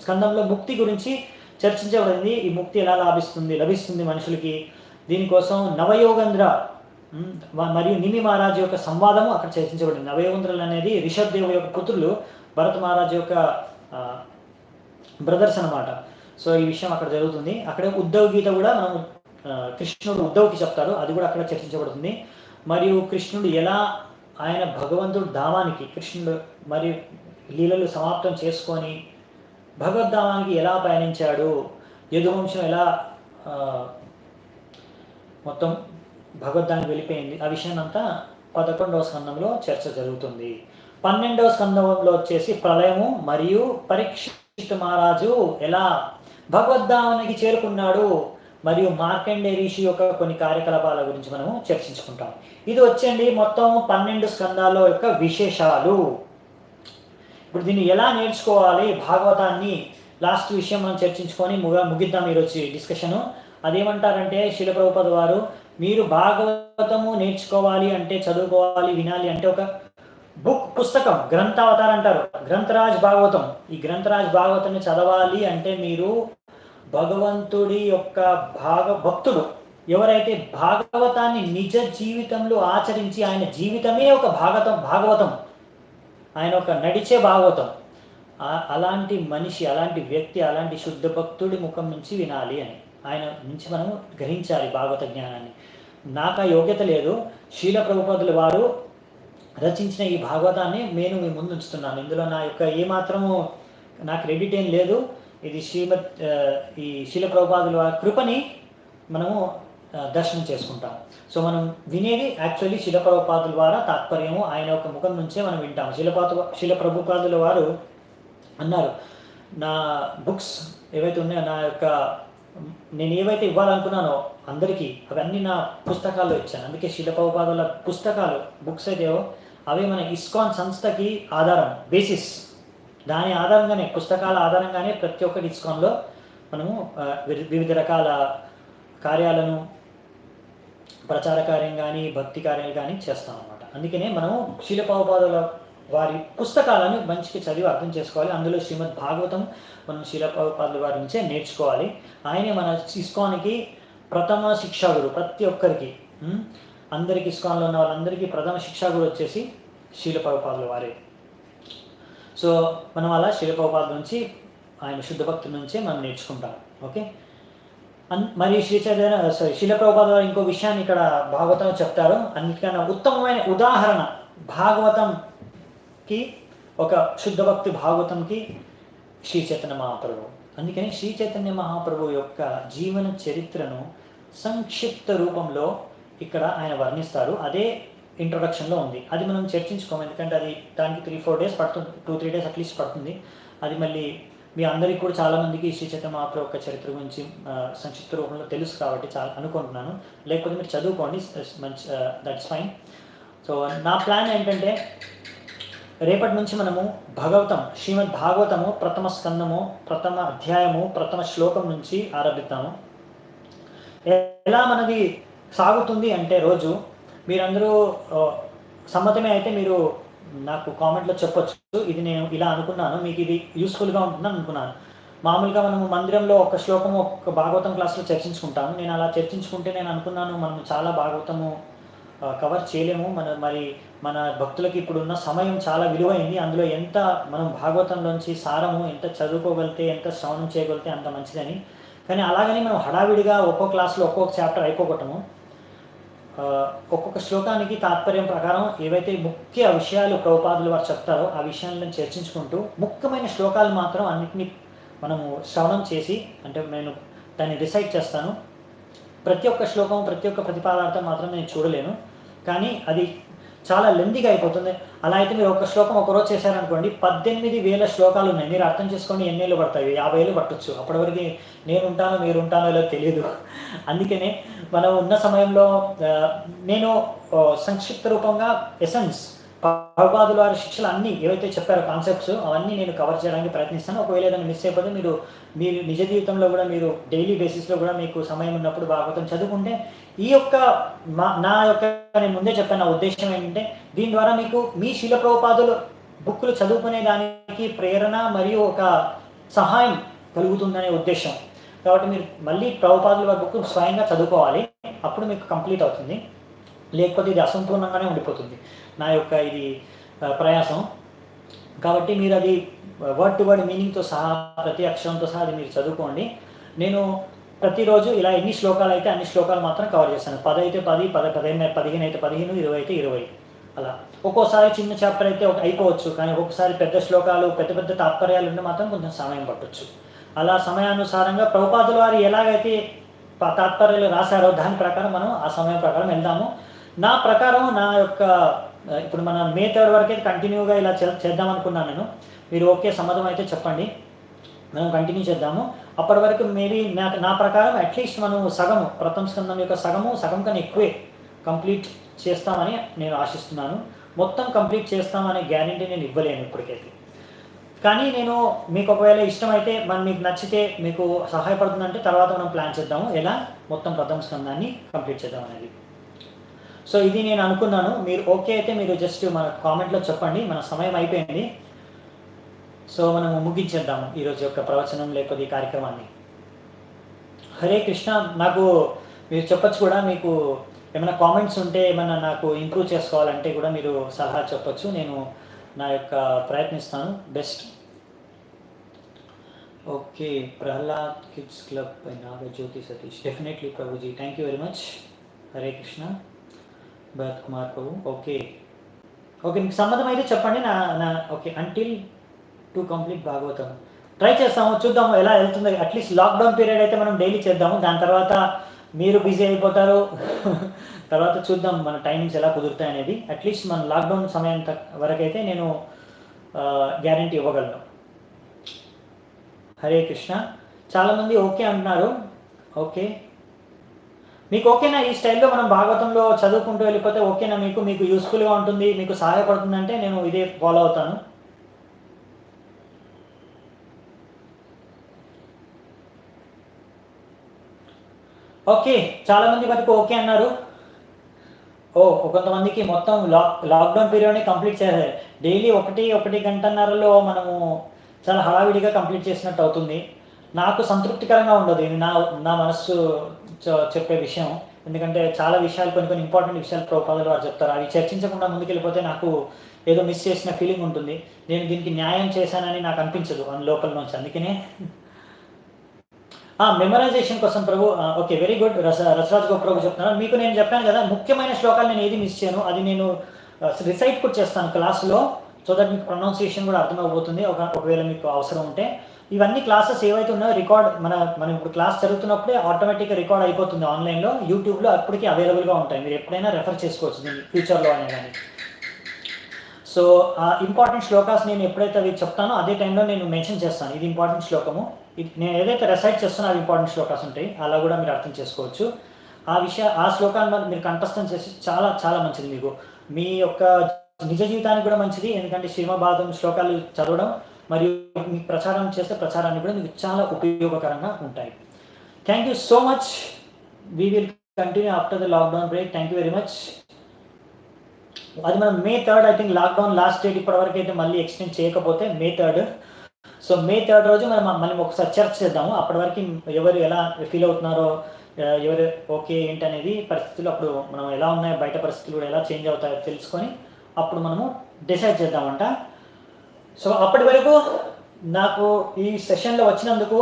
స్కందంలో ముక్తి గురించి చర్చించబడింది. ఈ ముక్తి ఎలా లభిస్తుంది మనుషులకి. దీనికోసం నవయోగేంద్ర మరియు నిమి మహారాజు యొక్క సంవాదము అక్కడ చర్చించబడింది. నవయోగేంద్రులు అనేది రిషబ్ దేవ్ యొక్క పుత్రులు, భరత్ మహారాజు యొక్క బ్రదర్స్ అనమాట. సో ఈ విషయం అక్కడ జరుగుతుంది. అక్కడే ఉద్ధవ్ గీత కూడా మనం కృష్ణుడు ఉద్ధవ్కి చెప్తారు, అది కూడా అక్కడ చర్చించబడుతుంది. మరియు కృష్ణుడు ఎలా ఆయన భగవంతుడు ధామానికి, కృష్ణుడు మరియు లీలలు సమాప్తం చేసుకొని భగవద్ధామానికి ఎలా పయనించాడు, యదువంశం ఎలా మొత్తం భగవద్ధానికి వెళ్ళిపోయింది, ఆ విషయాన్ని అంతా 11వ స్కందంలో చర్చ జరుగుతుంది. 12వ స్కందంలో వచ్చేసి ప్రళయము మరియు పరీక్షిత్ మహారాజు ఎలా భగవద్ధామానికి చేరుకున్నాడు, మరియు మార్కండే ఋషి యొక్క కొన్ని కార్యకలాపాల గురించి మనము చర్చించుకుంటాం. ఇది వచ్చండి మొత్తం 12 స్కందాల యొక్క విశేషాలు. ఇప్పుడు దీన్ని ఎలా నేర్చుకోవాలి భాగవతాన్ని లాస్ట్ విషయం మనం చర్చించుకొని ముగిద్దాం ఈరోజు డిస్కషను. అదేమంటారంటే శీల ప్రభుపాద వారు, మీరు భాగవతము నేర్చుకోవాలి అంటే, చదువుకోవాలి, వినాలి అంటే ఒక పుస్తకం, గ్రంథావతారం అంటారు, గ్రంథరాజ్ భాగవతం. ఈ గ్రంథరాజ్ భాగవతాన్ని చదవాలి అంటే మీరు భగవంతుడి యొక్క భక్తుడు ఎవరైతే భాగవతాన్ని నిజ జీవితంలో ఆచరించి, ఆయన జీవితమే ఒక భాగవతం, ఆయన ఒక నడిచే భాగవతం, అలాంటి మనిషి, అలాంటి వ్యక్తి, అలాంటి శుద్ధ భక్తుడి ముఖం నుంచి వినాలి అని, ఆయన నుంచి మనం గ్రహించాలి భాగవత జ్ఞానాన్ని. నాకు ఆ యోగ్యత లేదు. శీల ప్రభుపాదుల వారు రచించిన ఈ భాగవతాన్ని నేను మీ ముందు ఉంచుతున్నాను. ఇందులో నా యొక్క ఏమాత్రము నాకు క్రెడిట్ ఏం లేదు. ఇది ఈ శీల ప్రభుపాదుల వారి కృపని మనము దర్శనం చేసుకుంటాం. సో మనం వినేది యాక్చువల్లీ శీల ప్రభుపాదుల ద్వారా తాత్పర్యము, ఆయన యొక్క ముఖం నుంచే మనం వింటాం. శీల ప్రభుపాదుల వారు అన్నారు, నా బుక్స్ ఏవైతే ఉన్నాయో, నా యొక్క నేను ఏవైతే ఇవ్వాలనుకున్నానో అందరికీ, అవన్నీ నా పుస్తకాల్లో ఇచ్చాను. అందుకే శీల ప్రభుపాదుల పుస్తకాలు, బుక్స్ అయితే అవే మన ఇస్కాన్ సంస్థకి ఆధారం, బేసిస్. దాని ఆధారంగానే, పుస్తకాల ఆధారంగానే ప్రతి ఒక్కటి ఇస్కాన్లో మనము వివిధ రకాల కార్యాలను, ప్రచార కార్యం కానీ, భక్తి కార్యాలు కానీ చేస్తాం అన్నమాట. అందుకనే మనము శీల ప్రభుపాదుల వారి పుస్తకాలను మంచిగా చదివి అర్థం చేసుకోవాలి. అందులో శ్రీమద్ భాగవతం మనం శీల ప్రభుపాదుల వారి నుంచే నేర్చుకోవాలి. ఆయనే మన ఇస్కాన్కి ప్రథమ శిక్షాగురు, ప్రతి ఒక్కరికి, అందరికి ఇస్కాన్లో ఉన్న వాళ్ళందరికీ ప్రథమ శిక్షాగురు వచ్చేసి శీల ప్రభుపాదుల వారే. సో మనం అలా శీల ప్రభుపాదుల నుంచి, ఆయన శుద్ధ భక్తుల నుంచే మనం నేర్చుకుంటాం. ఓకే. మరి శీల ప్రభుపాదుల వారు ఇంకో విషయాన్ని ఇక్కడ భాగవతం చెప్తారు. అన్నిటికన్నా ఉత్తమమైన ఉదాహరణ భాగవతంకి, ఒక శుద్ధ భక్తి భాగవతంకి శ్రీ చైతన్య మహాప్రభు. అందుకని శ్రీ చైతన్య మహాప్రభు యొక్క జీవన చరిత్రను సంక్షిప్త రూపంలో ఇక్కడ ఆయన వర్ణిస్తారు. అదే ఇంట్రొడక్షన్లో ఉంది. అది మనం చర్చించుకోము, ఎందుకంటే అది దానికి 3-4 డేస్ పడుతుంది, 2-3 డేస్ అట్లీస్ట్ పడుతుంది. అది మళ్ళీ మీ అందరికీ కూడా చాలామందికి శ్రీ చైతన్య మహాప్రభు యొక్క చరిత్ర గురించి సంక్షిప్త రూపంలో తెలుసు కాబట్టి చాలా అనుకుంటున్నాను. లేకపోతే మీరు చదువుకోండి, మంచి, దట్స్ ఫైన్. సో నా ప్లాన్ ఏంటంటే, రేపటి నుంచి మనము శ్రీమద్ భాగవతము ప్రథమ స్కందము, ప్రథమ అధ్యాయము, ప్రథమ శ్లోకం నుంచి ఆరంభిద్దాము. ఎలా మనది సాగుతుంది అంటే, రోజు మీరందరూ సమ్మతమే అయితే మీరు నాకు కామెంట్లో చెప్పొచ్చు, ఇది నేను ఇలా అనుకున్నాను, మీకు ఇది యూస్ఫుల్గా ఉంటుందని అనుకున్నాను. మామూలుగా మనము మందిరంలో ఒక శ్లోకము, ఒక భాగవతం క్లాస్లో చర్చించుకుంటాము. నేను అలా చర్చించుకుంటే నేను అనుకున్నాను, మనం చాలా భాగవతము కవర్ చేయలేము. మన భక్తులకి ఇప్పుడున్న సమయం చాలా విలువైంది. అందులో ఎంత మనం భాగవతంలోంచి సారము ఎంత చదువుకోగలిగితే, ఎంత శ్రవణం చేయగలిగితే అంత మంచిదని. కానీ అలాగని మనం హడావిడిగా ఒక్కో క్లాస్లో ఒక్కొక్క చాప్టర్ అయిపోగొట్టము. ఒక్కొక్క శ్లోకానికి తాత్పర్యం ప్రకారం ఏవైతే ముఖ్య విషయాలు ప్రభుపాదులు వారు చెప్తారో ఆ విషయాలను చర్చించుకుంటూ, ముఖ్యమైన శ్లోకాలు మాత్రం అన్నింటినీ మనము శ్రవణం చేసి, అంటే నేను దాన్ని రిసైట్ చేస్తాను. ప్రతి ఒక్క శ్లోకం, ప్రతి ఒక్క ప్రతిపాదార్థం మాత్రం నేను చూడలేను, కానీ అది చాలా లెందీగా అయిపోతుంది. అలా అయితే మీరు ఒక శ్లోకం ఒకరోజు చేశారనుకోండి, 18,000 శ్లోకాలు ఉన్నాయి. మీరు అర్థం చేసుకోండి ఎన్ని ఏళ్ళు పడతాయి, 50 ఏళ్ళు పట్టొచ్చు. అప్పటివరకు నేను ఉంటానో మీరు ఉంటానో లేదో తెలియదు. అందుకనే మనం ఉన్న సమయంలో నేను సంక్షిప్త రూపంగా ఎసెన్స్, ప్రభుపాదుల వారి శిక్షలు అన్నీ ఏవైతే చెప్పారో కాన్సెప్ట్స్, అవన్నీ నేను కవర్ చేయడానికి ప్రయత్నిస్తాను. ఒకవేళ ఏదైనా మిస్ అయిపోతే మీరు నిజ జీవితంలో కూడా, మీరు డైలీ బేసిస్లో కూడా మీకు సమయం ఉన్నప్పుడు భాగవతం చదువుకుంటే, ఈ యొక్క నా యొక్క నేను ముందే చెప్పాను, నా ఉద్దేశం ఏంటంటే, దీని ద్వారా మీకు మీ శీల ప్రభుపాదులు బుక్కులు చదువుకునే దానికి ప్రేరణ మరియు ఒక సహాయం కలుగుతుందనే ఉద్దేశం. కాబట్టి మీరు మళ్ళీ ప్రభుపాదుల వారి బుక్ స్వయంగా చదువుకోవాలి, అప్పుడు మీకు కంప్లీట్ అవుతుంది. లేకపోతే ఇది అసంపూర్ణంగానే ఉండిపోతుంది నా యొక్క ఇది ప్రయాసం. కాబట్టి మీరు అది వర్డ్ టు వర్డ్ మీనింగ్తో సహా, ప్రతి అక్షరంతో సహా అది మీరు చదువుకోండి. నేను ప్రతిరోజు ఇలా ఎన్ని శ్లోకాలు అయితే అన్ని శ్లోకాలు మాత్రం కవర్ చేస్తాను. 10 అయితే 10, 15 అయితే 15, 20 అయితే 20. అలా ఒక్కోసారి చిన్న చాప్టర్ అయితే అయిపోవచ్చు, కానీ ఒక్కొక్కసారి పెద్ద శ్లోకాలు, పెద్ద పెద్ద తాత్పర్యాలు ఉంటే మాత్రం కొంచెం సమయం పట్టొచ్చు. అలా సమయానుసారంగా ప్రభుపాదుల వారు ఎలాగైతే తాత్పర్యాలు రాశారో దాని ప్రకారం మనం ఆ సమయం ప్రకారం వెళ్దాము. నా ప్రకారం నా యొక్క ఇప్పుడు మన May 3 వరకు కంటిన్యూగా ఇలా చేద్దాం అనుకున్నాను నేను. మీరు ఓకే సమ్మతం అయితే చెప్పండి. మనం కంటిన్యూ చేద్దాము. అప్పటి వరకు మేబీ నా ప్రకారం అట్లీస్ట్ మనం సగము ప్రథమ స్కందం యొక్క సగం కన్నా ఎక్కువే కంప్లీట్ చేస్తామని నేను ఆశిస్తున్నాను. మొత్తం కంప్లీట్ చేస్తామనే గ్యారంటీ నేను ఇవ్వలేను ఇప్పటికైతే. కానీ నేను మీకు ఒకవేళ ఇష్టమైతే మీకు నచ్చితే మీకు సహాయపడుతుందంటే తర్వాత మనం ప్లాన్ చేద్దాము ఎలా మొత్తం ప్రథమ స్కందాన్ని కంప్లీట్ చేద్దాం అనేది. సో ఇది నేను అనుకున్నాను. మీరు ఓకే అయితే మీరు జస్ట్ మన కామెంట్లో చెప్పండి. మన సమయం అయిపోయింది. సో మనము ముగించేద్దాము ఈరోజు యొక్క ప్రవచనం లేకపోతే ఈ కార్యక్రమాన్ని. హరే కృష్ణ. నాకు మీరు చెప్పచ్చు కూడా, మీకు ఏమైనా కామెంట్స్ ఉంటే ఏమైనా నాకు ఇంప్రూవ్ చేసుకోవాలంటే కూడా మీరు సలహా చెప్పచ్చు. నేను నా యొక్క ప్రయత్నిస్తాను best. Okay, Prahlad kids club by Nagajyothi Satish. Definitely ప్రభుజీ, thank you very much. Hare Krishna. Bharat Kumar Prabhu. Okay okay, మీకు సంబంధం అయితే చెప్పండి. Okay, until to complete Bhagavatam try చేస్తాము, చూద్దాము ఎలా వెళ్తుంది. అట్లీస్ట్ లాక్డౌన్ పీరియడ్ అయితే మనం డైలీ చేద్దాము. దాని తర్వాత మీరు బిజీ అయిపోతారు. తర్వాత చూద్దాం మన టైమింగ్స్ ఎలా కుదురుతాయి అనేది. అట్లీస్ట్ మన లాక్డౌన్ సమయం వరకు అయితే నేను గ్యారంటీ ఇవ్వగలను. హరే కృష్ణ. చాలామంది ఓకే అంటున్నారు. ఓకే, మీకు ఓకేనా ఈ స్టైల్లో మనం భాగవతంలో చదువుకుంటూ వెళ్ళిపోతే ఓకేనా? మీకు యూస్ఫుల్గా ఉంటుంది, మీకు సహాయపడుతుందంటే నేను ఇదే ఫాలో అవుతాను. ఓకే, చాలామంది వరకు ఓకే అన్నారు. కొంతమందికి మొత్తం లాక్డౌన్ పీరియడ్ని కంప్లీట్ చేయాలి. డైలీ 1 గంటన్నరలో మనము చాలా హడావిడిగా కంప్లీట్ చేసినట్టు అవుతుంది. నాకు సంతృప్తికరంగా ఉండదు ఇది నా మనస్సు చెప్పే విషయం. ఎందుకంటే చాలా విషయాలు, కొన్ని ఇంపార్టెంట్ విషయాలు ప్రభుపాదులు వారు చెప్తారు. అవి చర్చించకుండా ముందుకెళ్ళిపోతే నాకు ఏదో మిస్ చేసిన ఫీలింగ్ ఉంటుంది. నేను దీనికి న్యాయం చేశానని నాకు అనిపించదు లోపల నుంచి. అందుకనే మెమరైజేషన్ కోసం ప్రభు. Okay, very good. Rasaraj Gop Prabhu చెప్తున్నారు. మీకు నేను చెప్పాను కదా, ముఖ్యమైన శ్లోకాలు నేను ఏది మిస్ చేయను. అది నేను రిసైట్ కూడా చేస్తాను క్లాస్లో. సో దట్ మీకు ప్రొనౌన్సియేషన్ కూడా అర్థమైపోతుంది ఒకవేళ మీకు అవసరం ఉంటే. ఇవన్నీ క్లాసెస్ ఏవైతే ఉన్నాయో రికార్డ్ మనం ఇప్పుడు క్లాస్ జరుగుతున్నప్పుడే ఆటోమేటిక్గా రికార్డ్ అయిపోతుంది ఆన్లైన్లో, యూట్యూబ్లో అప్పటికి అవైలబుల్గా ఉంటాయి. మీరు ఎప్పుడైనా రెఫర్ చేసుకోవచ్చు దీన్ని ఫ్యూచర్లో అనే కానీ. సో ఇంపార్టెంట్ శ్లోకాస్ నేను ఎప్పుడైతే అవి చెప్తానో అదే టైంలో నేను మెన్షన్ చేస్తాను, ఇది ఇంపార్టెంట్ శ్లోకము. నేను ఏదైతే రెసైట్ చేస్తున్నా అవి ఇంపార్టెంట్ శ్లోకాస్ ఉంటాయి. అలా కూడా మీరు అర్థం చేసుకోవచ్చు. ఆ శ్లోకాన్ని మీరు కంఠస్థం చేసి చాలా చాలా మంచిది. మీ యొక్క నిజ జీవితానికి కూడా మంచిది. ఎందుకంటే శ్రీమద్ భాగవతం శ్లోకాలు చదవడం మరియు మీకు ప్రచారం చేస్తే ప్రచారాన్ని కూడా మీకు చాలా ఉపయోగకరంగా ఉంటాయి. Thank you so much. We will continue after the lockdown break. Thank you very much. అది మనం May 3rd I think lockdown last date ఇప్పటివరకు అయితే మళ్ళీ ఎక్స్టెండ్ చేయకపోతే May 3rd. So May 3rd రోజు మనం ఒకసారి చర్చ చేద్దాము. అప్పటి వరకు ఎవరు ఎలా ఫీల్ అవుతున్నారో, ఎవరు ఓకే ఏంటి అనేది పరిస్థితులు, అప్పుడు మనం ఎలా ఉన్నాయో బయట పరిస్థితులు కూడా ఎలా చేంజ్ అవుతాయో తెలుసుకొని అప్పుడు మనము డిసైడ్ చేద్దామంట. సో అప్పటి వరకు నాకు ఈ సెషన్లో వచ్చినందుకు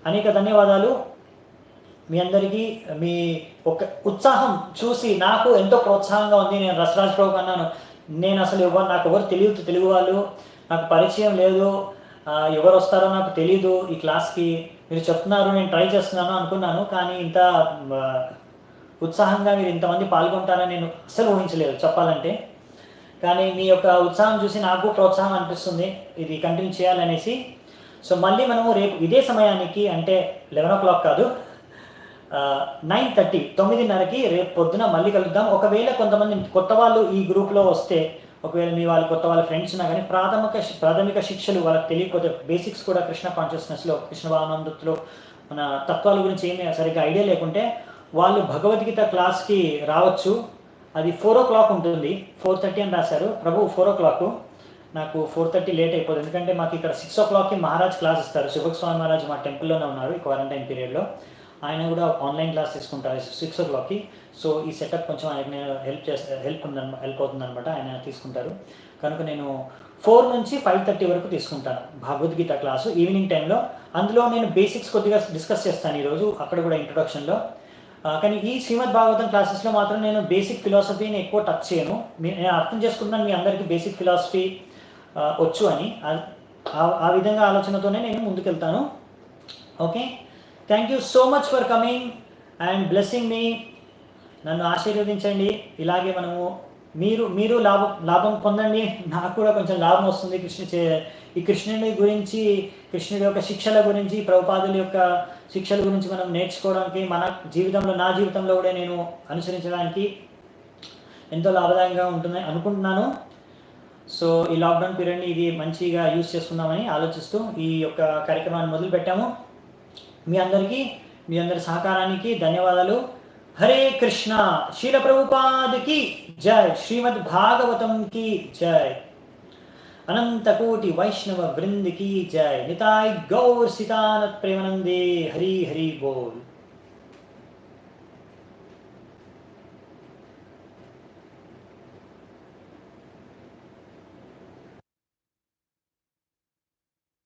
అనేక ధన్యవాదాలు. మీ అందరికీ మీ ఒక ఉత్సాహం చూసి నాకు ఎంతో ప్రోత్సాహంగా ఉంది. నేను రసరాజ్ ప్రభు అన్నాను, నేను అసలు నాకు ఎవరు తెలియదు, తెలుగు వాళ్ళు నాకు పరిచయం లేదు, ఎవరు వస్తారో నాకు తెలీదు ఈ క్లాస్కి, మీరు చెప్తున్నారు నేను ట్రై చేస్తున్నాను అనుకున్నాను. కానీ ఇంత ఉత్సాహంగా మీరు ఇంతమంది పాల్గొంటారని నేను అసలు ఊహించలేదు చెప్పాలంటే. కానీ మీ యొక్క ఉత్సాహం చూసి నాకు ప్రోత్సాహం అనిపిస్తుంది ఇది కంటిన్యూ చేయాలనేసి. సో మళ్ళీ మనము రేపు ఇదే సమయానికి, అంటే 11 o'clock కాదు, 9:30 9:30కి రేపు పొద్దున మళ్ళీ కలుద్దాం. ఒకవేళ కొంతమంది కొత్త వాళ్ళు ఈ గ్రూప్లో వస్తే, ఒకవేళ మీ వాళ్ళు కొత్త వాళ్ళ ఫ్రెండ్స్ ఉన్నా కానీ ప్రాథమిక శిక్షలు వాళ్ళకి తెలియకపోతే, బేసిక్స్ కూడా కృష్ణ కాన్షియస్నెస్లో, కృష్ణ భావనామృతిలో మన తత్వాల గురించి ఏమీ సరిగ్గా ఐడియా లేకుంటే వాళ్ళు భగవద్గీత క్లాస్కి రావచ్చు. అది 4 o'clock ఉంటుంది. 4:30 అని రాశారు ప్రభు. 4 o'clock. నాకు 4:30 లేట్ అయిపోతుంది. ఎందుకంటే మాకు ఇక్కడ 6 o'clockకి మహారాజ్ క్లాస్ ఇస్తారు. శుభక్ స్వామి మహారాజ్ మా టెంపుల్లోనే ఉన్నారు ఈ క్వారంటైన్ పీరియడ్లో. ఆయన కూడా ఆన్లైన్ క్లాస్ తీసుకుంటారు 6 o'clockకి. సో ఈ సెటప్ కొంచెం ఆయన హెల్ప్ అవుతుంది అనమాట, ఆయన తీసుకుంటారు. కనుక నేను 4 నుంచి 5:30 వరకు తీసుకుంటాను భగవద్గీత క్లాసు ఈవినింగ్ టైంలో. అందులో నేను బేసిక్స్ కొద్దిగా డిస్కస్ చేస్తాను ఈరోజు, అక్కడ కూడా ఇంట్రొడక్షన్లో. కానీ ఈ శ్రీమద్ భాగవతం క్లాసెస్లో మాత్రం నేను బేసిక్ ఫిలాసఫీని ఎక్కువ టచ్ చేయను. నేను అర్థం చేసుకుంటున్నాను మీ అందరికీ బేసిక్ ఫిలాసఫీ వచ్చు అని. ఆ విధంగా ఆలోచనతోనే నేను ముందుకెళ్తాను. Okay, thank you so much for coming and blessing me. నన్ను ఆశీర్వదించండి. ఇలాగే మనము మీరు లాభం పొందండి, నాకు కూడా కొంచెం లాభం వస్తుంది. ఈ కృష్ణుడి గురించి, కృష్ణుడి యొక్క శిక్షల గురించి, ప్రభుపాదుల యొక్క శిక్షల గురించి మనం నేర్చుకోవడానికి, మన జీవితంలో, నా జీవితంలో కూడా నేను అనుసరించడానికి ఎంతో లాభదాయంగా ఉంటుందని అనుకుంటున్నాను. సో ఈ లాక్డౌన్ పీరియడ్ని ఇది మంచిగా యూజ్ చేసుకుందామని ఆలోచిస్తూ ఈ యొక్క కార్యక్రమాన్ని మొదలుపెట్టాము. మీ అందరి సహకారానికి ధన్యవాదాలు. హరే కృష్ణ. శ్రీల ప్రభుపాద్ की जय. श्रीमद् भागवतम की जय. अनंत कोटि वैष्णव वृंद की जय. निताय गौर सीतानंद प्रेमानंदे. हरि हरि बोल.